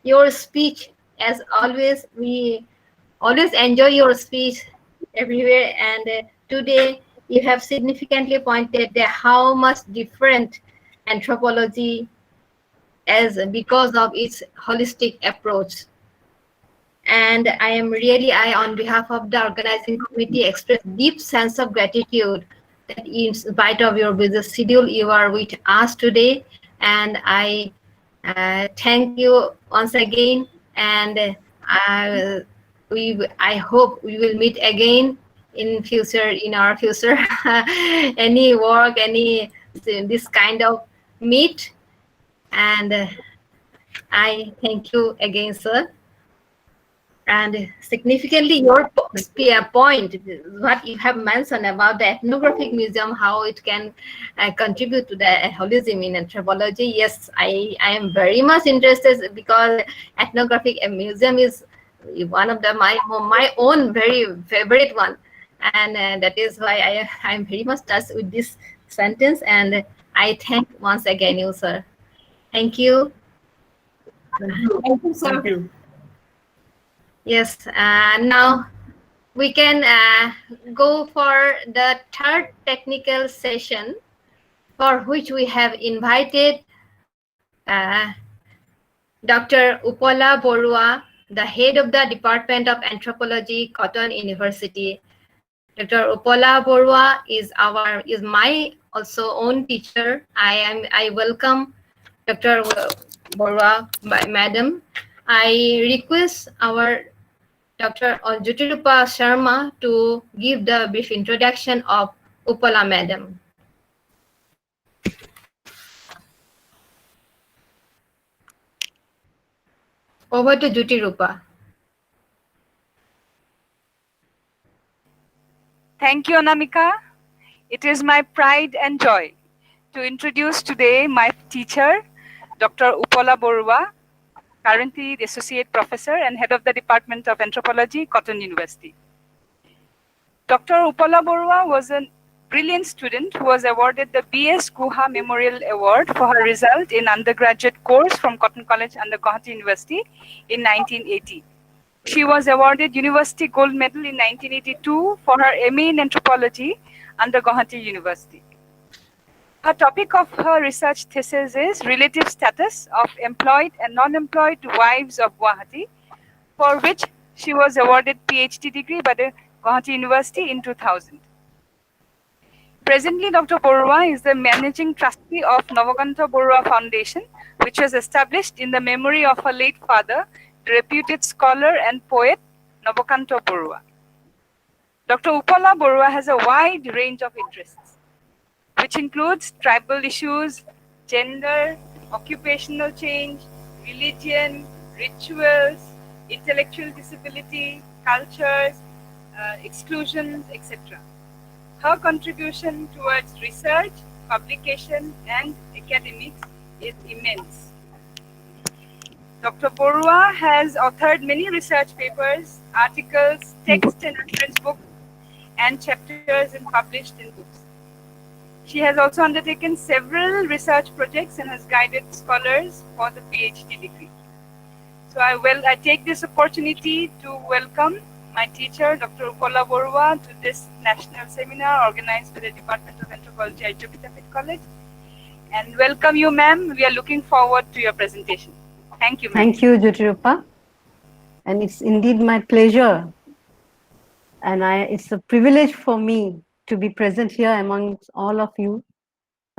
Your speech, as always, we always enjoy your speech everywhere, and today you have significantly pointed that how much different anthropology is because of its holistic approach. And I, on behalf of the organizing committee, express deep sense of gratitude that in spite of your busy schedule, you are with us today. And I thank you once again. And I hope we will meet again in our future, any work, this kind of meet. And I thank you again, sir. And significantly, your point, what you have mentioned about the ethnographic museum, how it can contribute to the holism in anthropology. Yes, I am very much interested, because ethnographic museum is one of my own very favorite one, and that is why I am very much touched with this sentence. And I thank once again you, sir. Thank you. Thank you, sir. Thank you. Yes, now we can go for the third technical session, for which we have invited Dr. Upala Borua, the head of the Department of Anthropology, Cotton University. Dr. Upala Borua is my also own teacher. I welcome Dr. Borua, Madam. I request our Dr. Jyotirupa Sharma to give the brief introduction of Upala Madam. Over to Jyoti Rupa. Thank you, Anamika. It is my pride and joy to introduce today my teacher, Dr. Upala Borua, currently the Associate Professor and Head of the Department of Anthropology, Cotton University. Dr. Upala Borua was a brilliant student who was awarded the B.S. Guha Memorial Award for her result in undergraduate course from Cotton College under Guwahati University in 1980. She was awarded University Gold Medal in 1982 for her MA in Anthropology under Guwahati University. Her topic of her research thesis is Relative Status of Employed and Non-Employed Wives of Guwahati, for which she was awarded PhD degree by the Guwahati University in 2000. Presently, Dr. Borua is the managing trustee of Navakanta Borua Foundation, which was established in the memory of her late father, the reputed scholar and poet Navakanta Borua. Dr. Upala Borua has a wide range of interests, which includes tribal issues, gender, occupational change, religion, rituals, intellectual disability, cultures, exclusions, etc. Her contribution towards research, publication, and academics is immense. Dr. Borua has authored many research papers, articles, text and reference books, and chapters and published in books. She has also undertaken several research projects and has guided scholars for the PhD degree. So I take this opportunity to welcome my teacher, Dr. Upala Borua, to this national seminar organized by the Department of Anthropology, Arya Vidyapeth College. And welcome you, ma'am. We are looking forward to your presentation. Thank you, ma'am. Thank you, Jyoti Rupa. And it's indeed my pleasure. And it's a privilege for me to be present here amongst all of you,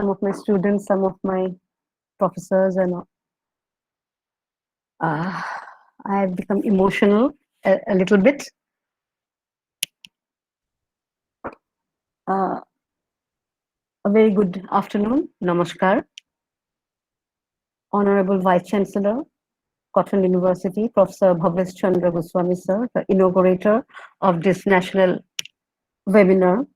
some of my students, some of my professors, and I have become emotional a little bit. A very good afternoon, namaskar. Honorable Vice Chancellor, Cotton University, Professor Bhavesh Chandra Goswami, sir, the inaugurator of this national webinar.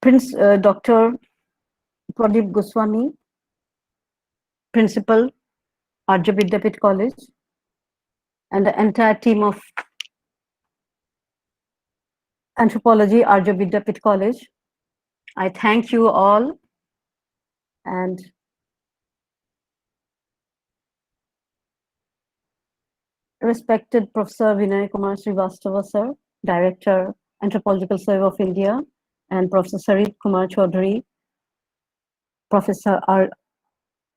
Prince Dr. Pradeep Goswami, Principal, Arya Vidyapeth College, and the entire team of Anthropology, Arya Vidyapeth College. I thank you all, and respected Professor Vinay Kumar Srivastav, sir, Director, Anthropological Survey of India, and Professor Sarit Kumar Chaudhary, Professor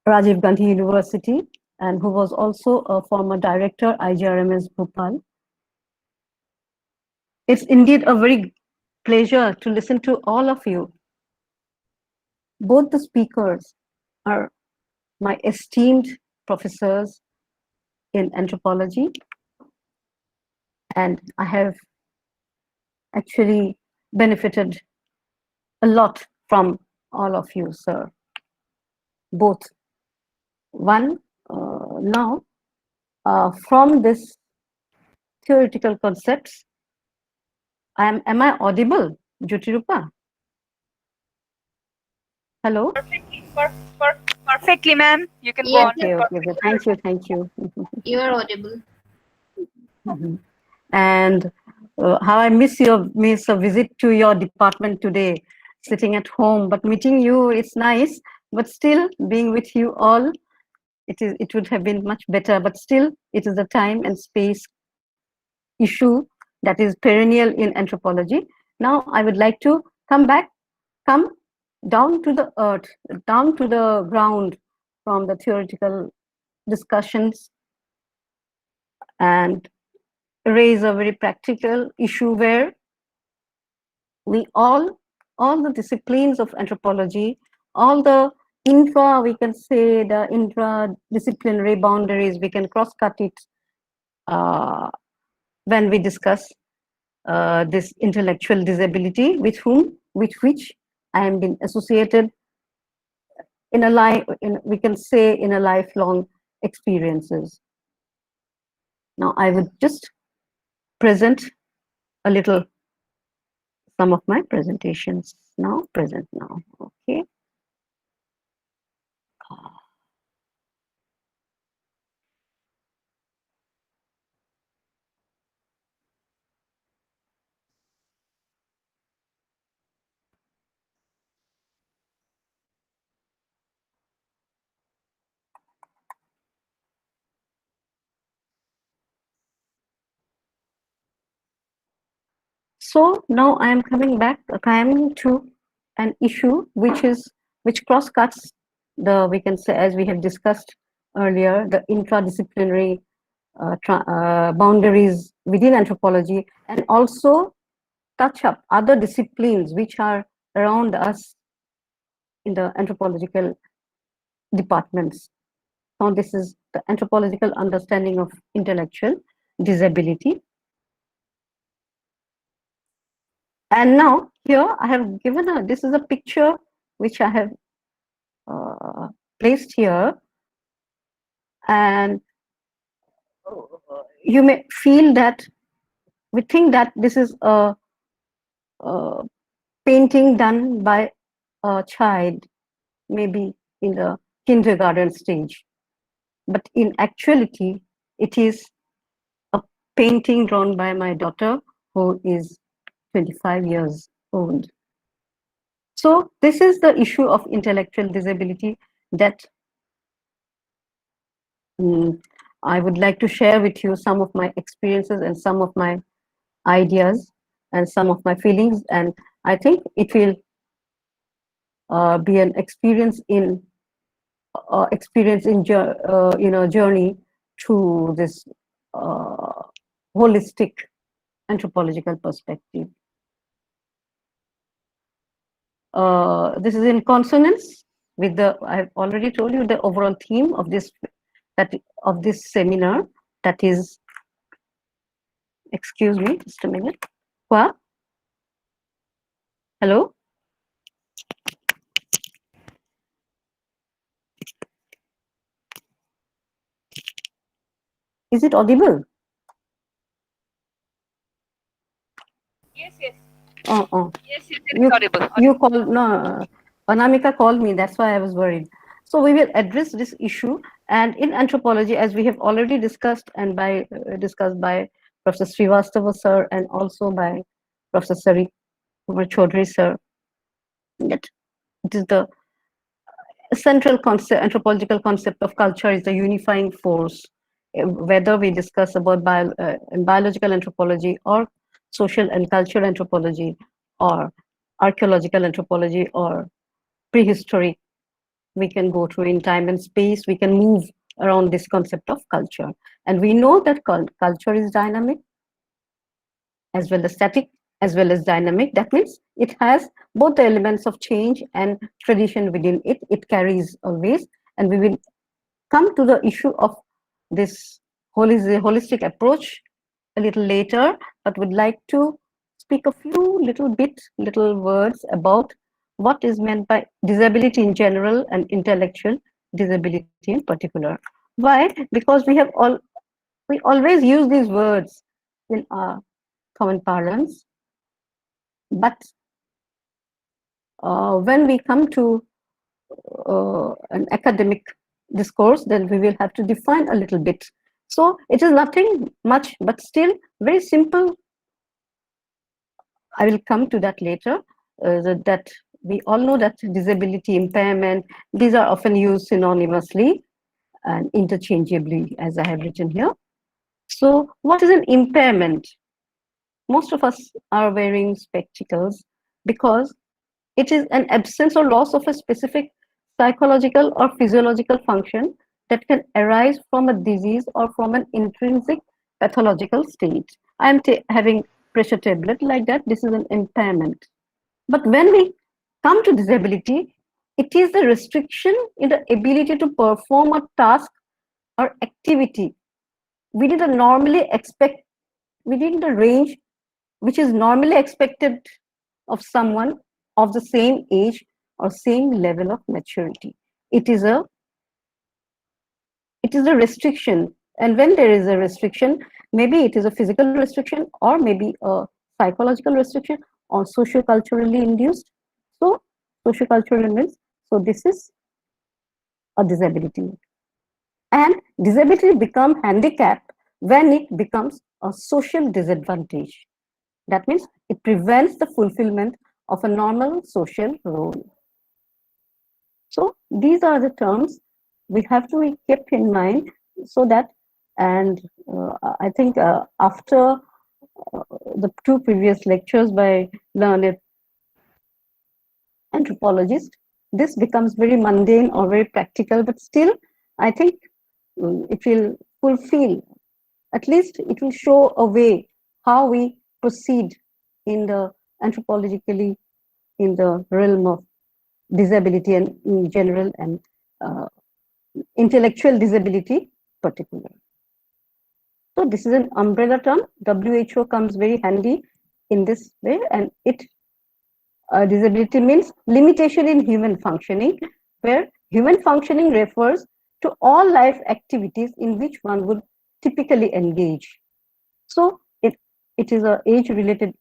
Rajiv Gandhi University, and who was also a former director, IGRMS Bhopal. It's indeed a very pleasure to listen to all of you. Both the speakers are my esteemed professors in anthropology, and I have actually benefited a lot from all of you, sir. Both. One, now, from this theoretical concepts, am I audible, Jyoti Rupa? Hello? Perfectly, ma'am. You can Yes, go on. Okay. Thank you. You are audible. And how I miss a visit to your department today, sitting at home, but meeting you, it's nice, but still being with you all, it would have been much better, but still it is a time and space issue that is perennial in anthropology. Now I would like to come down to the earth, down to the ground from the theoretical discussions and raise a very practical issue where we all the disciplines of anthropology, all the we can say the intradisciplinary boundaries, we can cross-cut it when we discuss this intellectual disability with which I am been associated in a life, we can say in a lifelong experiences. Now I would just present a little some of my presentations now, present now, okay. So now I am coming to an issue which cross-cuts the, we can say, as we have discussed earlier, the interdisciplinary boundaries within anthropology, and also touch up other disciplines which are around us in the anthropological departments. Now this is the anthropological understanding of intellectual disability. And now here I have given this is a picture which I have placed here, and you may feel that we think that this is a painting done by a child, maybe in the kindergarten stage, but in actuality it is a painting drawn by my daughter, who is 25 years old. So this is the issue of intellectual disability that I would like to share with you some of my experiences and some of my ideas and some of my feelings, and I think it will be an experience in journey to this holistic anthropological perspective. This is in consonance with the, I've already told you the overall theme of this seminar, that is, excuse me, just a minute. What? Hello? Is it audible? Yes, yes. Yes, it's audible. You called, no, Anamika called me, that's why I was worried. So we will address this issue, and in anthropology, as we have already discussed and discussed by Professor Srivastav sir and also by Professor Sari Chaudhary sir, that it is the central concept, anthropological concept of culture is the unifying force, whether we discuss about biological anthropology or social and cultural anthropology or archaeological anthropology or prehistory. We can go through in time and space, we can move around this concept of culture. And we know that culture is dynamic as well as static as well as dynamic. That means it has both the elements of change and tradition within it. It carries always, and we will come to the issue of this holistic approach a little later, but would like to speak a few little words about what is meant by disability in general and intellectual disability in particular. Why? Because we always use these words in our common parlance, but when we come to an academic discourse, then we will have to define a little bit. So it is nothing much, but still very simple. I will come to that later, that we all know that disability, impairment, these are often used synonymously and interchangeably, as I have written here. So what is an impairment? Most of us are wearing spectacles because it is an absence or loss of a specific psychological or physiological function that can arise from a disease or from an intrinsic pathological state. I am having pressure tablet like that. This is an impairment. But when we come to disability, it is the restriction in the ability to perform a task or activity within the range which is normally expected of someone of the same age or same level of maturity. it is a restriction. And when there is a restriction, maybe it is a physical restriction or maybe a psychological restriction or socio-culturally induced. So socio-cultural means, so this is a disability. And disability becomes handicap when it becomes a social disadvantage. That means it prevents the fulfillment of a normal social role. So these are the terms we have to be kept in mind, so that, and I think after the two previous lectures by learned anthropologists, this becomes very mundane or very practical, but still I think it will fulfill, at least it will show a way how we proceed in the anthropologically in the realm of disability and in general, and intellectual disability particular. So this is an umbrella term. WHO comes very handy in this way, and it disability means limitation in human functioning, where human functioning refers to all life activities in which one would typically engage. So it is a age-related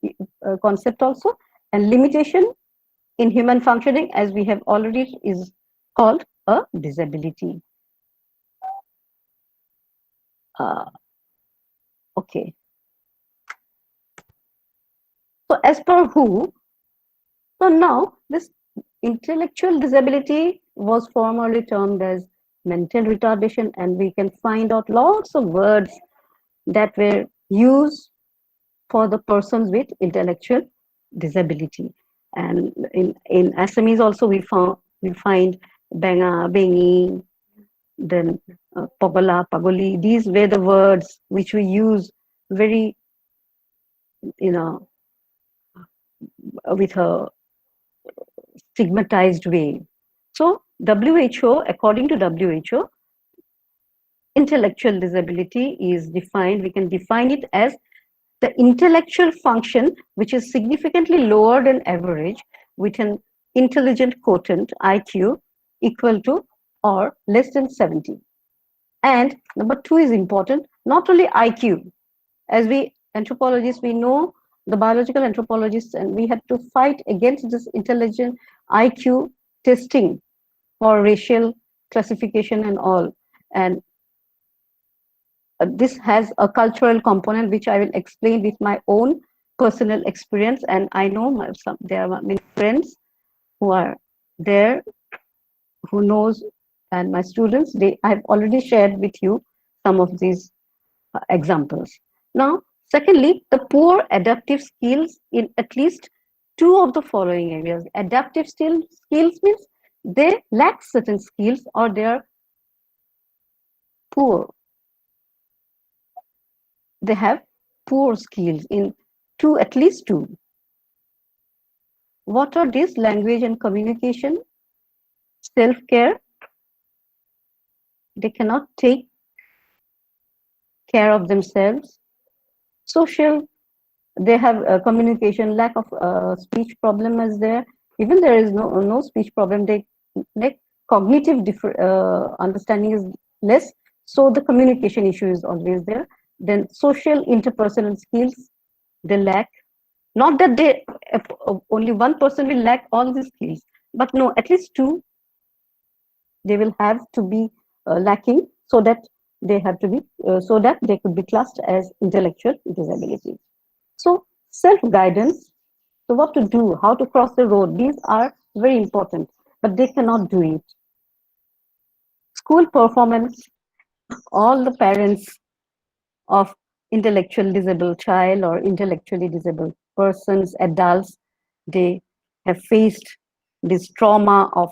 concept also, and limitation in human functioning, as we have already, is called a disability. Okay. So as per WHO, so now this intellectual disability was formerly termed as mental retardation, and we can find out lots of words that were used for the persons with intellectual disability. And in Assamese also we find Benga, Bengi, then Pagala, Pagoli. These were the words which we use very, with a stigmatized way. So WHO, according to WHO, intellectual disability is defined, we can define it as the intellectual function which is significantly lower than average, with an intelligent quotient, IQ, equal to or less than 70. And number two is important, not only IQ. As we anthropologists, we know the biological anthropologists, and we have to fight against this intelligent IQ testing for racial classification and all. And this has a cultural component, which I will explain with my own personal experience. And I know there are many friends who are there who knows, and my students, I've already shared with you some of these examples. Now, secondly, the poor adaptive skills in at least two of the following areas. Adaptive skills means they lack certain skills or they are poor. They have poor skills in at least two. What are these? Language and communication, self-care. They cannot take care of themselves. Social, they have communication, lack of speech problem is there. Even there is no speech problem, they like cognitive understanding is less, so the communication issue is always there. Then social interpersonal skills they lack. Not that they only one person will lack all these skills, but no, at least two they will have to be lacking, so that they have to be so that they could be classed as intellectual disability. So self-guidance, so what to do, how to cross the road, these are very important, but they cannot do it. School performance, all the parents of intellectually disabled child or intellectually disabled persons, adults, they have faced this trauma of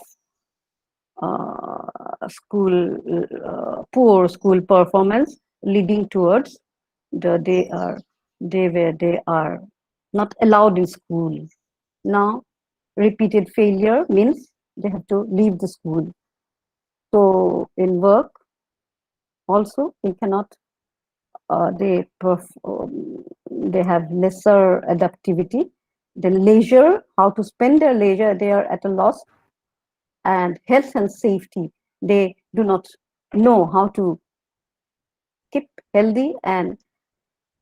poor school performance, leading towards they are not allowed in school. Now, repeated failure means they have to leave the school. So in work, also they cannot. They have lesser adaptivity. Then leisure, how to spend their leisure, they are at a loss. and health and safety. They do not know how to keep healthy and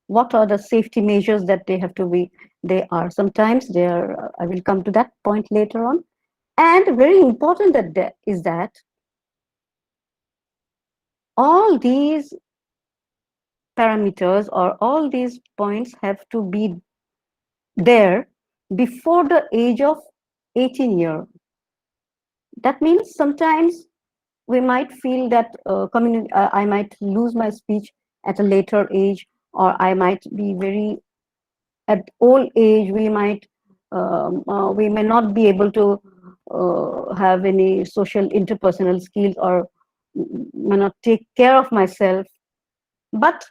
what are the safety measures that they have to be. They are sometimes they are. I will come to that point later on. And very important is that all these parameters or all these points have to be there before the age of 18 years. That means sometimes we might feel that I might lose my speech at a later age, or I might be very at old age. We may not be able to have any social interpersonal skills, or may not take care of myself. But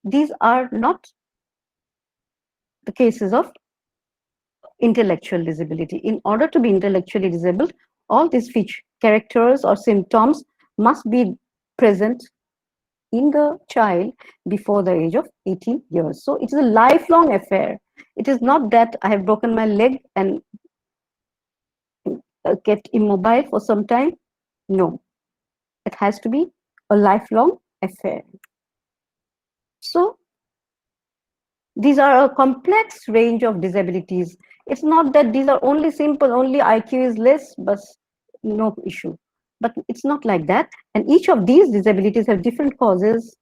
these are not the cases of intellectual disability. In order to be intellectually disabled, all these characters or symptoms must be present in the child before the age of 18 years. So it is a lifelong affair. It is not that I have broken my leg and get immobile for some time. No, it has to be a lifelong affair. So these are a complex range of disabilities. It's not that these are only simple, only IQ is less, but no issue. But it's not like that. And each of these disabilities have different causes.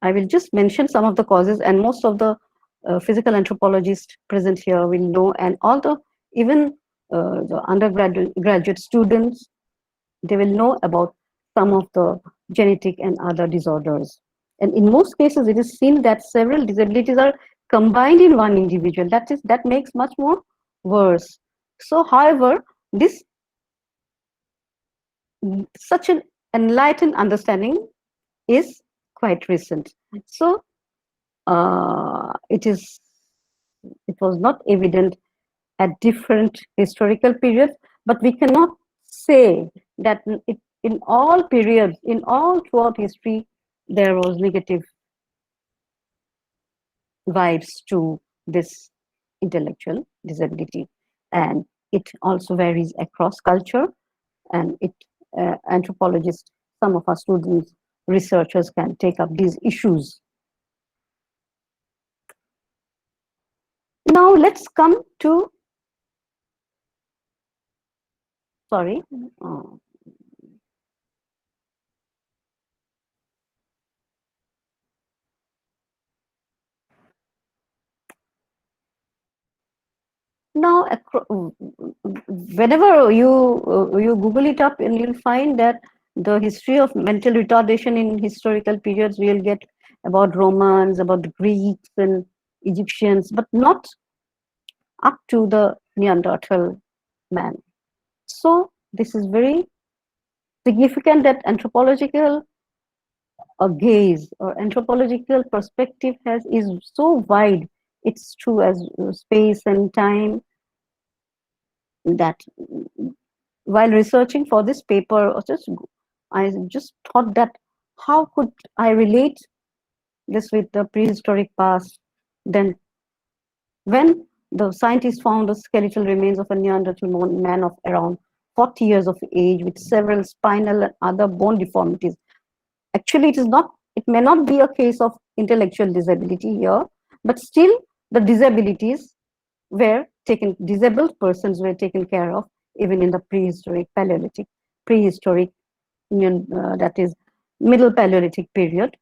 I will just mention some of the causes, and most of the physical anthropologists present here will know, and all the even the undergraduate students, they will know about some of the genetic and other disorders. And in most cases, it is seen that several disabilities are combined in one individual. That makes much more worse. So, however, such an enlightened understanding is quite recent. So, it was not evident at different historical periods, but we cannot say that in all periods, in all throughout history, there was negative vibes to this intellectual disability. And it also varies across culture, and anthropologists, some of our students, researchers can take up these issues. Now let's come to, sorry, now whenever you Google it up, and you'll find that the history of mental retardation in historical periods, we'll get about Romans, about Greeks and Egyptians, but not up to the Neanderthal man. So this is very significant that anthropological gaze or anthropological perspective is so wide. It's true as space and time, that while researching for this paper, I just thought that how could I relate this with the prehistoric past? Then when the scientists found the skeletal remains of a Neanderthal man of around 40 years of age with several spinal and other bone deformities. Actually, it may not be a case of intellectual disability here, but still the disabilities were taken, disabled persons were taken care of even in the prehistoric that is middle Paleolithic period.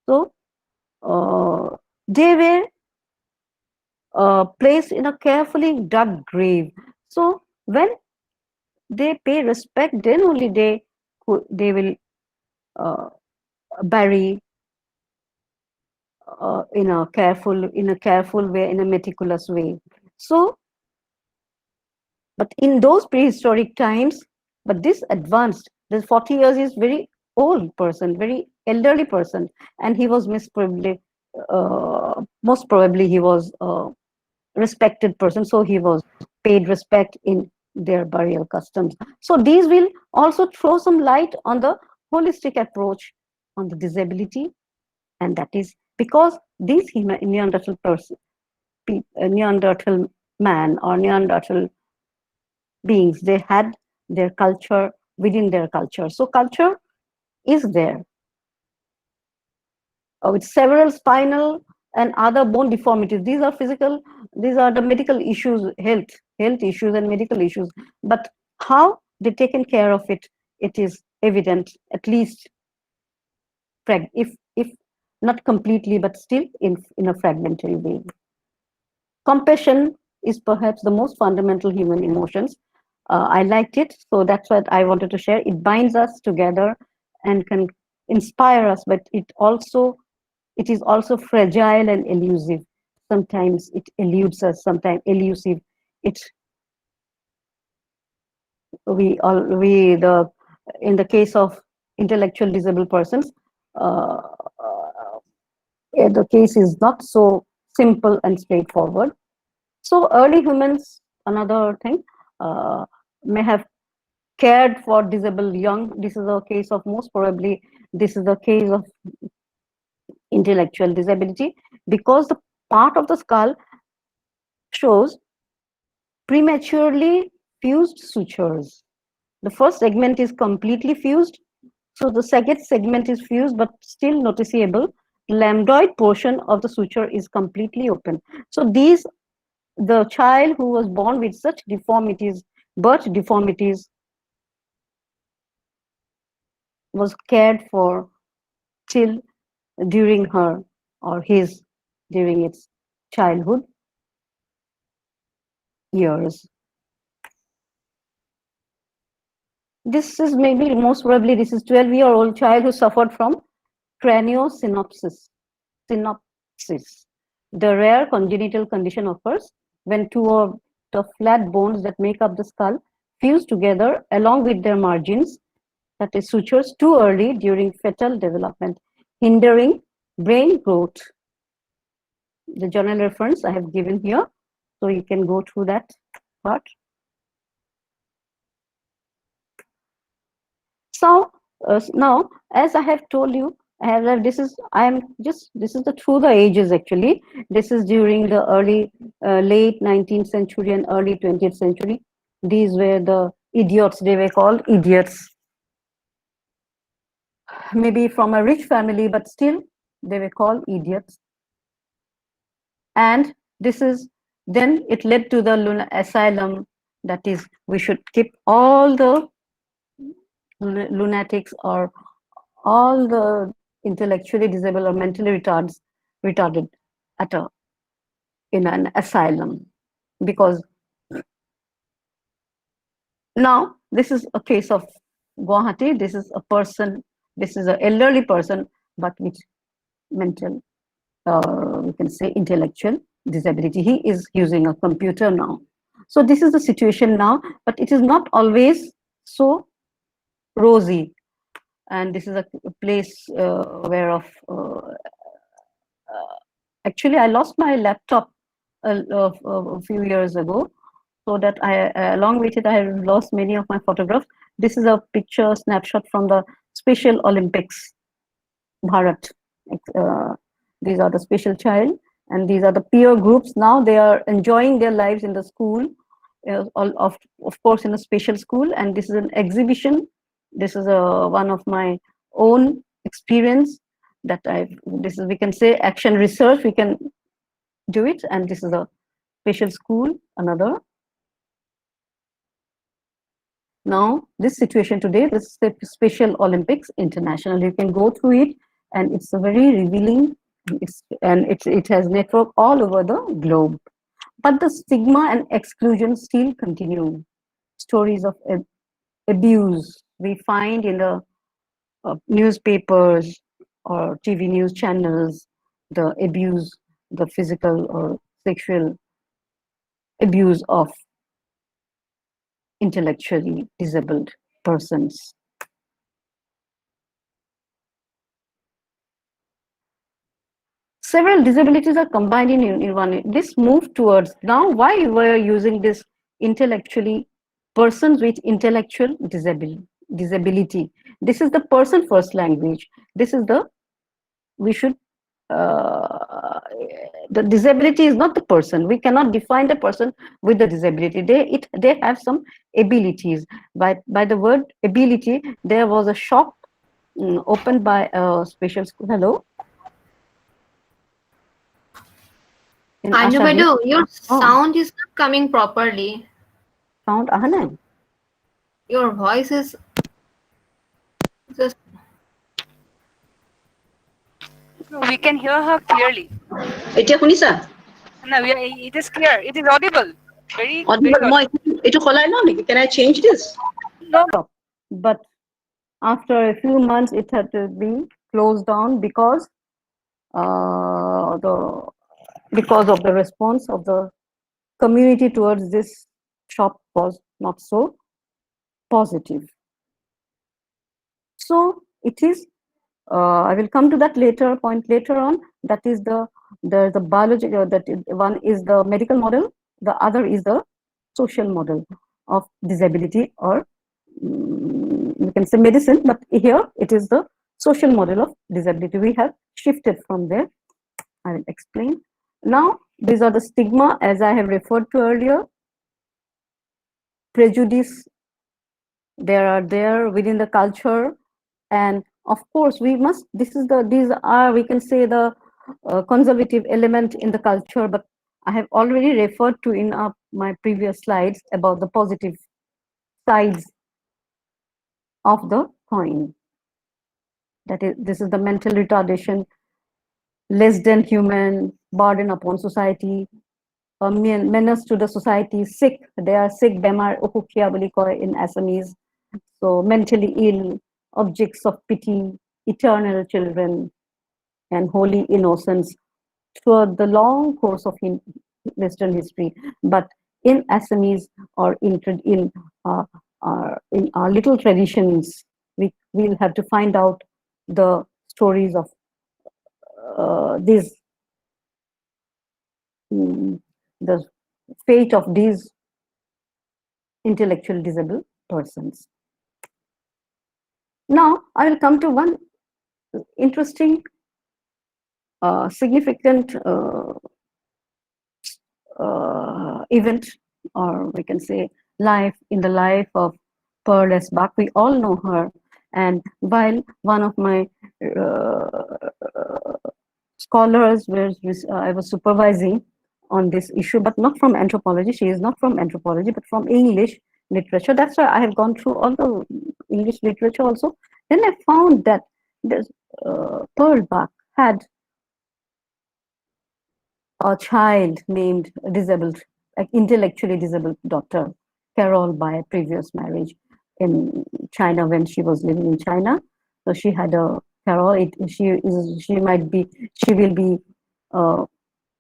So they were placed in a carefully dug grave. So when they pay respect, then only they will bury in a careful way, in a meticulous way. So, but in those prehistoric times, but this advanced, the 40 years is very old person, very elderly person, and he was most probably he was a respected person, so he was paid respect in their burial customs. So these will also throw some light on the holistic approach on the disability, and that is because these Neanderthal man or Neanderthal beings. They had their culture within their culture. So culture is there with several spinal and other bone deformities. These are physical, these are the medical issues, health issues and medical issues. But how they taken care of it, it is evident, at least if not completely, but still in a fragmentary way. Compassion is perhaps the most fundamental human emotions. I liked it, so that's what I wanted to share. It binds us together and can inspire us, but it is also fragile and elusive. Sometimes it eludes us, sometimes elusive. In the case of intellectual disabled persons, uh, the case is not so simple and straightforward. So early humans, another thing, may have cared for disabled young. This is a case of, most probably, this is the case of intellectual disability, because the part of the skull shows prematurely fused sutures. The first segment is completely fused, so the second segment is fused but still noticeable. Lambdoid portion of the suture is completely open. So the child who was born with such deformities, birth deformities, was cared for till during her or his during its childhood years. This is maybe, most probably, this is 12-year-old child who suffered from craniosynopsis, the rare congenital condition occurs when two of the flat bones that make up the skull fuse together along with their margins, that is sutures, too early during fetal development, hindering brain growth. The journal reference I have given here, so you can go through that part. So now, as I have told you, this is through the ages actually. This is during the late 19th century and early 20th century. These were the idiots, they were called idiots. Maybe from a rich family, but still they were called idiots. And then it led to the asylum, that is, we should keep all the lunatics or all the intellectually disabled or mentally retarded in an asylum. Because now this is a case of Guwahati. This is a person, this is an elderly person, but with mental, we can say intellectual disability. He is using a computer now. So this is the situation now, but it is not always so rosy. And this is a place actually I lost my laptop a few years ago, so that along with it I have lost many of my photographs. This is a picture snapshot from the Special Olympics, Bharat. These are the special child, and these are the peer groups. Now they are enjoying their lives in the school, of course in a special school. And this is an exhibition. This is one of my own experience that we can say action research, we can do it. And this is a special school, another. Now this situation today, this is the Special Olympics International, you can go through it, and it's a very revealing, it has network all over the globe. But the stigma and exclusion still continue. Stories of abuse we find in the newspapers or TV news channels, the abuse, the physical or sexual abuse of intellectually disabled persons. Several disabilities are combined in one. This move towards, now why we're using this intellectually, persons with intellectual disability. This is the person first language. This is we should the disability is not the person. We cannot define the person with the disability. They have some abilities. By the word ability, there was a shop opened by a special school. Hello. I know, Madam, your sound is not coming properly. Sound, Ahana. Your voice is just. We can hear her clearly. এতিয়া শুনিছা? No, it is clear. It is audible. Very, very Audible. মই এইটো খলাই লওঁ নেকি? Can I change this? No. But after a few months, it had to be closed down because of the response of the community towards this shop was not so positive. So it is. I will come to that point later on. That is the biological. That one is the medical model. The other is the social model of disability, or you can say medicine. But here it is the social model of disability. We have shifted from there. I will explain. Now these are the stigma, as I have referred to earlier. Prejudice. There are there within the culture. And of course, we must. These are, we can say, the conservative element in the culture. But I have already referred to in my previous slides about the positive sides of the coin. That is, this is the mental retardation, less than human, burden upon society, menace to the society, sick. They are sick. Bemar okukia boli koy in Assamese. So mentally ill, objects of pity, eternal children, and holy innocence throughout the long course of Western history. But in Assamese, or in our little traditions, we will have to find out the stories of these, the fate of these intellectually disabled persons. Now I will come to one interesting, significant event, or we can say in the life of Pearl S. Buck. We all know her, and while one of my scholars I was supervising on this issue, but not from anthropology. She is not from anthropology, but from English literature. That's why I have gone through all the English literature also. Then I found that this Pearl Buck had a child named disabled, like intellectually disabled daughter, Carol, by a previous marriage in China when she was living in China. So she had a Carol. She will be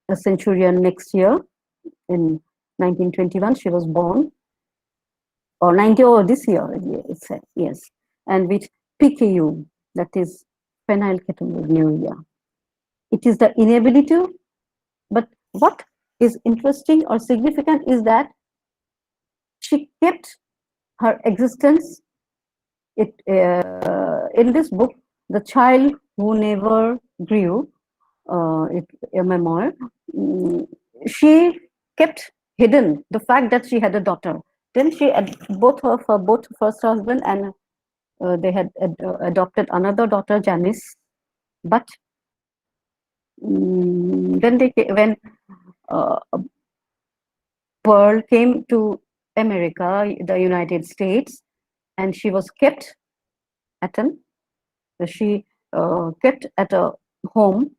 a centurion next year. In 1921, she was born, or 90, or this year, it's yes, and with PKU, that is phenylketonuria. It is the inability. But what is interesting or significant is that she kept her existence. In this book, The Child Who Never Grew, a memoir, she kept hidden the fact that she had a daughter. Then she both first husband and they had adopted another daughter, Janice. But when Pearl came to America, the United States, and she was kept at a home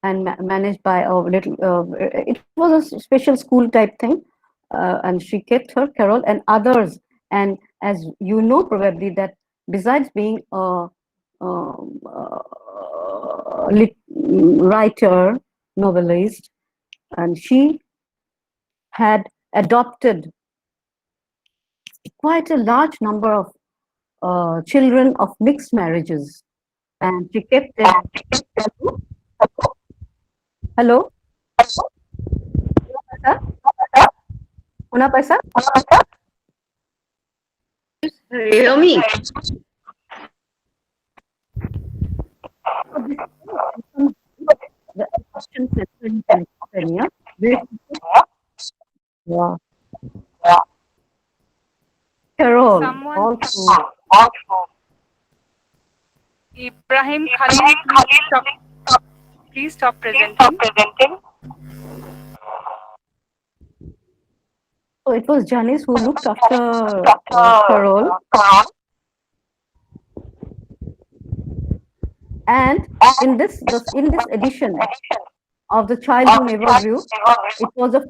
and managed by a little. It was a special school type thing, and she kept her, Carol, and others. And as you know, probably, that besides being a writer, novelist, and she had adopted quite a large number of children of mixed marriages, and she kept them. Hello? Una paisa? Hear me? Yeah. Carol, Someone, also. Ibrahim Khalil, please stop presenting. So it was Janice who looked after Carol. And in this edition of the Child Who Never Grew, it was a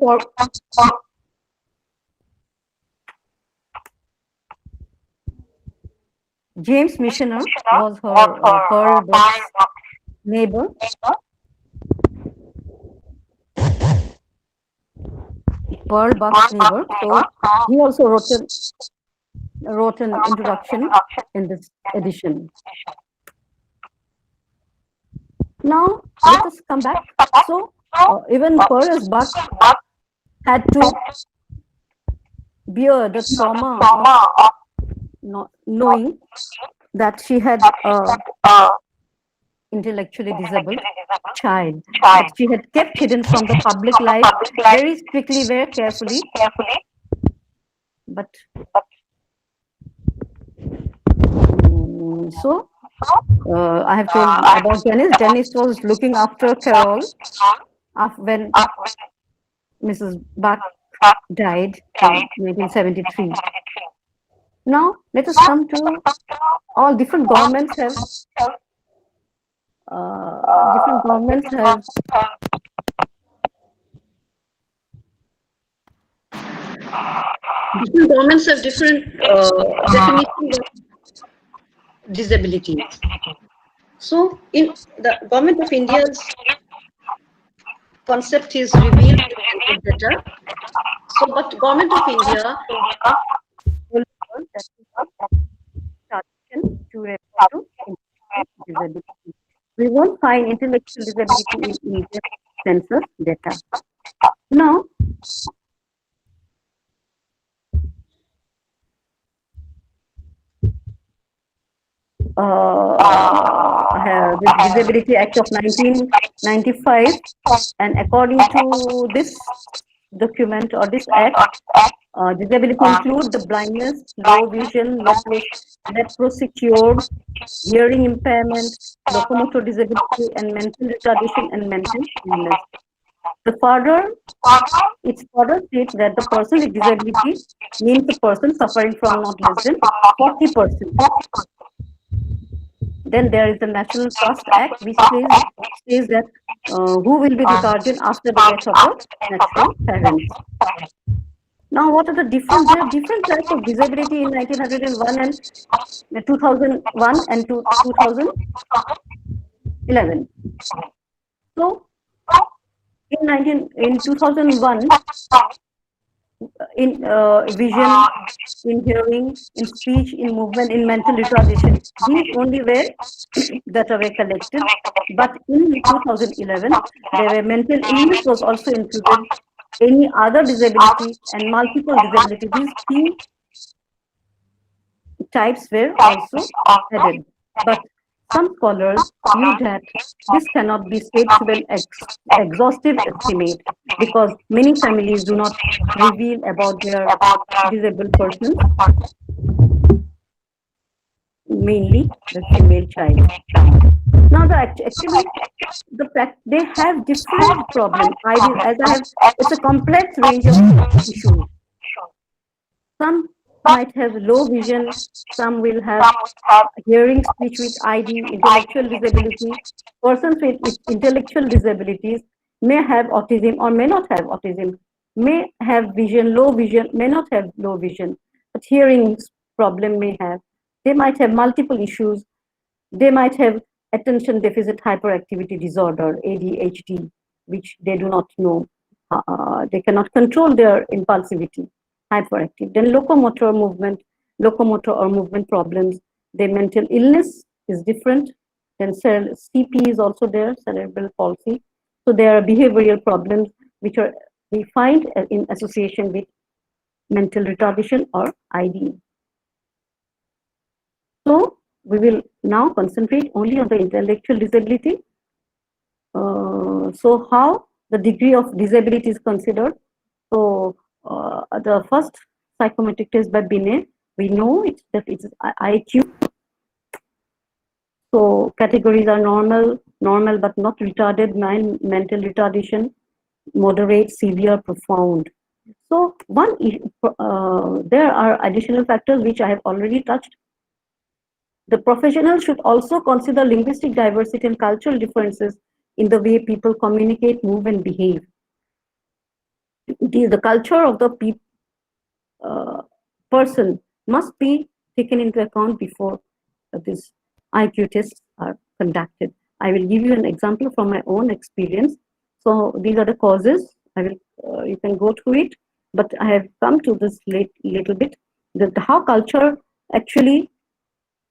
James Missioner was her Pearl Buck's neighbor. Pearl Buck's neighbor. So he also wrote an introduction in this edition. Now let us come back. So even Pearl Buck had to bear the trauma of not knowing that she had intellectually disabled child that she had kept hidden from the public life very strictly, very carefully. But so I have told about Janice. Janice was looking after Carol when Mrs. Buck died in 1973. Now let us come to all different governments have different governments have different definitions of disabilities. So in the Government of India's concept is revealed in the data. So but Government of India disability. We won't find intellectual disability in Indian census data. Now, the Disability Act of 1995, and according to this document or this act, disability include the blindness, low vision, leprosy, hearing impairment, locomotor disability, and mental retardation and mental illness. It further states that the person with disability means the person suffering from not less than 40%. Then there is the National Trust Act, which says that who will be the guardian after the death of the natural parents. Now, what are the different? There are different types of disability in 1901 and 2001 and 2011. So, in 2001, in vision, in hearing, in speech, in movement, in mental retardation, these only were that were collected. But in 2011, there were mental illness was also included, any other disability and multiple disability. These three types were also added. But some scholars view that this cannot be said to be an exhaustive estimate because many families do not reveal about their disabled persons, mainly the female child. Now, they have different problems. It's a complex range of issues. Some might have low vision, some will have hearing, speech with ID, intellectual disability. Persons with intellectual disabilities may have autism or may not have autism, may have vision, low vision, may not have low vision, but hearing problem may have. They might have multiple issues. They might have attention deficit hyperactivity disorder, ADHD, which they do not know. They cannot control their impulsivity, hyperactive. Then locomotor or movement problems. Their mental illness is different. Then CP is also there, cerebral palsy. So there are behavioral problems which we find in association with mental retardation or ID. So we will now concentrate only on the intellectual disability. So how the degree of disability is considered. So the first psychometric test by Binet, we know that it's IQ. So categories are normal but not retarded, mental retardation, moderate, severe, profound. So there are additional factors which I have already touched. The professional should also consider linguistic diversity and cultural differences in the way people communicate, move, and behave. The culture of the person must be taken into account before these IQ tests are conducted. I will give you an example from my own experience. So these are the causes. You can go through it, but I have come to this little bit that how culture actually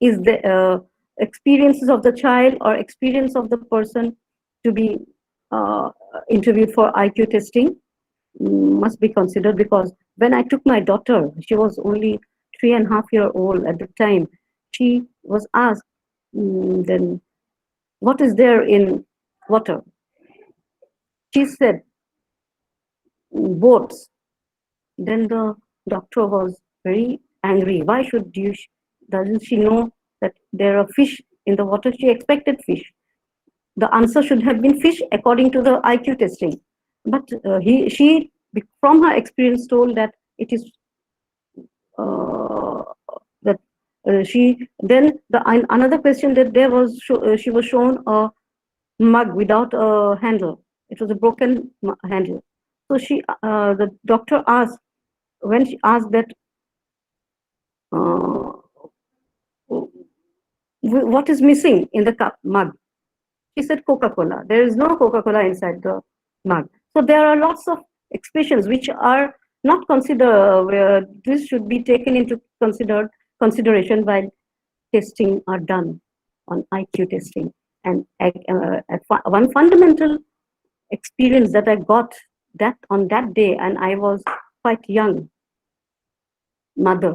is the experiences of the child or experience of the person to be interviewed for IQ testing must be considered, because when I took my daughter, she was only 3.5 years old at the time, she was asked, then what is there in water? She said, boats. Then the doctor was very angry. Why doesn't she know that there are fish in the water? She expected fish. The answer should have been fish according to the IQ testing. But she, from her experience, told that it is another question that there was she was shown a mug without a handle. It was a broken handle. So the doctor asked, when she asked that what is missing in the mug, she said Coca-Cola. There is no Coca-Cola inside the mug. So there are lots of expressions which are not considered, where this should be taken into consideration while testing are done on IQ testing. And one fundamental experience that I got on that day, and I was quite young mother,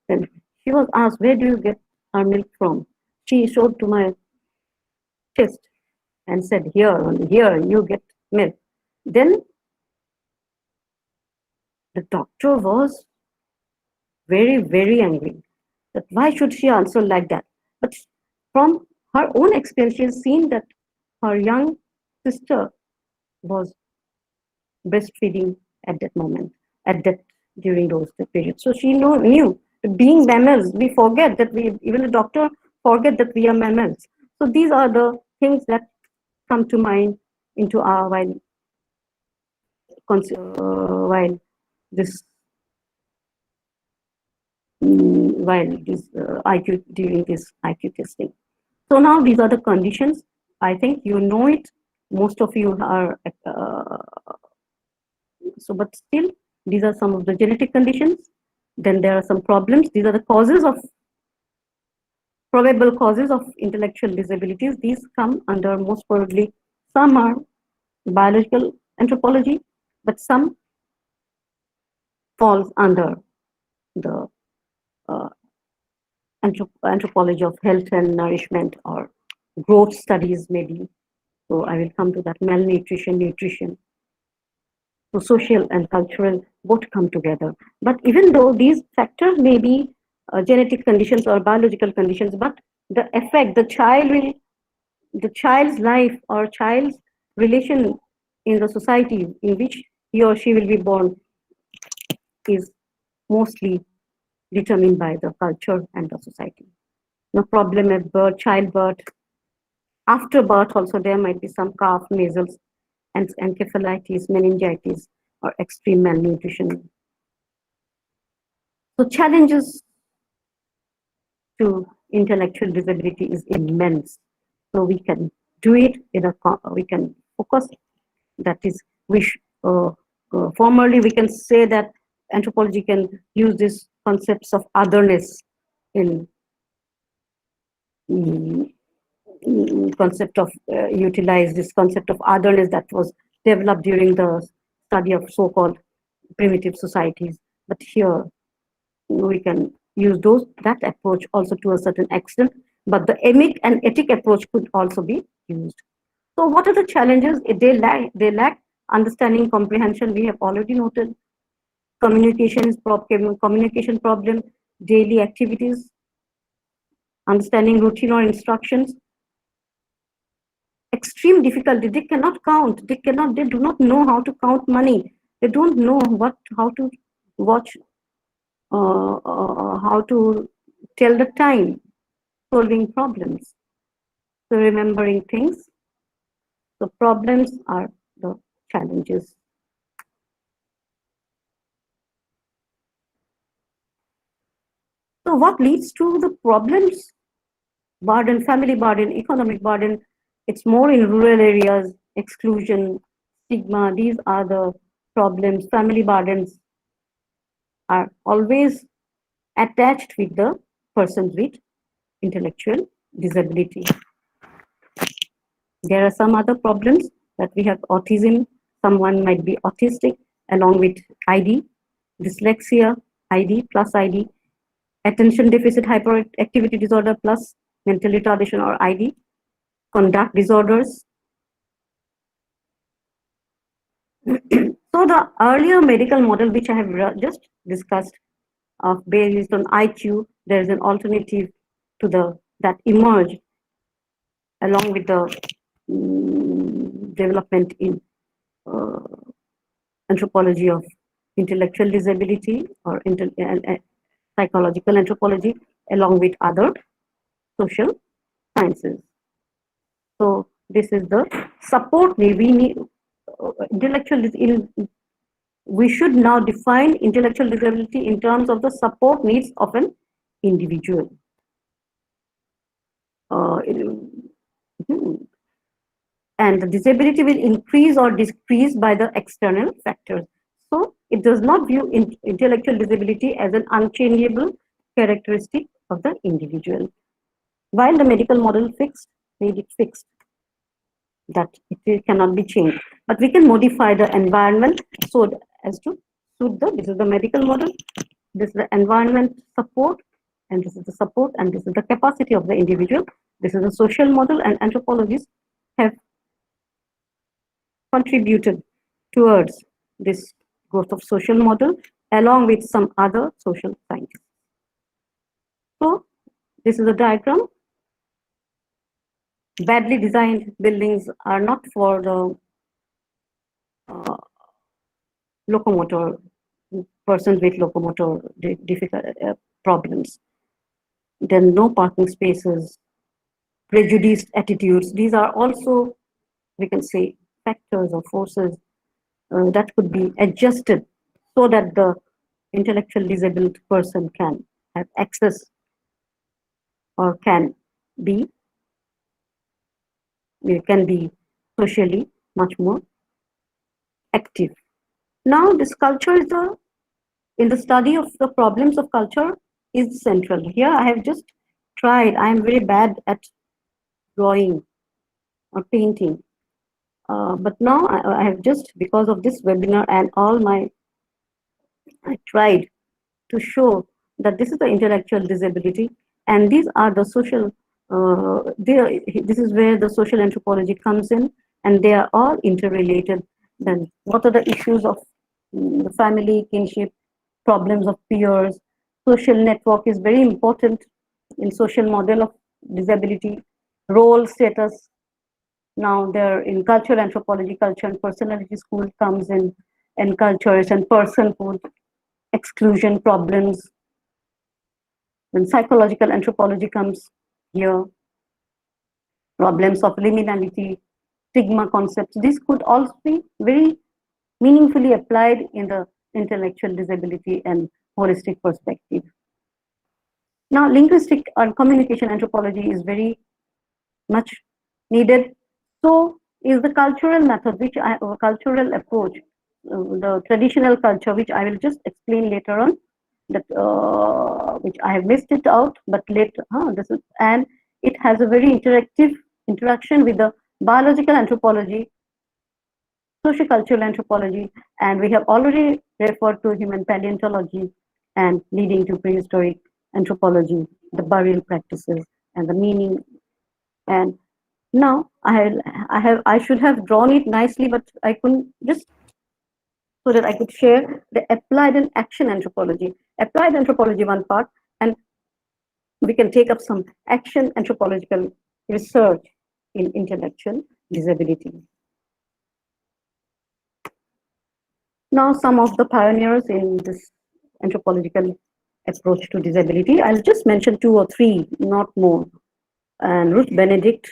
and she was asked, where do you get our milk from? She showed to my chest and said, here you get milk. Then the doctor was very, very angry. That why should she answer like that? But from her own experience, she has seen that her young sister was breastfeeding at that moment, during those periods. So she knew that being mammals, we forget that even the doctor forget that we are mammals. So these are the things that come to mind into our while this IQ during this IQ testing. So now these are the conditions. I think you know it. Most of you are but still these are some of the genetic conditions. Then there are some problems. These are the probable causes of intellectual disabilities. These come under, most probably, some are biological anthropology, but some falls under the anthropology of health and nourishment, or growth studies maybe. So I will come to that. Malnutrition, nutrition. So social and cultural both come together. But even though these factors may be genetic conditions or biological conditions, but the effect, the child's life or child's relation in the society in which he or she will be born is mostly determined by the culture and the society. No problem at birth, childbirth. After birth also there might be some cough, measles, and encephalitis, meningitis, or extreme malnutrition. So challenges to intellectual disability is immense. So we can do it we can focus. That is, formerly we can say that anthropology can use these concepts of otherness in utilize this concept of otherness that was developed during the study of so-called primitive societies. But here we can use that approach also to a certain extent, but the emic and ethic approach could also be used. So what are the challenges? They lack understanding, comprehension. We have already noted communication problem, daily activities, understanding routine or instructions. Extreme difficulty. They cannot count. They do not know how to count money. They don't know how to watch, how to tell the time, solving problems, so remembering things. The problems are the challenges. So what leads to the problems? Burden, family burden, economic burden. It's more in rural areas, exclusion, stigma. These are the problems. Family burdens are always attached with the persons with intellectual disability. There are some other problems that we have. Autism, someone might be autistic along with ID, dyslexia, ID plus ID, attention deficit hyperactivity disorder plus mental retardation or ID, conduct disorders. So the earlier medical model, which I have just discussed, of based on IQ, there is an alternative to that emerged along with the development in anthropology of intellectual disability or psychological anthropology, along with other social sciences. So this is the support we need. We should now define intellectual disability in terms of the support needs of an individual. And the disability will increase or decrease by the external factors. So it does not view intellectual disability as an unchangeable characteristic of the individual. While the medical model made it fixed, that it cannot be changed. But we can modify the environment so as to suit this is the medical model, this is the environment support, and this is the support, and this is the capacity of the individual. This is the social model, and anthropologists have contributed towards this growth of social model along with some other social sciences. So this is a diagram. Badly designed buildings are not for the locomotor, persons with locomotor difficult problems. Then no parking spaces, prejudiced attitudes. These are also, we can say, factors or forces that could be adjusted so that the intellectual disabled person can have access or can be socially much more active. Now this culture is in the study of the problems of culture is central. Here I have just tried, I am very bad at drawing or painting. But now I have just, because of this webinar and I tried to show that this is the intellectual disability, and these are the social, this is where the social anthropology comes in, and they are all interrelated. Then what are the issues of the family, kinship, problems of peers, social network is very important in social model of disability, role, status. Now they're in cultural anthropology, culture and personality school comes in, and cultures and personhood, exclusion problems. When psychological anthropology comes here, problems of liminality, stigma concepts, this could also be very meaningfully applied in the intellectual disability and holistic perspective. Now, linguistic and communication anthropology is very much needed. So is the cultural method, cultural approach, the traditional culture, which I will just explain later on, that which I have missed it out, but later, and it has a very interactive interaction with the biological anthropology, sociocultural anthropology, and we have already referred to human paleontology and leading to prehistoric anthropology, the burial practices and the meaning. And now I should have drawn it nicely, but I couldn't. Just so that I could share the applied and action anthropology. Applied anthropology one part, and we can take up some action anthropological research in intellectual disability. Now, some of the pioneers in this anthropological approach to disability, I'll just mention 2 or 3, not more. And Ruth Benedict,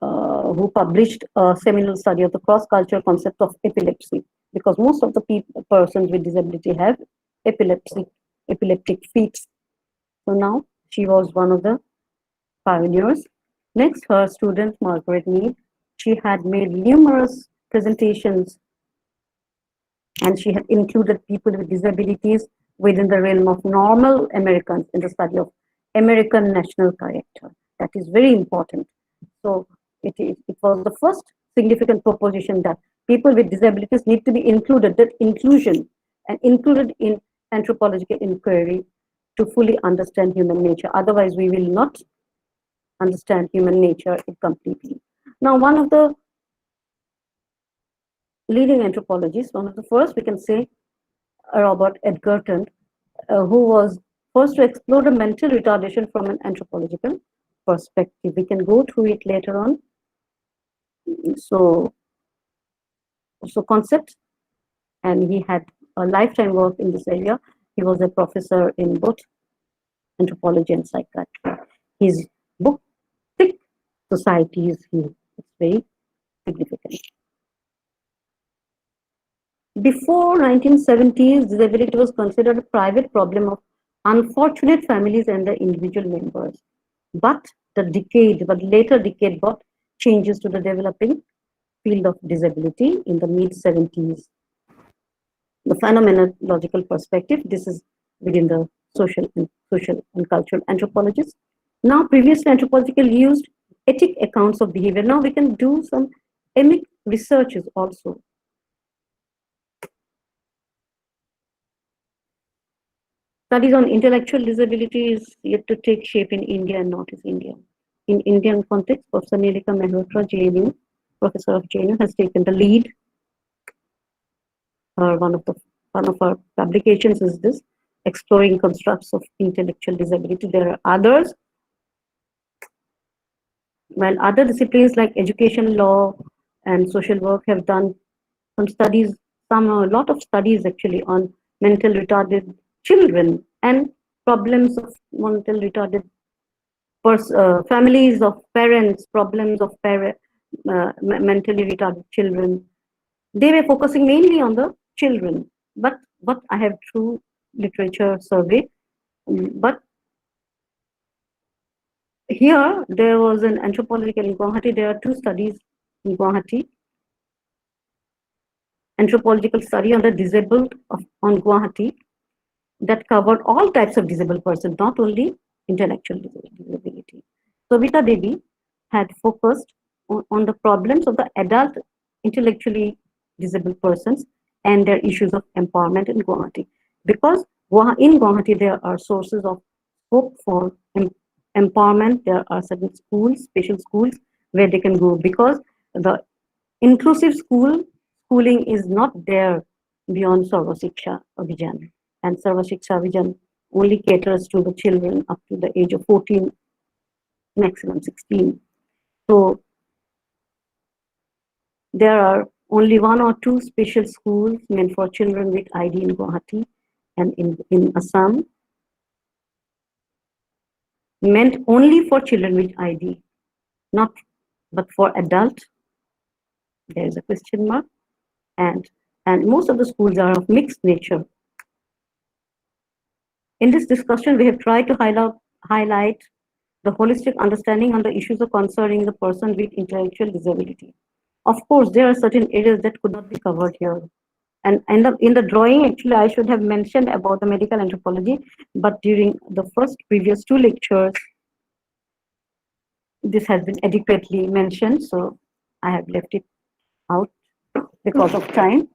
who published a seminal study of the cross-cultural concept of epilepsy, because most of the persons with disability have epileptic fits. So now she was one of the pioneers. Next, her student Margaret Mead, she had made numerous presentations, and she had included people with disabilities within the realm of normal Americans in the study of American national character. That is very important. So it was the first significant proposition that people with disabilities need to be included, that inclusion and included in anthropological inquiry to fully understand human nature. Otherwise, we will not understand human nature completely. Now, one of the leading anthropologists, one of the first, we can say, Robert Edgerton, who was first to explore the mental retardation from an anthropological perspective. We can go through it later on. So concept, and he had a lifetime work in this area. He was a professor in both anthropology and psychiatry. His book, Thick Societies, it's very significant. Before 1970s, disability was considered a private problem of unfortunate families and their individual members. But later decade brought changes to the developing field of disability in the mid-70s. The phenomenological perspective, this is within the social and cultural anthropologists. Now, previously anthropological used ethic accounts of behavior. Now we can do some emic researches also. Studies on intellectual disability is yet to take shape in India and Northeast India. In Indian context, Professor Nilika Mehrotra, JNU, professor of JNU, has taken the lead. One of our publications is this, Exploring Constructs of Intellectual Disability. There are others. While other disciplines like education, law, and social work have done some studies, a lot of studies actually on mental retarded children and problems of mental retarded families of parents, problems of mentally retarded children. They were focusing mainly on the children, but what I have through literature survey, but here there was an anthropological in Guwahati. There are 2 studies in Guwahati. Anthropological study on the disabled on Guwahati that covered all types of disabled persons, not only intellectual disability. Savita Devi had focused on the problems of the adult intellectually disabled persons and their issues of empowerment in Guwahati. Because in Guwahati there are sources of hope for empowerment. There are certain schools, special schools where they can go, because the inclusive schooling is not there beyond Sarva Shiksha Abhijan. And Sarva Shiksha Abhijan only caters to the children up to the age of 14, maximum 16. So there are only 1 or 2 special schools meant for children with ID in Guwahati, and in Assam, meant only for children with ID, but for adult, there is a question mark, and most of the schools are of mixed nature. In this discussion, we have tried to highlight the holistic understanding on the issues of concerning the person with intellectual disability. Of course, there are certain areas that could not be covered here. And in the drawing, actually, I should have mentioned about the medical anthropology, but during the previous 2 lectures, this has been adequately mentioned, so I have left it out because of time,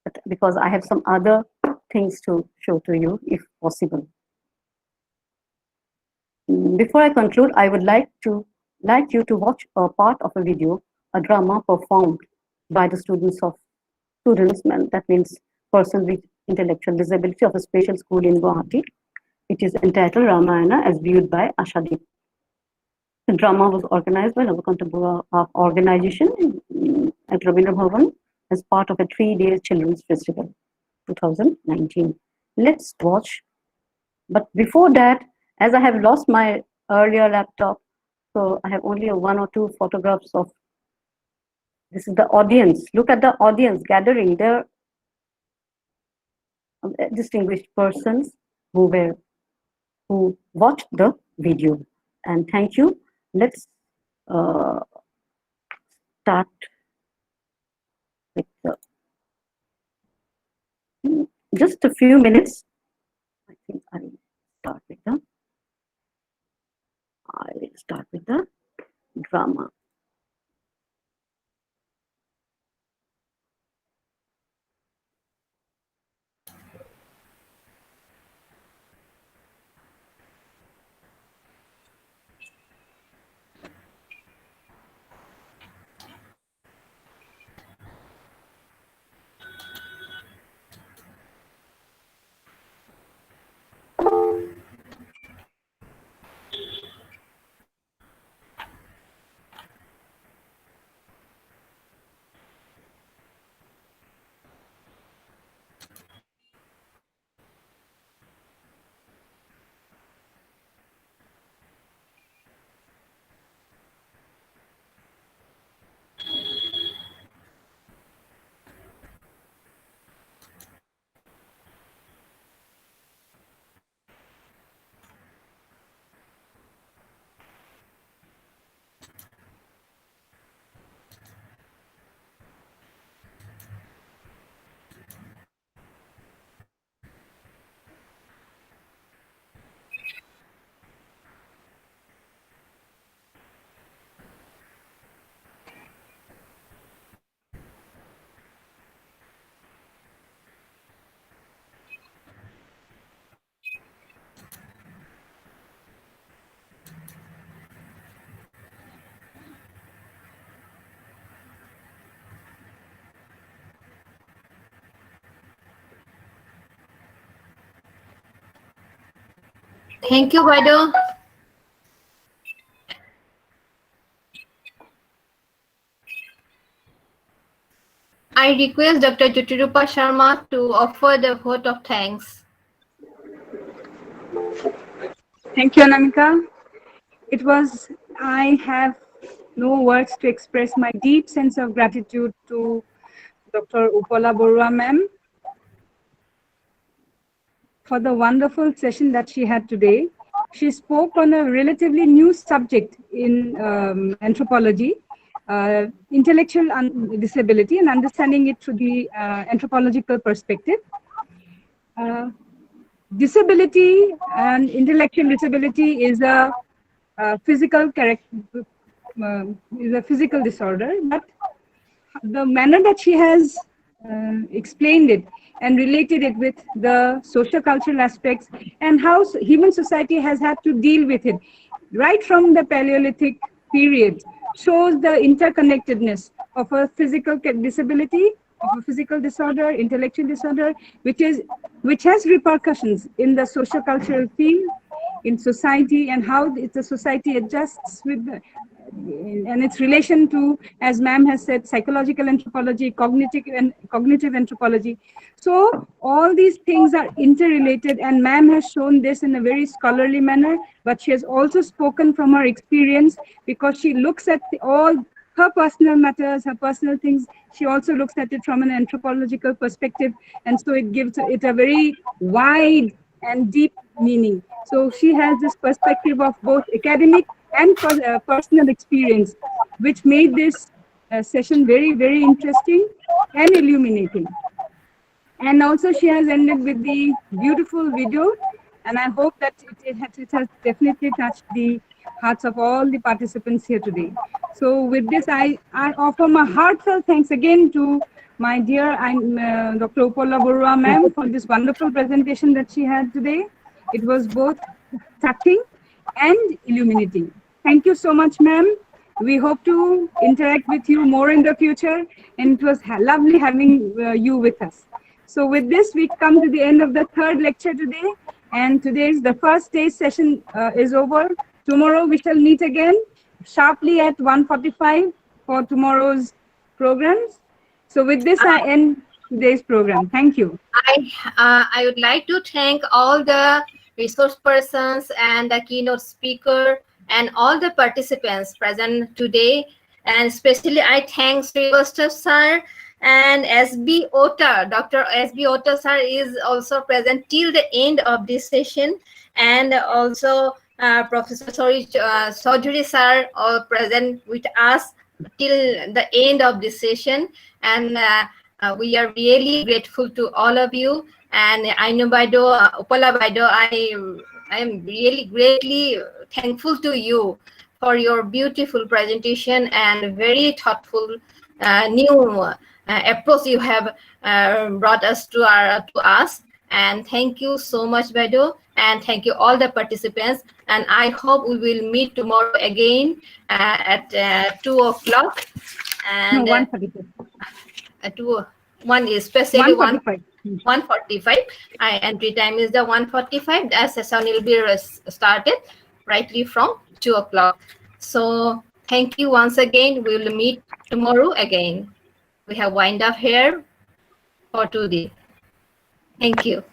but because I have some other things to show to you, if possible. Before I conclude, I would like you to watch a part of a video, a drama performed by the students of students, that means person with intellectual disability of a special school in Guwahati. It is entitled Ramayana as viewed by Ashadeep. The drama was organized by Navakanta organization at Rabindra Bhavan as part of a 3-day children's festival, 2019. Let's watch. But before that, as I have lost my earlier laptop, so I have only 1 or 2 photographs of. This is the audience. Look at the audience gathering. There are distinguished persons who watched the video. And thank you. Let's start with just a few minutes. I think I will start with the drama. Thank you, Baido. I request Dr. Jyotirupa Sharma to offer the vote of thanks. Thank you, Anamika. I have no words to express my deep sense of gratitude to Dr. Upala Barua ma'am for the wonderful session that she had today. She spoke on a relatively new subject in anthropology, intellectual disability, and understanding it through the anthropological perspective. Disability and intellectual disability is a physical disorder, but the manner that she has explained it and related it with the socio-cultural aspects and how human society has had to deal with it right from the Paleolithic period shows the interconnectedness of a physical disability, of a physical disorder, intellectual disorder, which has repercussions in the socio-cultural field, in society, and how the society adjusts with the, and its relation to, as ma'am has said, psychological anthropology, cognitive anthropology. So all these things are interrelated, and ma'am has shown this in a very scholarly manner, but she has also spoken from her experience because she looks at all her personal matters, her personal things. She also looks at it from an anthropological perspective, and so it gives it a very wide and deep meaning. So she has this perspective of both academic and personal experience, which made this session very, very interesting and illuminating. And also she has ended with the beautiful video, and I hope that it has definitely touched the hearts of all the participants here today. So with this, I offer my heartfelt thanks again to my dear Dr. Upala Barua ma'am for this wonderful presentation that she had today. It was both touching and illuminating. Thank you so much, ma'am. We hope to interact with you more in the future, and it was lovely having you with us. So with this, we come to the end of the third lecture today, and today's the first day session is over. Tomorrow we shall meet again sharply at 1:45 for tomorrow's programs. So with this, I end today's program. Thank you. I would like to thank all the resource persons and the keynote speaker and all the participants present today. And especially I thank Srivastav sir and SB Ota. Dr. SB Ota sir is also present till the end of this session. And also Professor Chaudhary sir all present with us till the end of this session. And we are really grateful to all of you. And I know Baido, Upala Baido, I am really greatly thankful to you for your beautiful presentation and very thoughtful new approach you have brought us to us. And thank you so much, Baido, and thank you all the participants. And I hope we will meet tomorrow again at 2 o'clock. And no, 1:45. One is especially 1:45. 1:45. Entry time is the 1:45. The session will be started rightly from 2 o'clock. So thank you once again. We will meet tomorrow again. We have wind up here for today. Thank you.